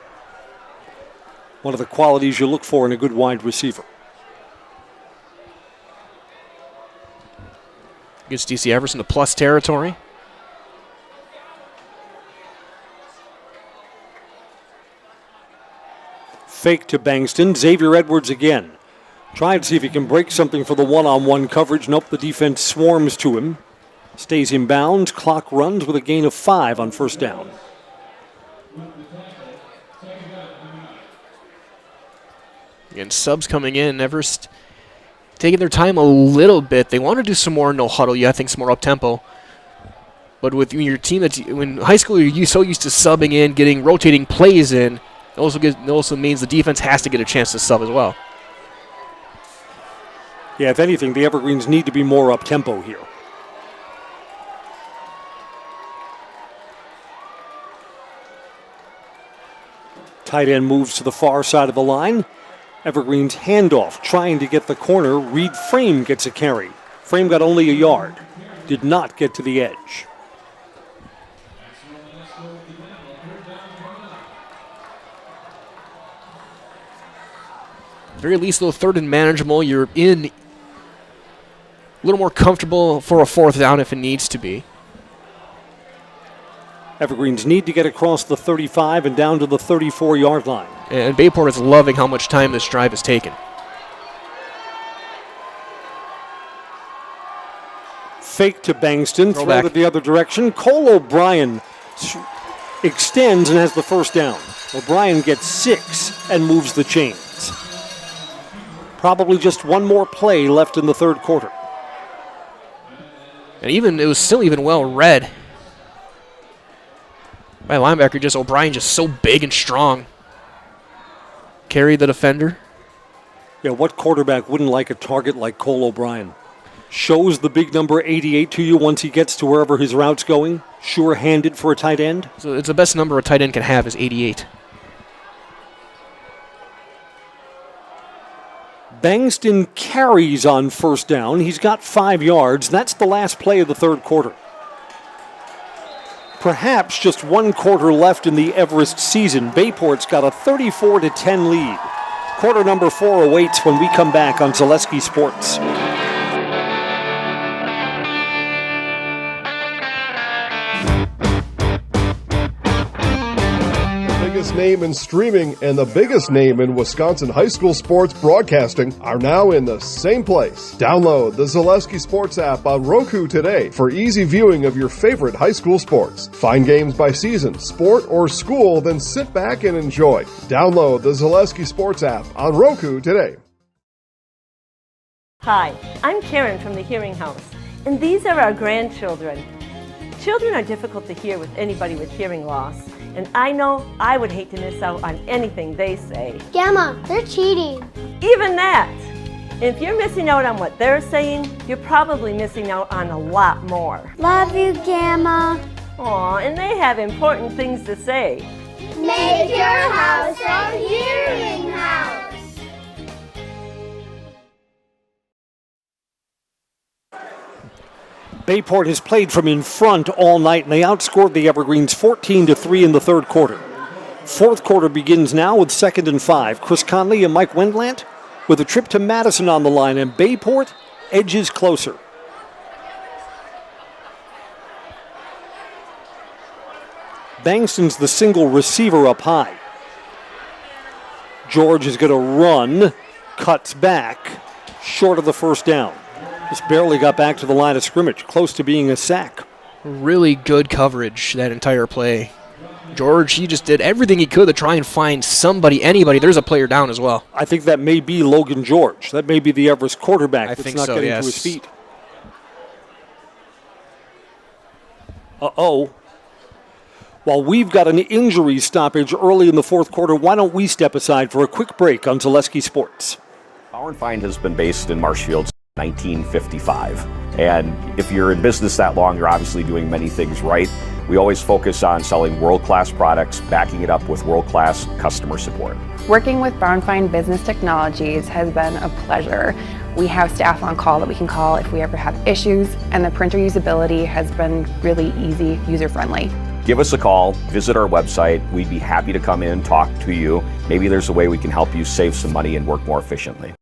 One of the qualities you look for in a good wide receiver. Gets DC Everest in the plus territory. Fake to Bankston. Xavier Edwards again. Trying to see if he can break something for the one-on-one coverage. Nope, the defense swarms to him. Stays in bounds. Clock runs with a gain of 5 on first down. Again, subs coming in. Everest taking their time a little bit. They want to do some more no huddle. Yeah, I think some more up-tempo. But with your team, when high school you're so used to subbing in, getting rotating plays in, it also means the defense has to get a chance to sub as well. Yeah, if anything, the Evergreens need to be more up-tempo here. Tight end moves to the far side of the line. Evergreens handoff, trying to get the corner. Reed Frame gets a carry. Frame got only a yard. Did not get to the edge. Very least, though, 3rd and manageable. You're in a little more comfortable for a 4th down if it needs to be. Evergreens need to get across the 35 and down to the 34-yard line. And Bayport is loving how much time this drive has taken. Fake to Bankston, throw it the other direction. Cole O'Brien extends and has the first down. O'Brien gets 6 and moves the chains. Probably just one more play left in the third quarter. And it was still even well read by linebacker. Just O'Brien, just so big and strong. Carry the defender. Yeah, what quarterback wouldn't like a target like Cole O'Brien? Shows the big number 88 to you once he gets to wherever his route's going. Sure-handed for a tight end. So it's the best number a tight end can have is 88. Bankston carries on first down. He's got 5 yards. That's the last play of the third quarter. Perhaps just one quarter left in the Everest season. Bayport's got a 34-10 lead. Quarter number 4 awaits when we come back on Zaleski Sports. Biggest name in streaming and the biggest name in Wisconsin high school sports broadcasting are now in the same place. Download the Zaleski Sports app on Roku today for easy viewing of your favorite high school sports. Find games by season, sport, or school, then sit back and enjoy. Download the Zaleski Sports app on Roku today. Hi, I'm Karen from the Hearing House, and these are our grandchildren. Children are difficult to hear with anybody with hearing loss. And I know I would hate to miss out on anything they say. Gamma, they're cheating. Even that. If you're missing out on what they're saying, you're probably missing out on a lot more. Love you, Gamma. Aw, and they have important things to say. Make your house a hearing house. Bayport has played from in front all night, and they outscored the Evergreens 14-3 in the third quarter. Fourth quarter begins now with 2nd and 5. Chris Conley and Mike Wendlandt with a trip to Madison on the line, and Bayport edges closer. Bangston's the single receiver up high. George is going to run, cuts back, short of the first down. Just barely got back to the line of scrimmage, close to being a sack. Really good coverage that entire play. George, he just did everything he could to try and find somebody, anybody. There's a player down as well. I think that may be Logan George. That may be the Everest quarterback that's not getting to his feet. Uh-oh. While we've got an injury stoppage early in the fourth quarter, why don't we step aside for a quick break on Zaleski Sports? Power & Find has been based in Marshfield since 1955. And if you're in business that long, you're obviously doing many things right. We always focus on selling world-class products, backing it up with world-class customer support. Working with Power & Find Business Technologies has been a pleasure. We have staff on call that we can call if we ever have issues, and the printer usability has been really easy, user-friendly. Give us a call, visit our website. We'd be happy to come in, talk to you. Maybe there's a way we can help you save some money and work more efficiently.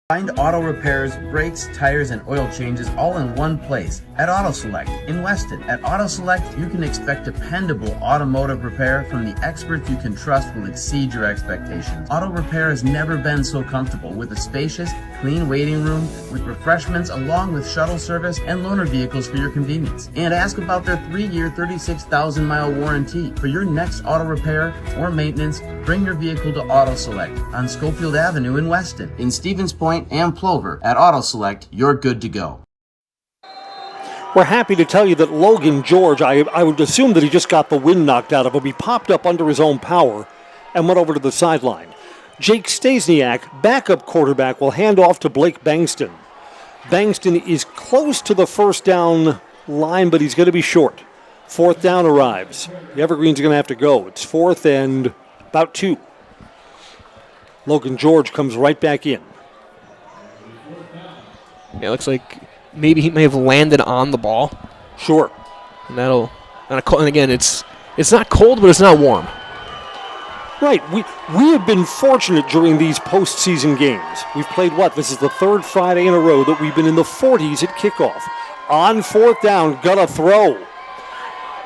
Find auto repairs, brakes, tires, and oil changes all in one place at Auto Select in Weston. At Auto Select, you can expect dependable automotive repair from the experts you can trust will exceed your expectations. Auto repair has never been so comfortable with a spacious, clean waiting room with refreshments along with shuttle service and loaner vehicles for your convenience. And ask about their 3-year, 36,000-mile warranty. For your next auto repair or maintenance, bring your vehicle to Auto Select on Schofield Avenue in Weston. In Stevens Point and Plover, at Auto Select, you're good to go. We're happy to tell you that Logan George, I would assume that he just got the wind knocked out of him. He popped up under his own power and went over to the sideline. Jake Stasiak, backup quarterback, will hand off to Blake Bangston. Bangston is close to the first down line, but he's going to be short. Fourth down arrives. The Evergreens are going to have to go. It's 4th and about 2. Logan George comes right back in. Yeah, it looks like maybe he may have landed on the ball. Sure. And again, it's not cold, but it's not warm. Right. We have been fortunate during these postseason games. We've played This is the 3rd Friday in a row that we've been in the 40s at kickoff. On 4th down, gonna throw.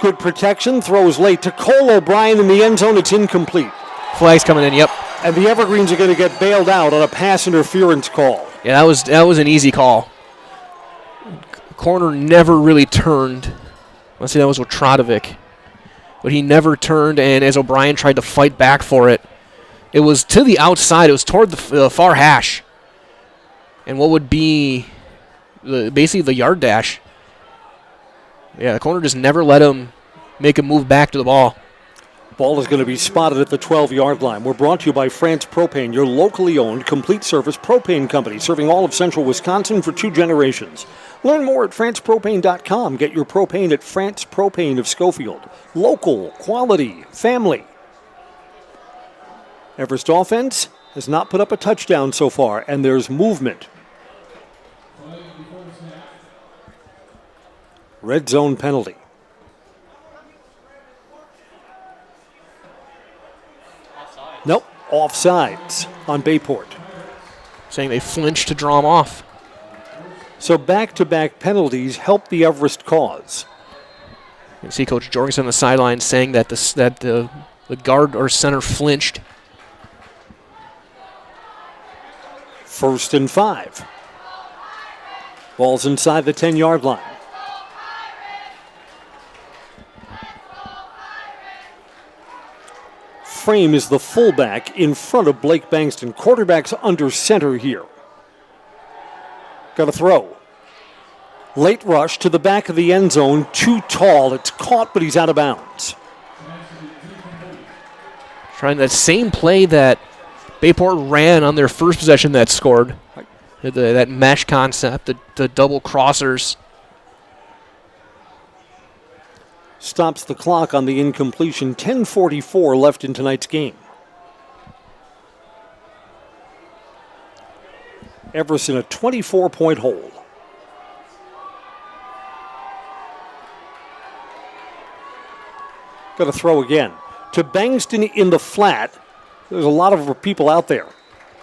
Good protection, throws late to Cole O'Brien in the end zone. It's incomplete. Flag's coming in, yep. And the Evergreens are going to get bailed out on a pass interference call. Yeah, that was an easy call. Corner never really turned. Let's see, that was with Trodovic. But he never turned, and as O'Brien tried to fight back for it, it was to the outside. It was toward the far hash. And what would be basically the yard dash. Yeah, the corner just never let him make a move back to the ball. Ball is going to be spotted at the 12-yard line. We're brought to you by France Propane, your locally owned, complete-service propane company, serving all of central Wisconsin for 2 generations. Learn more at francepropane.com. Get your propane at France Propane of Schofield. Local, quality, family. Everest offense has not put up a touchdown so far, and there's movement. Red zone penalty. Nope, offsides on Bayport. Saying they flinched to draw him off. So back-to-back penalties help the Everest cause. You can see Coach Jorgensen on the sideline saying that the guard or center flinched. 1st and 5. Ball's inside the 10-yard line. Frame is the fullback in front of Blake Bangston. Quarterback's under center here. Got to throw. Late rush to the back of the end zone. Too tall. It's caught, but he's out of bounds. Trying that same play that Bayport ran on their first possession that scored. That mesh concept, the double crossers. stops the clock on the incompletion. 10:44 left in tonight's game. Everest in a 24-point hole. Got to throw again. To Bankston in the flat. There's a lot of people out there.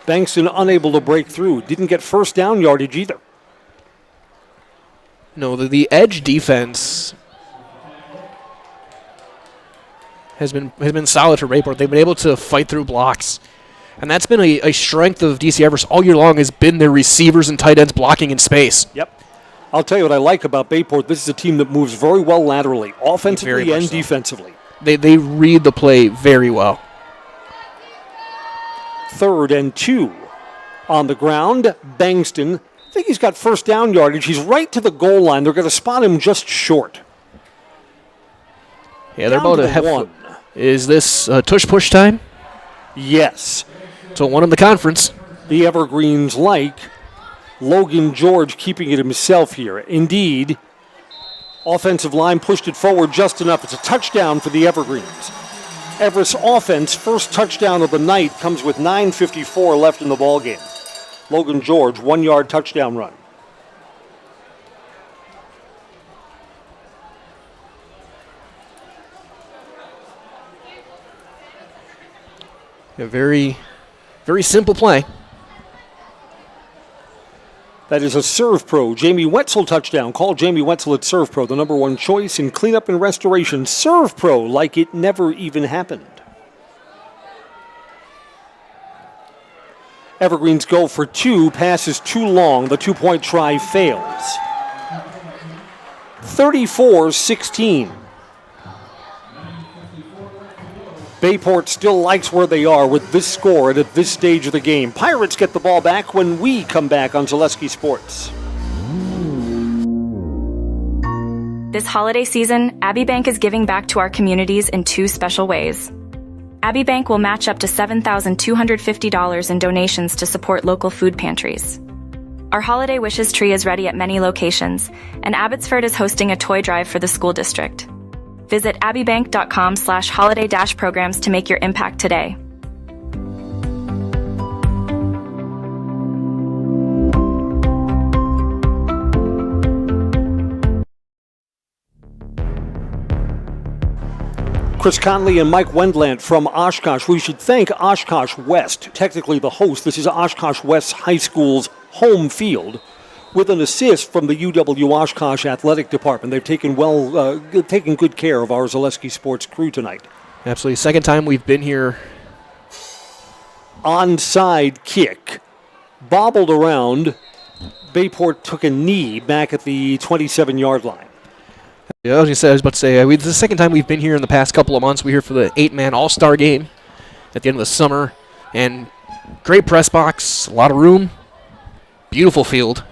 Bankston unable to break through. Didn't get first down yardage either. No, the edge defense has been solid for Bayport. They've been able to fight through blocks. And that's been a strength of DC Everest all year long, has been their receivers and tight ends blocking in space. Yep. I'll tell you what I like about Bayport. This is a team that moves very well laterally, offensively and defensively. They read the play very well. 3rd and 2 on the ground. Bankston, I think he's got first down yardage. He's right to the goal line. They're going to spot him just short. Yeah, they're about to have one. Is this tush push time? Yes. So one in the conference. The Evergreens like Logan George keeping it himself here. Indeed, offensive line pushed it forward just enough. It's a touchdown for the Evergreens. Everest's offense, first touchdown of the night, comes with 9:54 left in the ballgame. Logan George, 1-yard touchdown run. A very, very simple play. That is a Serve Pro. Jamie Wetzel touchdown. Call Jamie Wetzel at Serve Pro, the #1 choice in cleanup and restoration. Serve Pro, like it never even happened. Evergreens go for 2. Pass is too long. The 2-point try fails. 34-16. Bayport still likes where they are with this score and at this stage of the game. Pirates get the ball back when we come back on Zaleski Sports. This holiday season, Abbey Bank is giving back to our communities in 2 special ways. Abbey Bank will match up to $7,250 in donations to support local food pantries. Our Holiday Wishes tree is ready at many locations, and Abbotsford is hosting a toy drive for the school district. Visit abbeybank.com/holiday-programs to make your impact today. Chris Conley and Mike Wendland from Oshkosh. We should thank Oshkosh West, technically the host. This is Oshkosh West High School's home field, with an assist from the UW Oshkosh Athletic Department. They've taken good care of our Zaleski Sports crew tonight. Absolutely. Second time we've been here. Onside kick. Bobbled around. Bayport took a knee back at the 27-yard line. Yeah, I was about to say, this is the second time we've been here in the past couple of months. We're here for the 8-man All-Star game at the end of the summer. And great press box, a lot of room, beautiful field.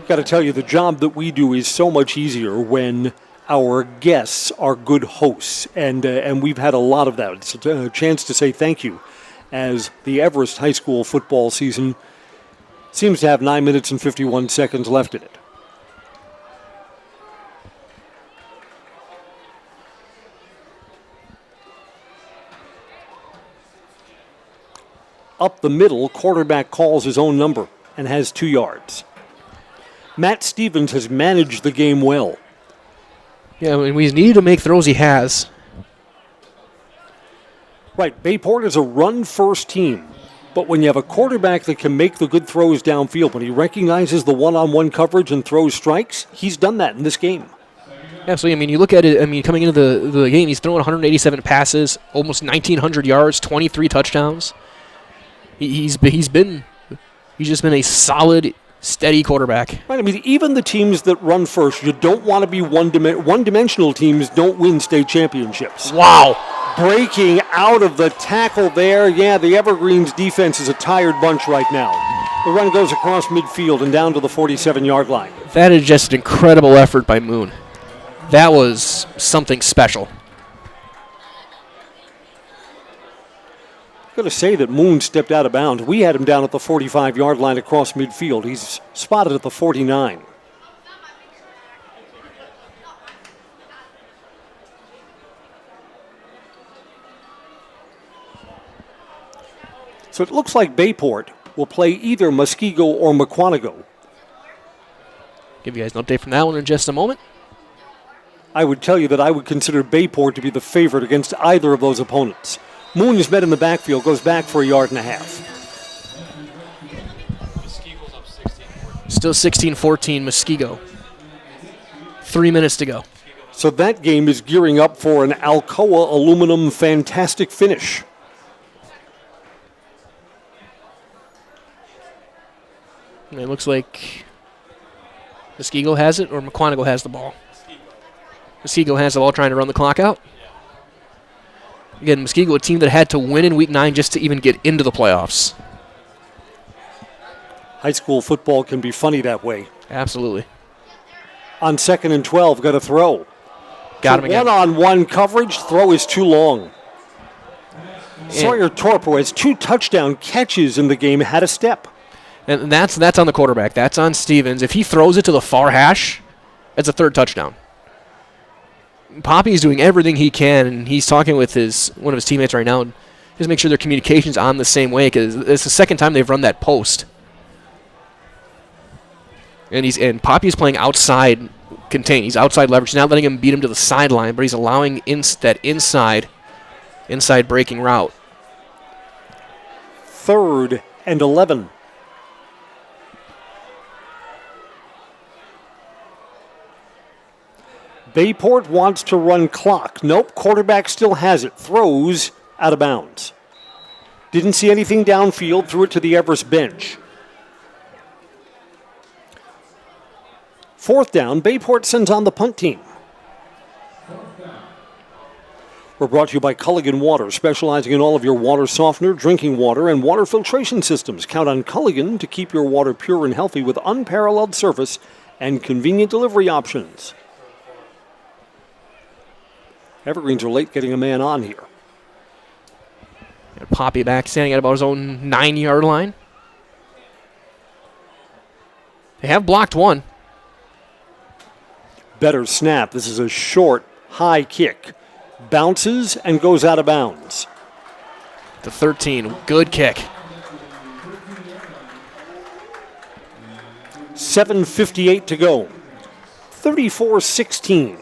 Got to tell you, the job that we do is so much easier when our guests are good hosts, and we've had a lot of that. It's a chance to say thank you, as the Everest High School football season seems to have 9 minutes and 51 seconds left in it. Up the middle, quarterback calls his own number and has 2 yards. Matt Stevens has managed the game well. Yeah, when we needed to make throws, he has. Right, Bayport is a run-first team, but when you have a quarterback that can make the good throws downfield, when he recognizes the one-on-one coverage and throws strikes, he's done that in this game. Absolutely. I mean, you look at it, coming into the game, he's thrown 187 passes, almost 1,900 yards, 23 touchdowns. He's just been a solid, steady quarterback. Right. I mean, even the teams that run first, you don't want to be one-dimensional teams don't win state championships. Wow. Breaking out of the tackle there. Yeah, the Evergreens defense is a tired bunch right now. The run goes across midfield and down to the 47-yard line. That is just an incredible effort by Moon. That was something special. I've got to say that Moon stepped out of bounds. We had him down at the 45-yard line across midfield. He's spotted at the 49. So it looks like Bayport will play either Muskego or Mukwonago. Give you guys an update from that one in just a moment. I would tell you that I would consider Bayport to be the favorite against either of those opponents. Moon is met in the backfield, goes back for a yard and a half. Still 16-14 Muskego. 3 minutes to go. So that game is gearing up for an Alcoa aluminum fantastic finish. And it looks like Muskego has it or Mukwonago has the ball. Muskego has the ball, trying to run the clock out. Again, Muskego, a team that had to win in Week 9 just to even get into the playoffs. High school football can be funny that way. Absolutely. On 2nd and 12, got to throw. Got him again. One-on-one coverage, throw is too long. Sawyer Torp, who has 2 touchdown catches in the game, had a step. And that's on the quarterback. That's on Stevens. If he throws it to the far hash, it's a 3rd touchdown. Poppy's doing everything he can, and he's talking with one of his teammates right now, just make sure their communication's on the same way, because it's the 2nd time they've run that post. And Poppy's playing outside contain. He's outside leverage. He's not letting him beat him to the sideline, but he's allowing that inside breaking route. 3rd and 11. Bayport wants to run clock. Nope, quarterback still has it. Throws out of bounds. Didn't see anything downfield, threw it to the Everest bench. 4th down, Bayport sends on the punt team. We're brought to you by Culligan Water, specializing in all of your water softener, drinking water, and water filtration systems. Count on Culligan to keep your water pure and healthy with unparalleled service and convenient delivery options. Evergreens are late getting a man on here. Poppy back, standing at about his own 9-yard line. They have blocked one. Better snap. This is a short, high kick. Bounces and goes out of bounds. To 13. Good kick. 7:58 to go. 34-16.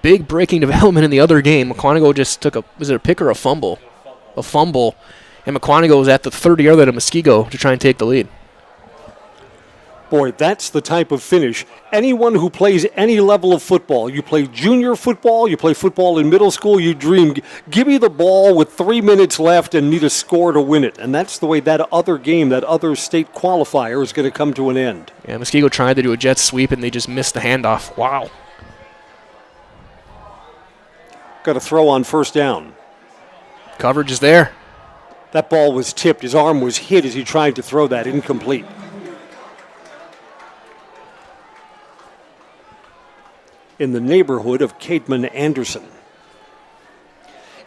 Big breaking development in the other game. Mukwonago just took was it a pick or a fumble? A fumble. And Mukwonago was at the 30-yard line of Muskego to try and take the lead. Boy, that's the type of finish. Anyone who plays any level of football, you play junior football, you play football in middle school, you dream, give me the ball with 3 minutes left and need a score to win it. And that's the way that other game, that other state qualifier is going to come to an end. Yeah, Muskego tried to do a jet sweep and they just missed the handoff. Wow. Got a throw on 1st down. Coverage is there. That ball was tipped. His arm was hit as he tried to throw that. Incomplete. In the neighborhood of Cademan Anderson.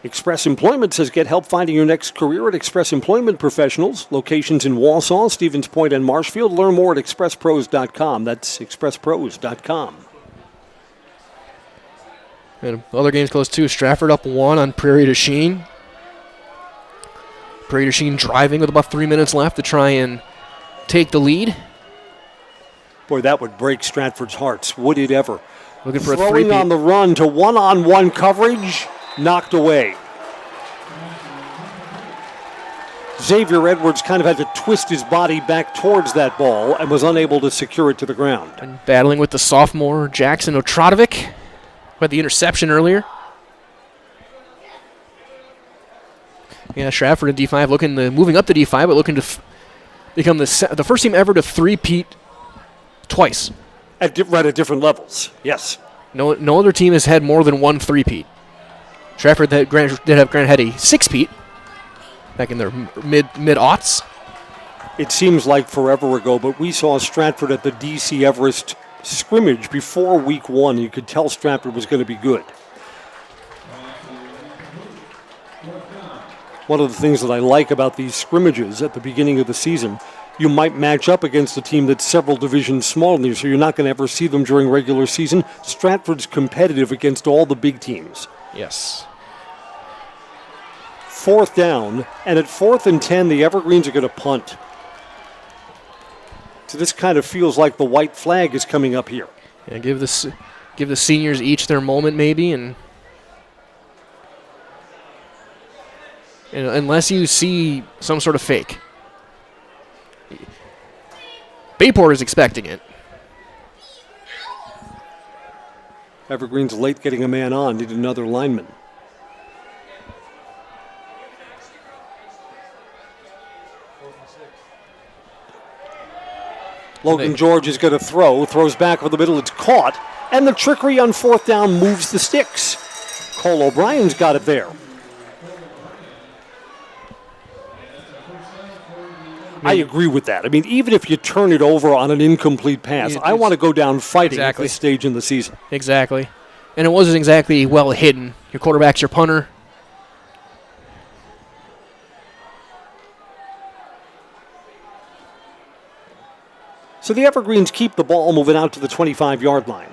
Express Employment says get help finding your next career at Express Employment Professionals. Locations in Wausau, Stevens Point, and Marshfield. Learn more at expresspros.com. That's expresspros.com. And other games close too. Stratford up 1 on Prairie du Chien. Prairie du Chien driving with about 3 minutes left to try and take the lead. Boy, that would break Stratford's hearts. Would it ever? Looking for Throwing a three-peat. on the run to one-on-one coverage. Knocked away. Xavier Edwards kind of had to twist his body back towards that ball and was unable to secure it to the ground. And battling with the sophomore Jackson Otradovic, who had the interception earlier. Yeah, Stratford in D5 moving up to D5, but looking to become the first team ever to three-peat twice. At different levels, yes. No other team has had more than one three-peat. Stratford did have Grant had a six-peat back in their mid-aughts. It seems like forever ago, but we saw Stratford at the DC Everest scrimmage before week 1. You could tell Stratford was going to be good. One of the things that I like about these scrimmages at the beginning of the season, you might match up against a team that's several divisions smaller than you, so you're not going to ever see them during regular season. Stratford's competitive against all the big teams. Yes. 4th down, and at 4th and 10, the Evergreens are going to punt. So this kind of feels like the white flag is coming up here. Yeah, give the seniors each their moment maybe, and unless you see some sort of fake. Bayport is expecting it. Evergreen's late getting a man on, need another lineman. Logan George is going to throws back over the middle, it's caught, and the trickery on 4th down moves the sticks. Cole O'Brien's got it there. I agree with that. I mean, even if you turn it over on an incomplete pass, I want to go down fighting at this stage in the season. Exactly. And it wasn't exactly well hidden. Your quarterback's your punter. So the Evergreens keep the ball moving out to the 25-yard line.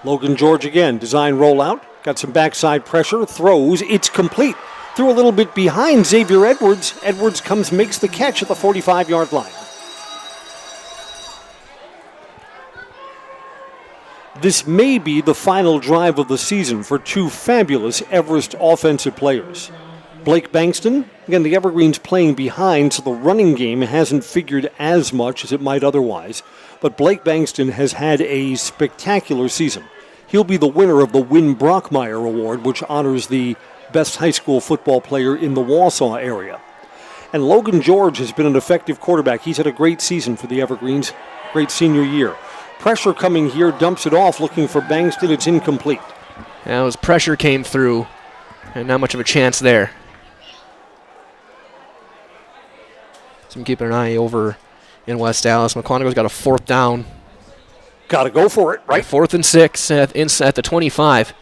Logan George again, design rollout, got some backside pressure, throws, it's complete. Threw a little bit behind Xavier Edwards. Edwards makes the catch at the 45-yard line. This may be the final drive of the season for two fabulous Everest offensive players. Blake Bankston, again, the Evergreens playing behind, so the running game hasn't figured as much as it might otherwise. But Blake Bankston has had a spectacular season. He'll be the winner of the Win Brockmeyer Award, which honors the best high school football player in the Wausau area. And Logan George has been an effective quarterback. He's had a great season for the Evergreens, great senior year. Pressure coming here, dumps it off, looking for Bankston. It's incomplete. Now his pressure came through, and not much of a chance there. So I'm keeping an eye over in West Dallas. McConaughey's got a 4th down. Got to go for it, right? 4th and 6 at the 25.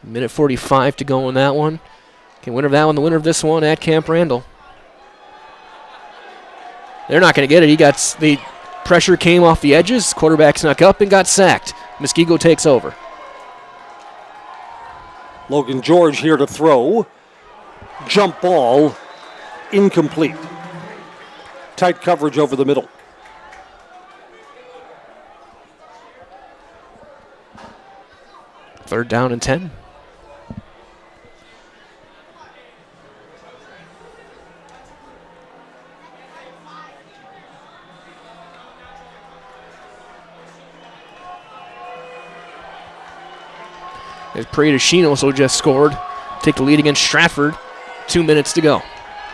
Minute 45 to go in that one. Okay, winner of that one, the winner of this one at Camp Randall. They're not going to get it. The pressure came off the edges. Quarterback snuck up and got sacked. Muskego takes over. Logan George here to throw. Jump ball, incomplete. Tight coverage over the middle. Third down and 10. As Prada-Sheen also just scored. Take the lead against Stratford. 2 minutes to go.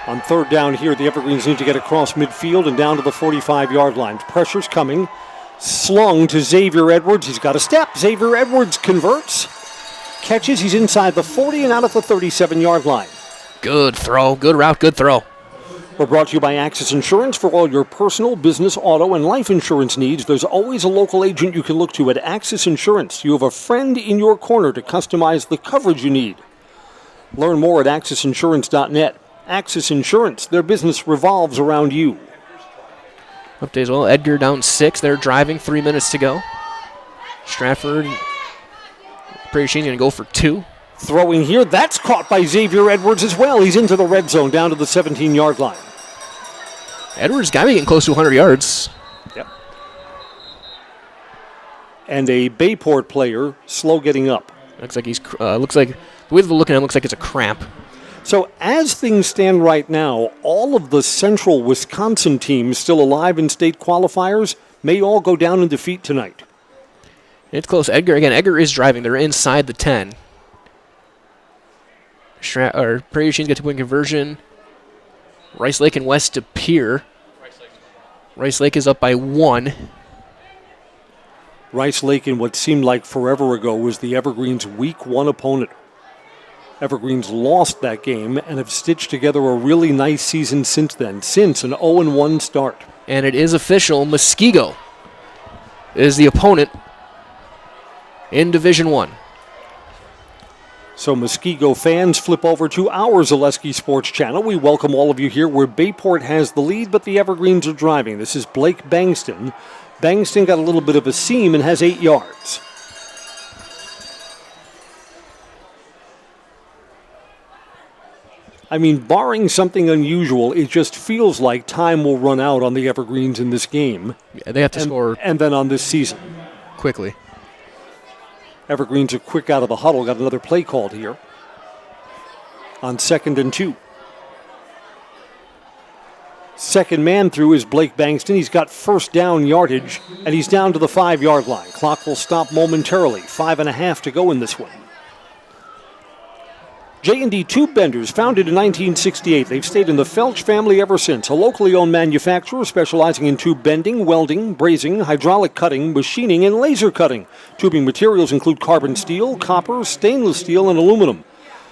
On 3rd down here, the Evergreens need to get across midfield and down to the 45-yard line. Pressure's coming. Slung to Xavier Edwards. He's got a step. Xavier Edwards converts. Catches. He's inside the 40 and out at the 37-yard line. Good throw. Good route. Good throw. We're brought to you by Axis Insurance. For all your personal, business, auto, and life insurance needs, there's always a local agent you can look to at Axis Insurance. You have a friend in your corner to customize the coverage you need. Learn more at AxisInsurance.net. Axis Insurance, their business revolves around you. Update as well. Edgar down 6. They're driving. 3 minutes to go. Stratford, Prada-Sheen's going to go for 2. Throwing here. That's caught by Xavier Edwards as well. He's into the red zone, down to the 17-yard line. Edwards got me getting close to 100 yards. Yep. And a Bayport player slow getting up. Looks like the way they're looking at him looks like it's a cramp. So as things stand right now, all of the central Wisconsin teams still alive in state qualifiers may all go down in defeat tonight. It's close. Edgar is driving. They're inside the 10. Prada-Sheen's got 2-point conversion. Rice Lake and West to Pier. Rice Lake is up by 1. Rice Lake, in what seemed like forever ago, was the Evergreens' Week 1 opponent. Evergreens lost that game and have stitched together a really nice season since then, since an 0-1 start. And it is official. Muskego is the opponent in Division 1. So Muskego fans, flip over to our Zaleski Sports Channel. We welcome all of you here where Bayport has the lead, but the Evergreens are driving. This is Blake Bankston Bankston got a little bit of a seam and has 8 yards. I mean, barring something unusual, it just feels like time will run out on the Evergreens in this game. Yeah, they have to score. And then on this season. Quickly. Evergreens are quick out of the huddle. Got another play called here. On 2nd and 2. Second man through is Blake Bankston. He's got first down yardage, and he's down to the 5-yard line. Clock will stop momentarily. 5.5 to go in this one. J&D Tube Benders, founded in 1968. They've stayed in the Felch family ever since, a locally owned manufacturer specializing in tube bending, welding, brazing, hydraulic cutting, machining, and laser cutting. Tubing materials include carbon steel, copper, stainless steel, and aluminum.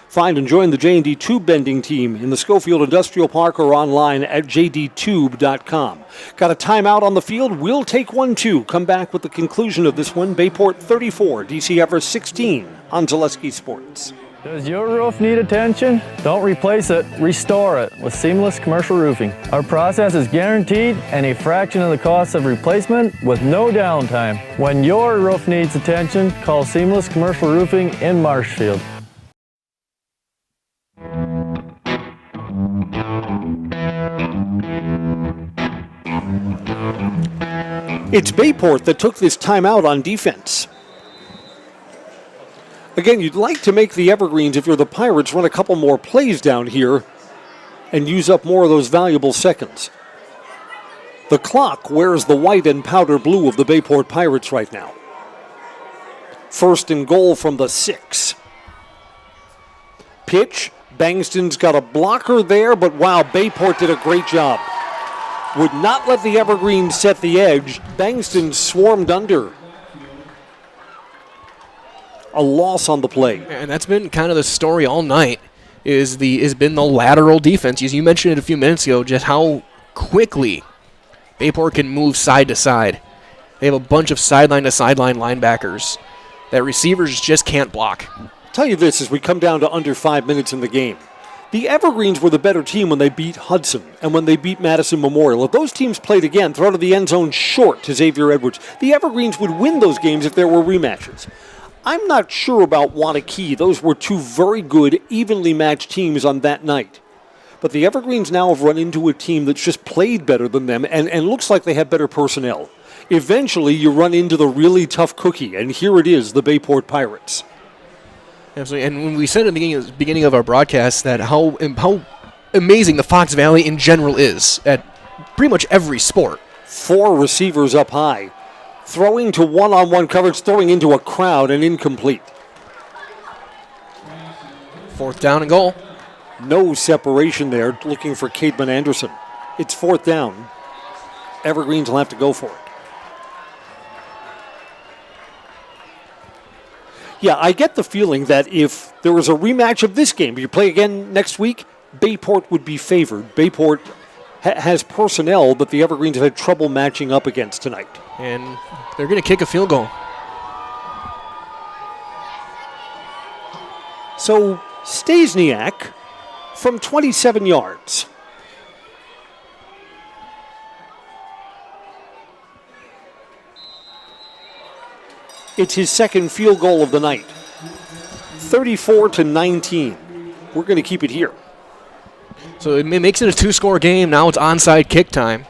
Find and join the J&D Tube Bending team in the Schofield Industrial Park or online at jdtube.com. Got a timeout on the field? We'll take one too. Come back with the conclusion of this one. Bayport 34, DC Everest 16 on Zaleski Sports. Does your roof need attention? Don't replace it, restore it with Seamless Commercial Roofing. Our process is guaranteed and a fraction of the cost of replacement with no downtime. When your roof needs attention, call Seamless Commercial Roofing in Marshfield. It's Bayport that took this timeout on defense. Again, you'd like to make the Evergreens, if you're the Pirates, run a couple more plays down here and use up more of those valuable seconds. The clock wears the white and powder blue of the Bayport Pirates right now. First and goal from the 6. Pitch. Bangston's got a blocker there, but wow, Bayport did a great job. Would not let the Evergreens set the edge. Bangston swarmed under. A loss on the play. And that's been kind of the story all night, has been the lateral defense. As you mentioned it a few minutes ago, just how quickly Bayport can move side to side. They have a bunch of sideline to sideline linebackers that receivers just can't block. I'll tell you this as we come down to under 5 minutes in the game. The Evergreens were the better team when they beat Hudson and when they beat Madison Memorial. If those teams played again, throw to the end zone short to Xavier Edwards, the Evergreens would win those games if there were rematches. I'm not sure about Wanakee. Those were two very good, evenly matched teams on that night. But the Evergreens now have run into a team that's just played better than them and looks like they have better personnel. Eventually, you run into the really tough cookie, and here it is, the Bayport Pirates. Absolutely, and when we said at the beginning of our broadcast that how amazing the Fox Valley in general is at pretty much every sport. 4 receivers up high. Throwing to one-on-one coverage, throwing into a crowd and incomplete. 4th down and goal. No separation there, looking for Cademan Anderson. It's 4th down. Evergreens will have to go for it. Yeah, I get the feeling that if there was a rematch of this game, you play again next week, Bayport would be favored. Bayport has personnel that the Evergreens have had trouble matching up against tonight. And they're going to kick a field goal. So, Stasiak from 27 yards. It's his second field goal of the night. 34-19. We're going to keep it here. So it makes it a 2-score game. Now it's onside kick time.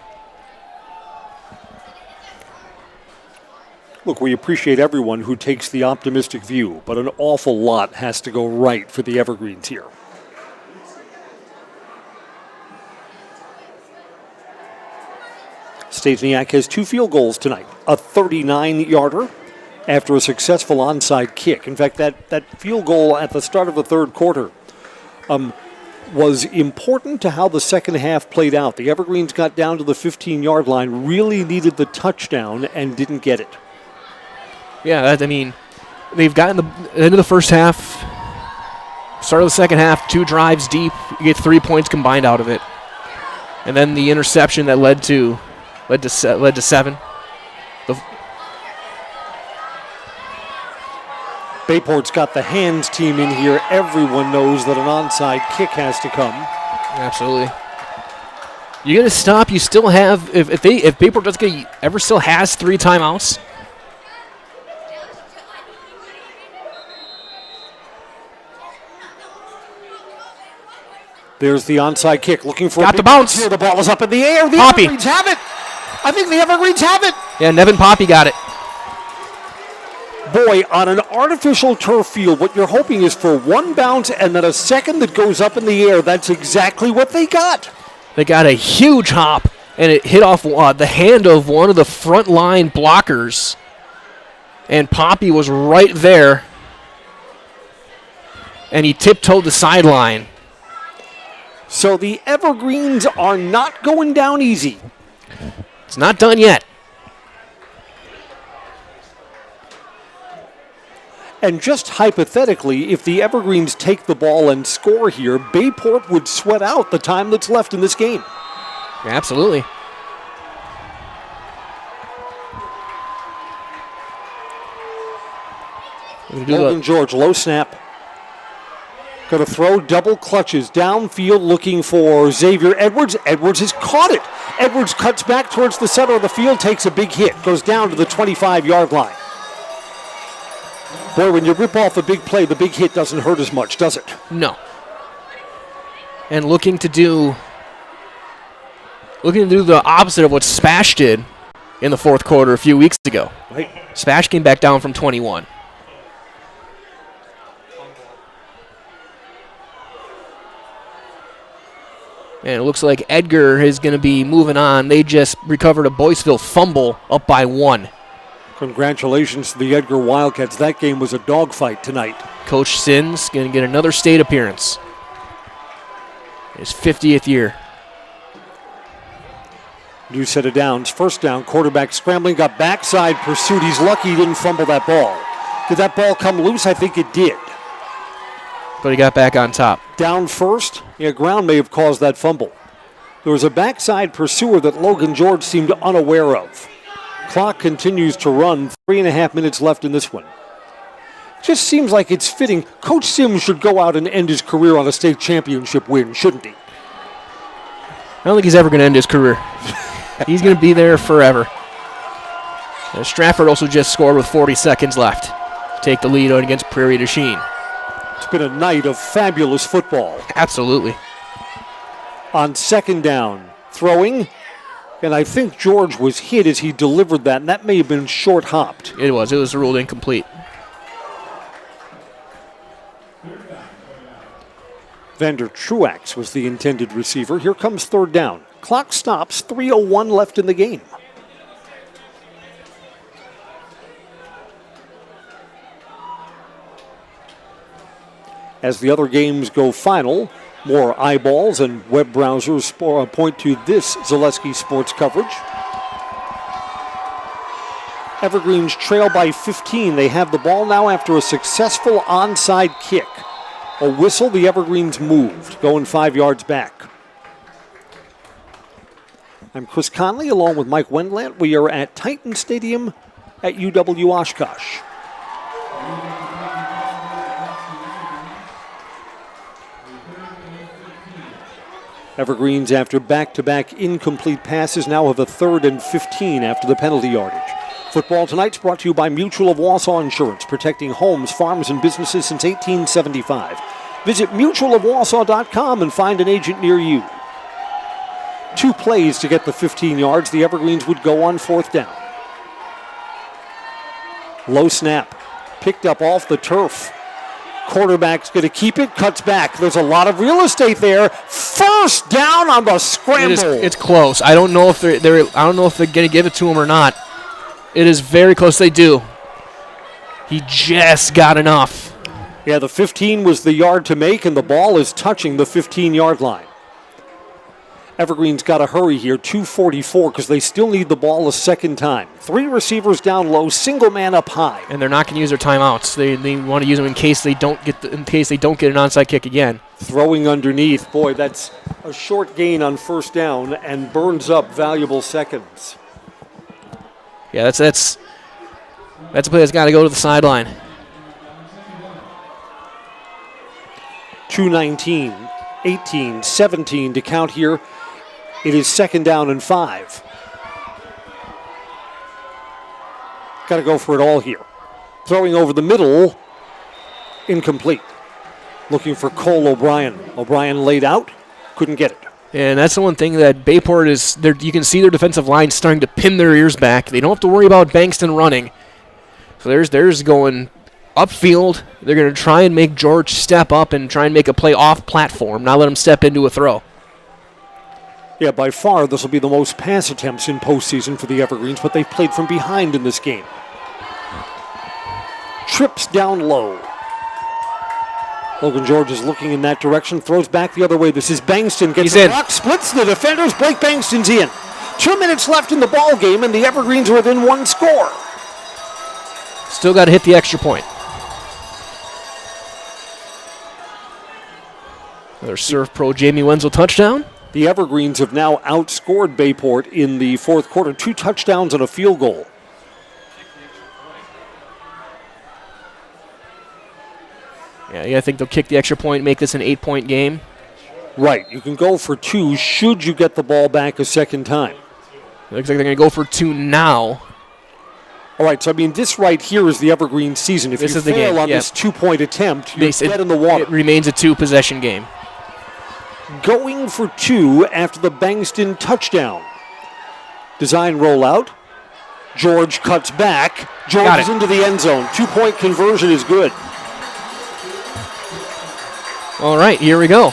Look, we appreciate everyone who takes the optimistic view, but an awful lot has to go right for the Evergreens here. Stasiak has 2 field goals tonight. A 39-yarder after a successful onside kick. In fact, that field goal at the start of the third quarter was important to how the second half played out. The Evergreens got down to the 15-yard line, really needed the touchdown, and didn't get it. Yeah, they've gotten the end of the first half, start of the second half, 2 drives deep. You get 3 points combined out of it. And then the interception that led to 7. Bayport's got the hands team in here. Everyone knows that an onside kick has to come. Absolutely. You're going to stop. You still have, if Bayport doesn't ever still has 3 timeouts. There's the onside kick, looking for got the bounce. Here, the ball is up in the air. The Poppy. Evergreens have it. I think the Evergreens have it. Yeah, Nevin Poppy got it. Boy, on an artificial turf field, what you're hoping is for one bounce and then a second that goes up in the air. That's exactly what they got. They got a huge hop, and it hit off the hand of one of the front line blockers. And Poppy was right there, and he tiptoed the sideline. So the Evergreens are not going down easy. It's not done yet. And just hypothetically, if the Evergreens take the ball and score here, Bayport would sweat out the time that's left in this game. Absolutely. Logan George, low snap. Going to throw double clutches downfield looking for Xavier Edwards. Edwards has caught it. Edwards cuts back towards the center of the field, takes a big hit, goes down to the 25-yard line. Boy, when you rip off a big play, the big hit doesn't hurt as much, does it? No. And looking to do the opposite of what Spash did in the fourth quarter a few weeks ago. Right. Spash came back down from 21. And it looks like Edgar is going to be moving on. They just recovered a Boyceville fumble up by 1. Congratulations to the Edgar Wildcats. That game was a dogfight tonight. Coach Sins going to get another state appearance. His 50th year. New set of downs. First down, quarterback scrambling, got backside pursuit. He's lucky he didn't fumble that ball. Did that ball come loose? I think it did. But he got back on top. Down first? Yeah, ground may have caused that fumble. There was a backside pursuer that Logan George seemed unaware of. Clock continues to run. 3.5 minutes left in this one. Just seems like it's fitting. Coach Sims should go out and end his career on a state championship win, shouldn't he? I don't think he's ever going to end his career. He's going to be there forever. Stratford also just scored with 40 seconds left to take the lead against Prairie du Chien. It's been a night of fabulous football. Absolutely. On second down, throwing, and I think George was hit as he delivered that, and that may have been short-hopped. It was ruled incomplete. Vander Truax was the intended receiver. Here comes third down. Clock stops, 3:01 left in the game. As the other games go final, more eyeballs and web browsers point to this Zaleski Sports coverage. Evergreens trail by 15. They have the ball now after a successful onside kick. A whistle, the Evergreens moved, going 5 yards back. I'm Chris Conley along with Mike Wendlandt. We are at Titan Stadium at UW Oshkosh. Evergreens, after back-to-back incomplete passes, now have a 3rd and 15 after the penalty yardage. Football tonight's brought to you by Mutual of Wausau Insurance, protecting homes, farms, and businesses since 1875. Visit mutualofwausau.com and find an agent near you. 2 plays to get the 15 yards. The Evergreens would go on 4th down. Low snap, picked up off the turf. Quarterback's going to keep it, cuts back. There's a lot of real estate there. First down on the scramble. It's close. I don't know if they're going to give it to him or not. It is very close. They do. He just got enough. Yeah, the 15 was the yard to make, and the ball is touching the 15-yard line. Evergreen's got to hurry here, 2:44, because they still need the ball a second time. 3 receivers down low, single man up high. And they're not going to use their timeouts. They want to use them in case they don't get an onside kick again. Throwing underneath, boy, that's a short gain on first down and burns up valuable seconds. Yeah, that's a play that's got to go to the sideline. 2:19, 18, 17 to count here It is 2nd down and 5. Got to go for it all here. Throwing over the middle, incomplete. Looking for Cole O'Brien. O'Brien laid out, couldn't get it. And that's the one thing that Bayport is, you can see their defensive line starting to pin their ears back. They don't have to worry about Bankston running. So there's going upfield. They're going to try and make George step up and try and make a play off platform, not let him step into a throw. Yeah, by far this will be the most pass attempts in postseason for the Evergreens, but they've played from behind in this game. Trips down low. Logan George is looking in that direction, throws back the other way. This is Bankston, gets the block, splits the defenders. Blake Bankston's in. 2 minutes left in the ball game, and the Evergreens are within 1 score. Still got to hit the extra point. Another Surf Pro Jamie Wenzel touchdown. The Evergreens have now outscored Bayport in the 4th quarter. 2 touchdowns and a field goal. Yeah, I think they'll kick the extra point, make this an 8-point game. Right. You can go for 2 should you get the ball back a second time. Looks like they're going to go for 2 now. All right, so I mean, this right here is the Evergreen season. If you fail on this 2-point attempt, you're dead in the water. It remains a 2-possession game. Going for 2 after the Bankston touchdown. Design rollout. George cuts back. George is into the end zone. 2-point conversion is good. All right, here we go.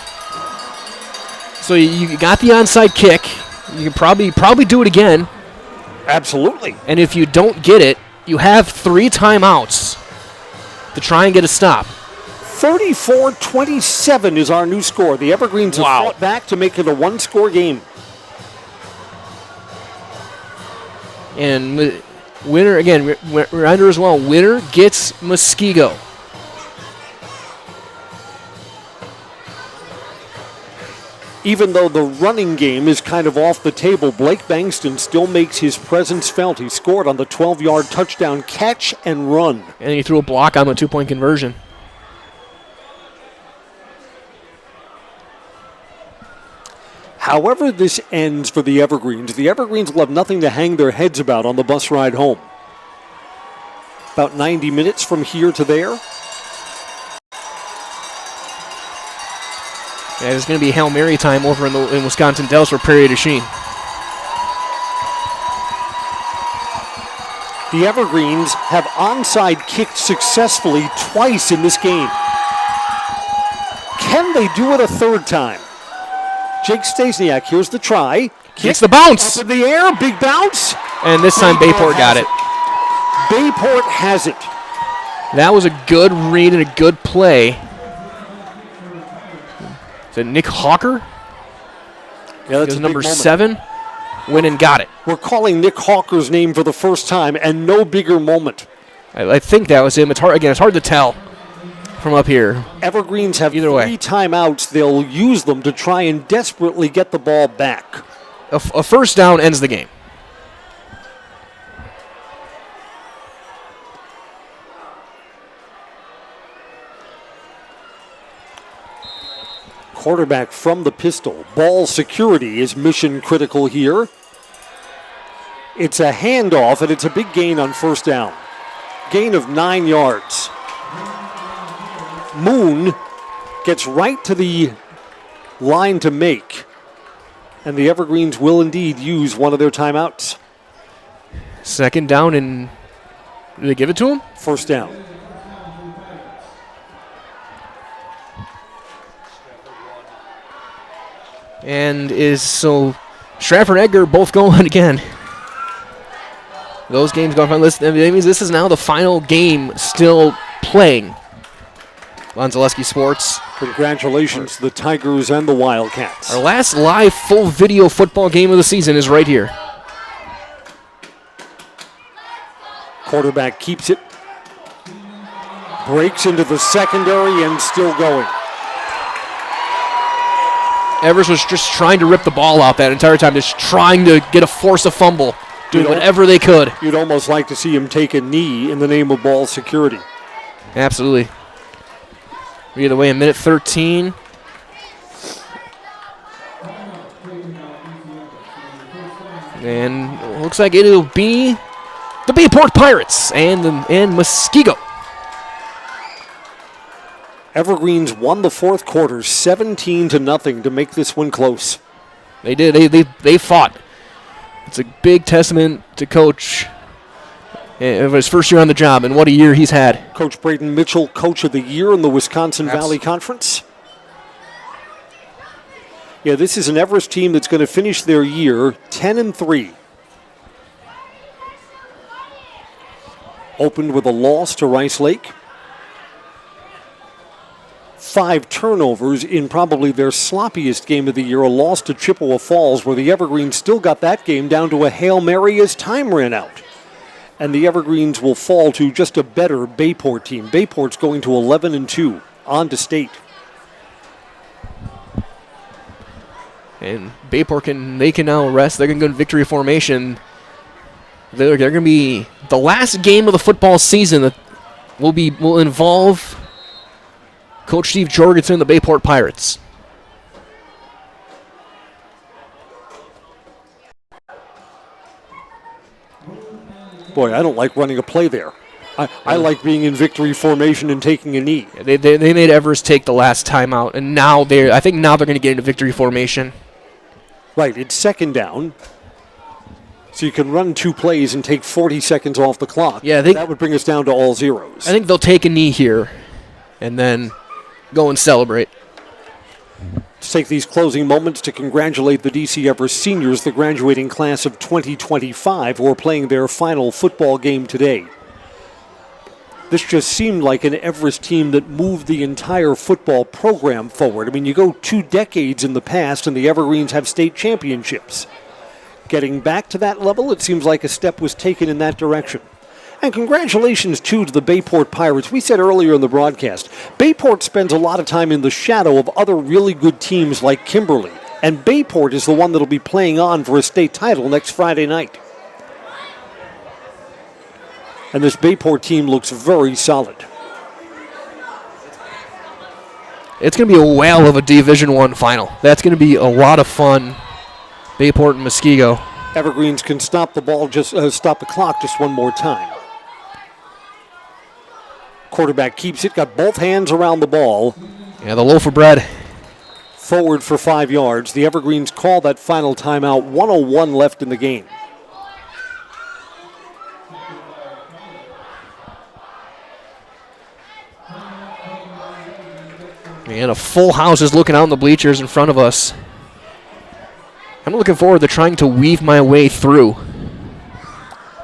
So you got the onside kick. You can probably do it again. Absolutely. And if you don't get it, you have 3 timeouts to try and get a stop. 34-27 is our new score. The Evergreens have fought back to make it a 1-score game. And winner, again, reminder as well, winner gets Muskego. Even though the running game is kind of off the table, Blake Bankston still makes his presence felt. He scored on the 12-yard touchdown catch and run. And he threw a block on the 2-point conversion. However this ends for the Evergreens will have nothing to hang their heads about on the bus ride home. About 90 minutes from here to there. Yeah, there's going to be Hail Mary time over in Wisconsin Dells for Prairie du Chien. The Evergreens have onside kicked successfully twice in this game. Can they do it a 3rd time? Jake Stasiak, here's the try. Kicks the bounce. Up in the air, big bounce. And this time Bayport got it. Bayport has it. That was a good read and a good play. Is it Nick Hawker? Yeah, that's number 7. Went and got it. We're calling Nick Hawker's name for the first time, and no bigger moment. I think that was him. It's hard to tell from up here. Evergreens have Either way. 3 timeouts. They'll use them to try and desperately get the ball back. A 1st down ends the game. Quarterback from the pistol. Ball security is mission critical here. It's a handoff, and it's a big gain on 1st down. Gain of 9 yards. Moon gets right to the line to make. And the Evergreens will indeed use one of their timeouts. 2nd down, and did they give it to him? 1st down. And Stratford and Edgar both going again. Those games going on. That means this is now the final game still playing on Zaleski Sports. Congratulations to the Tigers and the Wildcats. Our last live full video football game of the season is right here. Quarterback keeps it. Breaks into the secondary and still going. Everest was just trying to rip the ball out that entire time, just trying to force a fumble, doing whatever they could. You'd almost like to see him take a knee in the name of ball security. Absolutely. Either way, a minute 13. And it looks like it'll be the Bayport Pirates and Muskego. Evergreens won the fourth quarter 17-0 to make this one close. They did. They fought. It's a big testament to Coach of his first year on the job, and what a year he's had. Coach Braden Mitchell, Coach of the Year in the Wisconsin Valley Conference. Yeah, this is an Everest team that's going to finish their year 10-3. Opened with a loss to Rice Lake. 5 turnovers in probably their sloppiest game of the year, a loss to Chippewa Falls, where the Evergreens still got that game down to a Hail Mary as time ran out. And the Evergreens will fall to just a better Bayport team. Bayport's going to 11-2, on to state. And Bayport can now rest. They're going to go in victory formation. They're going to be the last game of the football season that will involve Coach Steve Jorgensen and the Bayport Pirates. Boy, I don't like running a play there. I like being in victory formation and taking a knee. They made Everest take the last timeout, and now I think now they're going to get into victory formation. Right, it's second down. So you can run 2 plays and take 40 seconds off the clock. Yeah, that would bring us down to all zeros. I think they'll take a knee here and then go and celebrate. Let's take these closing moments to congratulate the DC Everest seniors, the graduating class of 2025, who are playing their final football game today. This just seemed like an Everest team that moved the entire football program forward. I mean, you go 2 decades in the past and the Evergreens have state championships. Getting back to that level, it seems like a step was taken in that direction. And congratulations, too, to the Bayport Pirates. We said earlier in the broadcast, Bayport spends a lot of time in the shadow of other really good teams like Kimberly. And Bayport is the one that will be playing on for a state title next Friday night. And this Bayport team looks very solid. It's going to be a whale of a Division I final. That's going to be a lot of fun. Bayport and Muskego. Evergreens can stop the clock just one more time. Quarterback keeps it, got both hands around the ball. Yeah, the loaf of bread. Forward for 5 yards. The Evergreens call that final timeout. 1:01 left in the game. And a full house is looking out in the bleachers in front of us. I'm looking forward to trying to weave my way through.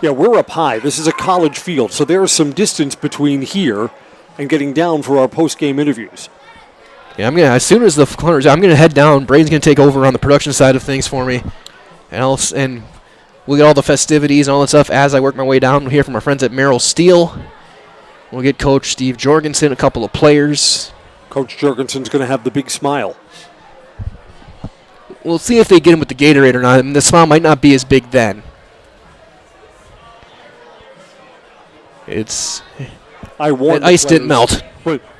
Yeah, we're up high. This is a college field, so there's some distance between here and getting down for our post-game interviews. Yeah, as soon as the corners, I'm gonna head down. Braden's gonna take over on the production side of things for me, and we'll get all the festivities and all that stuff as I work my way down. We'll hear from our friends at Merrill Steel. We'll get Coach Steve Jorgensen, a couple of players. Coach Jorgensen's gonna have the big smile. We'll see if they get him with the Gatorade or not. I mean, the smile might not be as big then. Ice didn't melt.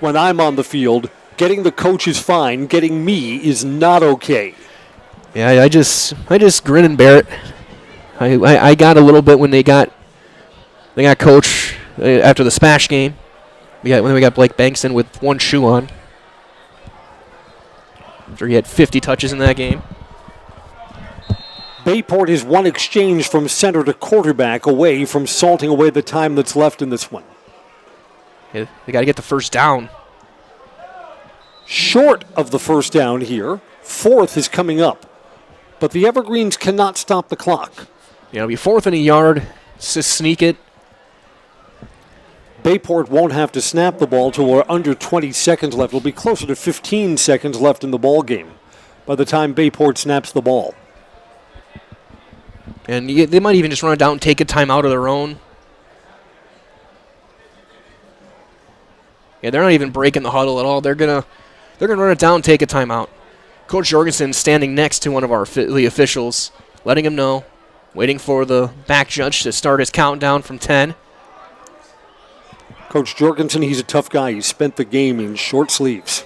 When I'm on the field, getting the coach is fine. Getting me is not okay. Yeah, I just grin and bear it. I got a little bit when they got coach after the smash game. When we got Blake Bankston with one shoe on. After he had 50 touches in that game. Bayport is one exchange from center to quarterback away from salting away the time that's left in this one. Yeah, they got to get the first down. Short of the first down here. Fourth is coming up. But the Evergreens cannot stop the clock. Yeah, it'll be 4th and a yard. Just sneak it. Bayport won't have to snap the ball till we're under 20 seconds left. It'll be closer to 15 seconds left in the ball game by the time Bayport snaps the ball. And they might even just run it down and take a timeout of their own. Yeah, they're not even breaking the huddle at all. They're gonna run it down and take a timeout. Coach Jorgensen standing next to one of our officials, letting him know, waiting for the back judge to start his countdown from 10. Coach Jorgensen, he's a tough guy. He spent the game in short sleeves.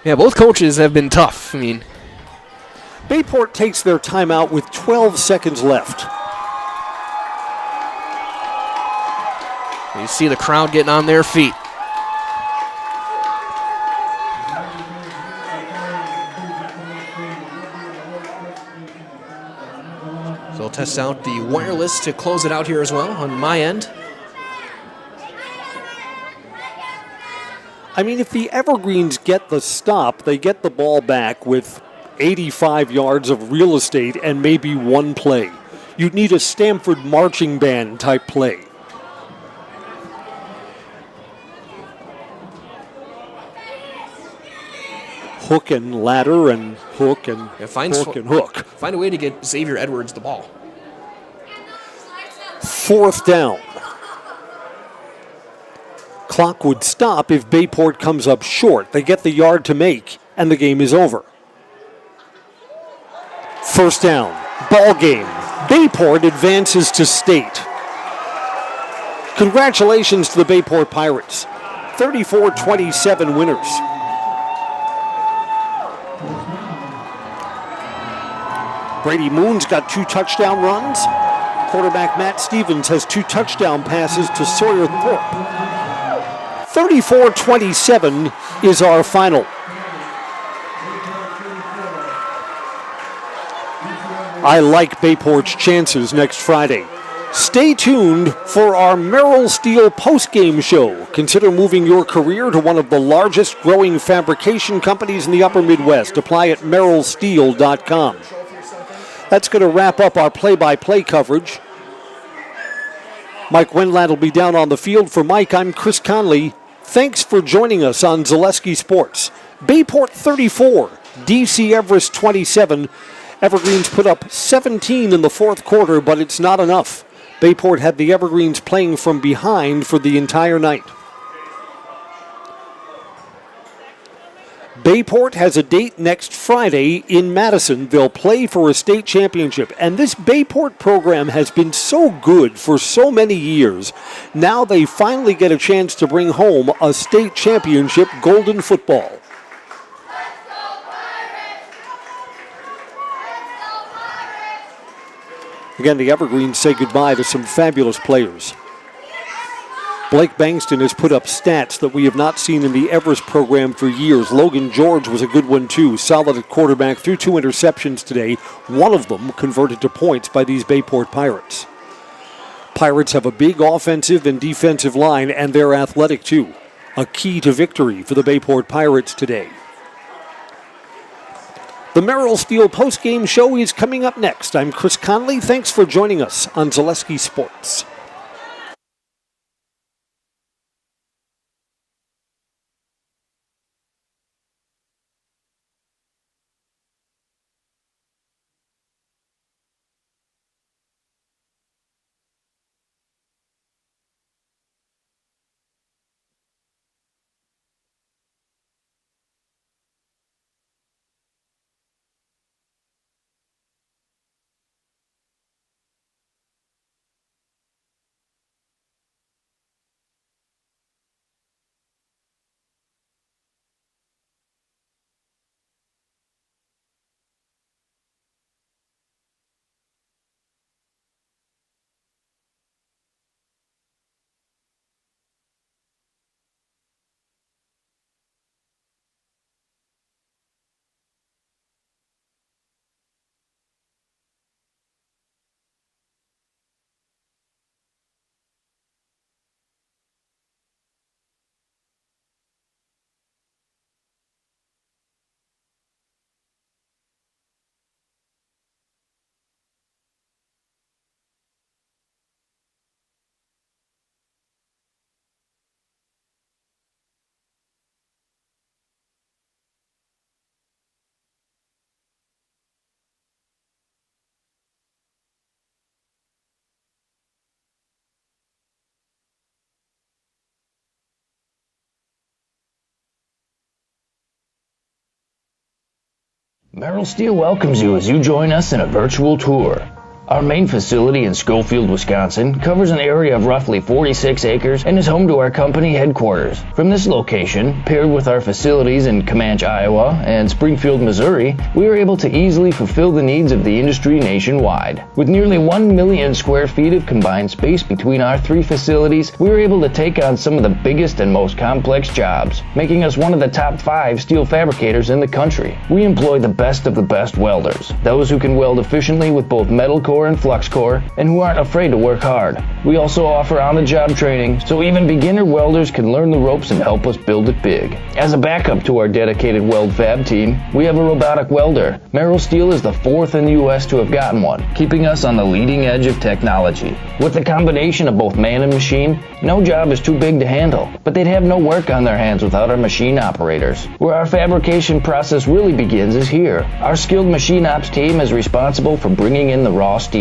Yeah, both coaches have been tough. I mean, Bayport takes their timeout with 12 seconds left. You see the crowd getting on their feet. So I'll test out the wireless to close it out here as well on my end. I mean, if the Evergreens get the stop, they get the ball back with 85 yards of real estate and maybe one play. You'd need a Stanford marching band type play. Hook and ladder and hook and hook and hook. Find a way to get Xavier Edwards the ball. 4th down. Clock would stop if Bayport comes up short. They get the yard to make, and the game is over. 1st down. Ball game. Bayport advances to state. Congratulations to the Bayport Pirates. 34-27 winners. Brady Moon's got 2 touchdown runs. Quarterback Matt Stevens has 2 touchdown passes to Sawyer Thorpe. 34-27 is our final. I like Bayport's chances next Friday. Stay tuned for our Merrill Steel postgame show. Consider moving your career to one of the largest growing fabrication companies in the upper Midwest. Apply at merrillsteel.com. That's going to wrap up our play-by-play coverage. Mike Wendland will be down on the field. For Mike, I'm Chris Conley. Thanks for joining us on Zaleski Sports. Bayport 34, DC Everest 27. Evergreens put up 17 in the 4th quarter, but it's not enough. Bayport had the Evergreens playing from behind for the entire night. Bayport has a date next Friday in Madison. They'll play for a state championship. And this Bayport program has been so good for so many years. Now they finally get a chance to bring home a state championship golden football. Again, the Evergreens say goodbye to some fabulous players. Blake Bankston has put up stats that we have not seen in the Everest program for years. Logan George was a good one, too. Solid at quarterback, threw 2 interceptions today. One of them converted to points by these Bayport Pirates. Pirates have a big offensive and defensive line, and they're athletic, too. A key to victory for the Bayport Pirates today. The Merrill Steel postgame show is coming up next. I'm Chris Conley. Thanks for joining us on Zaleski Sports. Merrill Steel welcomes you as you join us in a virtual tour. Our main facility in Schofield, Wisconsin covers an area of roughly 46 acres and is home to our company headquarters. From this location, paired with our facilities in Comanche, Iowa and Springfield, Missouri, we are able to easily fulfill the needs of the industry nationwide. With nearly 1 million square feet of combined space between our 3 facilities, we are able to take on some of the biggest and most complex jobs, making us one of the top 5 steel fabricators in the country. We employ the best of the best welders, those who can weld efficiently with both metal core and flux core, and who aren't afraid to work hard. We also offer on-the-job training, so even beginner welders can learn the ropes and help us build it big. As a backup to our dedicated weld fab team, we have a robotic welder. Merrill Steel is the 4th in the U.S. to have gotten one, keeping us on the leading edge of technology. With the combination of both man and machine, no job is too big to handle, but they'd have no work on their hands without our machine operators. Where our fabrication process really begins is here. Our skilled machine ops team is responsible for bringing in the raw steel.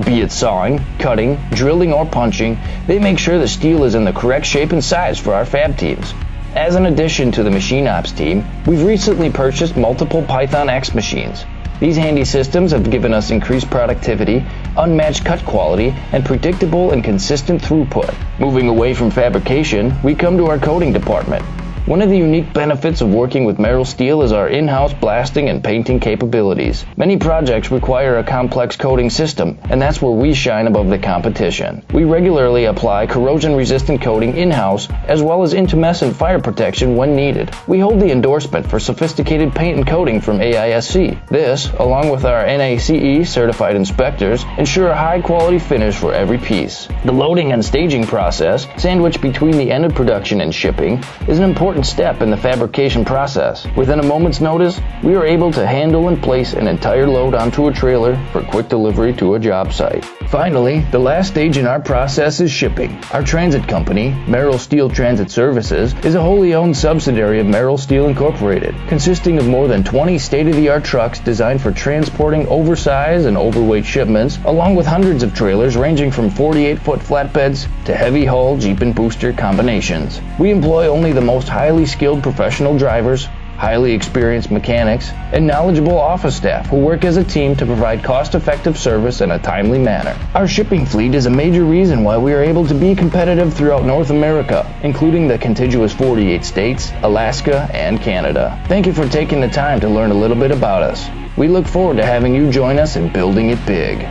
Be it sawing, cutting, drilling, or punching, they make sure the steel is in the correct shape and size for our fab teams. As an addition to the machine ops team, we've recently purchased multiple Python X machines. These handy systems have given us increased productivity, unmatched cut quality, and predictable and consistent throughput. Moving away from fabrication, we come to our coating department. One of the unique benefits of working with Merrill Steel is our in-house blasting and painting capabilities. Many projects require a complex coating system, and that's where we shine above the competition. We regularly apply corrosion-resistant coating in-house, as well as intumescent fire protection when needed. We hold the endorsement for sophisticated paint and coating from AISC. This, along with our NACE certified inspectors, ensure a high-quality finish for every piece. The loading and staging process, sandwiched between the end of production and shipping, is an important step in the fabrication process. Within a moment's notice, we are able to handle and place an entire load onto a trailer for quick delivery to a job site. Finally, the last stage in our process is shipping. Our transit company, Merrill Steel Transit Services, is a wholly owned subsidiary of Merrill Steel Incorporated, consisting of more than 20 state-of-the-art trucks designed for transporting oversized and overweight shipments, along with hundreds of trailers ranging from 48-foot flatbeds to heavy-hull Jeep and booster combinations. We employ only the most highly skilled professional drivers, highly experienced mechanics, and knowledgeable office staff who work as a team to provide cost-effective service in a timely manner. Our shipping fleet is a major reason why we are able to be competitive throughout North America, including the contiguous 48 states, Alaska, and Canada. Thank you for taking the time to learn a little bit about us. We look forward to having you join us in building it big.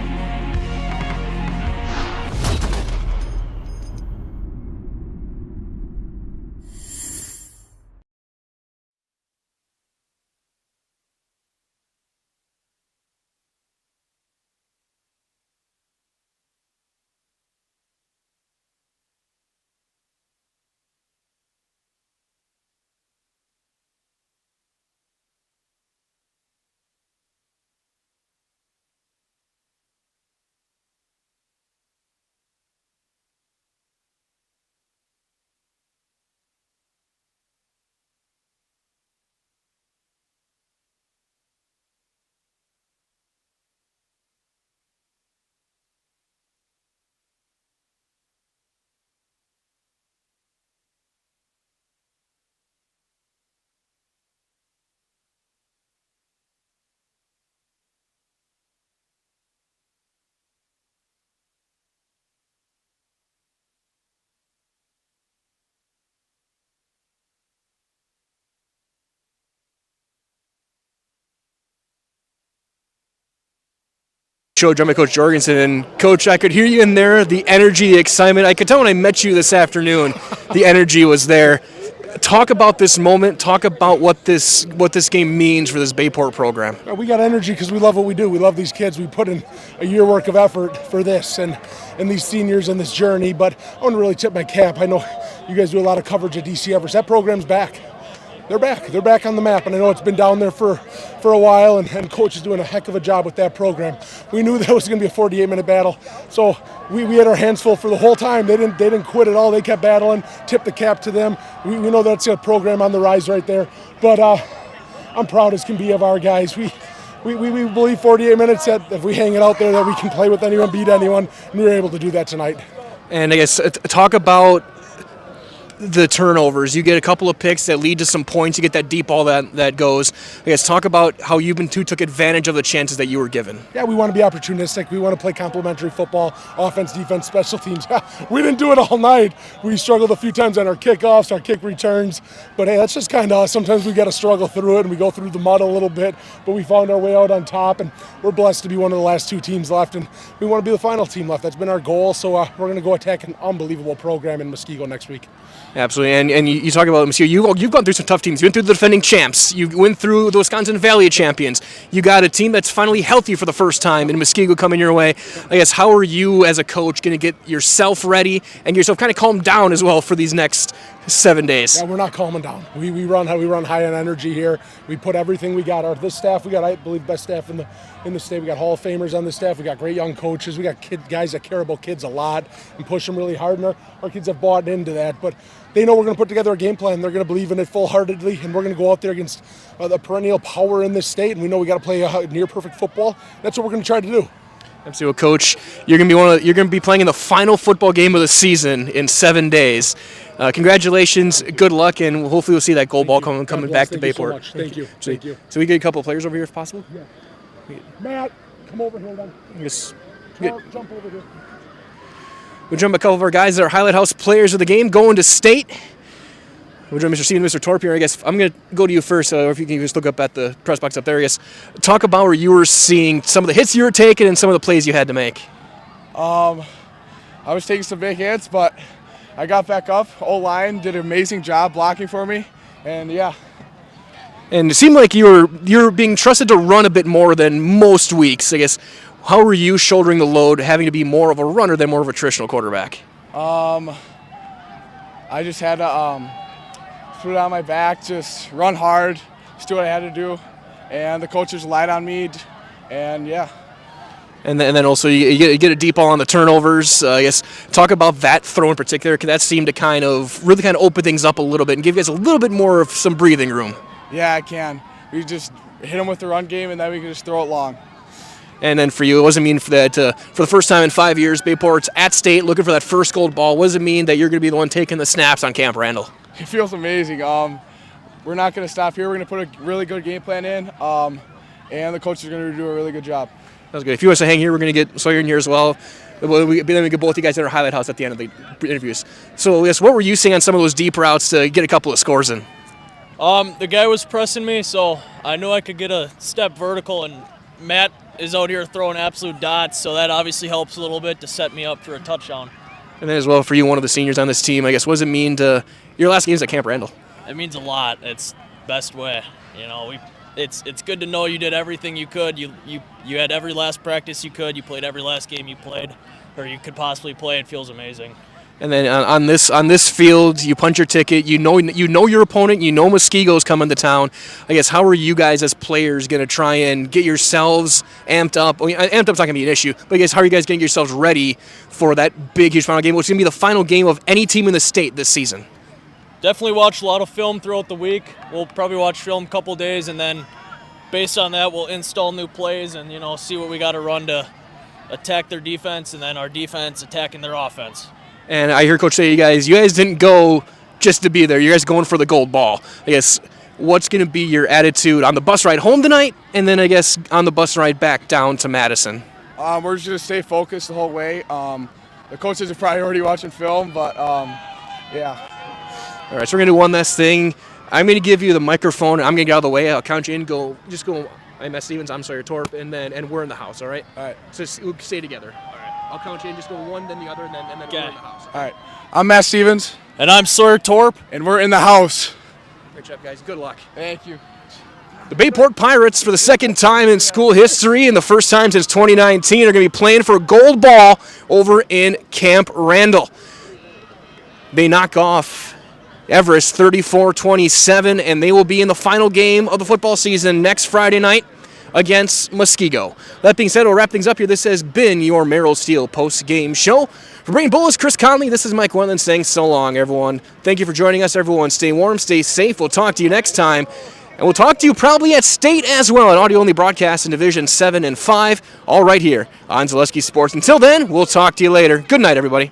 Show drummer Coach Jorgensen, and Coach, I could hear you in there, the energy, the excitement. I could tell when I met you this afternoon, the energy was there. Talk about this moment. Talk about what this game means for this Bayport program. We got energy because we love what we do. We love these kids. We put in a year work of effort for this and these seniors and this journey. But I want to really tip my cap. I know you guys do a lot of coverage at DC Everest. That program's back. They're back. They're back on the map, and I know it's been down there for a while, and Coach is doing a heck of a job with that program. We knew that was going to be a 48-minute battle, so we had our hands full for the whole time. They didn't quit at all. They kept battling. Tip the cap to them. We know that's a program on the rise right there, but I'm proud as can be of our guys. We believe 48 minutes that if we hang it out there that we can play with anyone, beat anyone, and we were able to do that tonight. And I guess talk about the turnovers. You get a couple of picks that lead to some points. You get that deep ball that goes. I guess talk about how you two took advantage of the chances that you were given. Yeah, we want to be opportunistic. We want to play complementary football, offense, defense, special teams. We didn't do it all night. We struggled a few times on our kickoffs, our kick returns. But hey, that's just kind of us. Sometimes we got to struggle through it and we go through the mud a little bit. But we found our way out on top, and we're blessed to be one of the last 2 teams left. And we want to be the final team left. That's been our goal. So we're going to go attack an unbelievable program in Muskego next week. Absolutely, and you talk about Muskego. You've gone through some tough teams. You went through the defending champs. You went through the Wisconsin Valley champions. You got a team that's finally healthy for the first time in Muskego coming your way. I guess how are you as a coach going to get yourself ready and yourself kind of calmed down as well for these next 7 days? Yeah, we're not calming down. We run high on energy here. We put everything we got. This staff, we got, I believe, best staff in the state. We got Hall of Famers on the staff. We got great young coaches. We got guys that care about kids a lot and push them really hard. And our kids have bought into that. But they know we're going to put together a game plan. They're going to believe in it full-heartedly, and we're going to go out there against the perennial power in this state. And we know we got to play a near-perfect football. That's what we're going to try to do. Absolutely, well, Coach. You're going to be playing in the final football game of the season in 7 days. Congratulations, good luck, and hopefully we'll see that goal ball coming back to Bayport. Thank you. Thank you. So we get a couple of players over here if possible? Yeah. Matt, come over here then. Jump over here. We'll jump a couple of our guys that are Highlight House players of the game going to state. We'll join Mr. Stephen and Mr. Torp here. I guess I'm going to go to you first, or if you can just look up at the press box up there. I guess talk about where you were seeing some of the hits you were taking and some of the plays you had to make. I was taking some big hits, but I got back up. O-line did an amazing job blocking for me, and yeah. And it seemed like you're being trusted to run a bit more than most weeks. I guess how were you shouldering the load, having to be more of a runner than more of a traditional quarterback? I just had to put it on my back, just run hard, just do what I had to do, and the coaches relied on me, and yeah. And then also you get a deep ball on the turnovers. I guess talk about that throw in particular, because that seemed to really open things up a little bit and give you guys a little bit more of some breathing room. Yeah, I can. We just hit them with the run game, and then we can just throw it long. And then for you, it doesn't mean for the first time in 5 years, Bayport's at state looking for that first gold ball. What does it mean that you're going to be the one taking the snaps on Camp Randall? It feels amazing. We're not going to stop here. We're going to put a really good game plan in, and the coaches are going to do a really good job. That's good. If you want to hang here, we're going to get Sawyer in here as well. Then we get both you guys in our highlight house at the end of the interviews. So, yes, what were you seeing on some of those deep routes to get a couple of scores in? The guy was pressing me, so I knew I could get a step vertical, and Matt is out here throwing absolute dots, so that obviously helps a little bit to set me up for a touchdown. And then as well, for you, one of the seniors on this team, I guess, what does it mean to your last games at Camp Randall? It means a lot. It's best way. It's good to know you did everything you could. You had every last practice you could. You played every last game you played, or you could possibly play. It feels amazing. And then on this field, you punch your ticket. You know your opponent. You know Muskego's coming to town. I guess how are you guys as players going to try and get yourselves amped up? Well, amped up's not going to be an issue, but I guess how are you guys getting yourselves ready for that big, huge final game, which is going to be the final game of any team in the state this season? Definitely watch a lot of film throughout the week. We'll probably watch film a couple days, and then based on that, we'll install new plays and see what we got to run to attack their defense, and then our defense attacking their offense. And I hear Coach say you guys didn't go just to be there. You guys going for the gold ball. I guess what's going to be your attitude on the bus ride home tonight, and then I guess on the bus ride back down to Madison? We're just going to stay focused the whole way. The coaches are probably already watching film, but yeah. All right, so we're going to do one last thing. I'm going to give you the microphone. I'm going to get out of the way. I'll count you in. Go. I'm Matt Stevens. I'm Sawyer Torp, and we're in the house. All right. All right. So we'll stay together. All right. I'll count you in. Just go one, then the other, and then we're in the house. All right. I'm Matt Stevens. And I'm Sawyer Torp. And we're in the house. Great job, guys. Good luck. Thank you. The Bayport Pirates, for the second time in school history and the first time since 2019, are going to be playing for a gold ball over in Camp Randall. They knock off Everest 34-27, and they will be in the final game of the football season next Friday night against Muskego. That being said, we'll wrap things up here. This has been your Merrill Steel post-game show. For Brain Bullis, Chris Conley, this is Mike Wetland saying so long, everyone. Thank you for joining us, everyone. Stay warm, stay safe. We'll talk to you next time. And we'll talk to you probably at State as well, an audio-only broadcast in Division 7 and 5, all right here on Zaleski Sports. Until then, we'll talk to you later. Good night, everybody.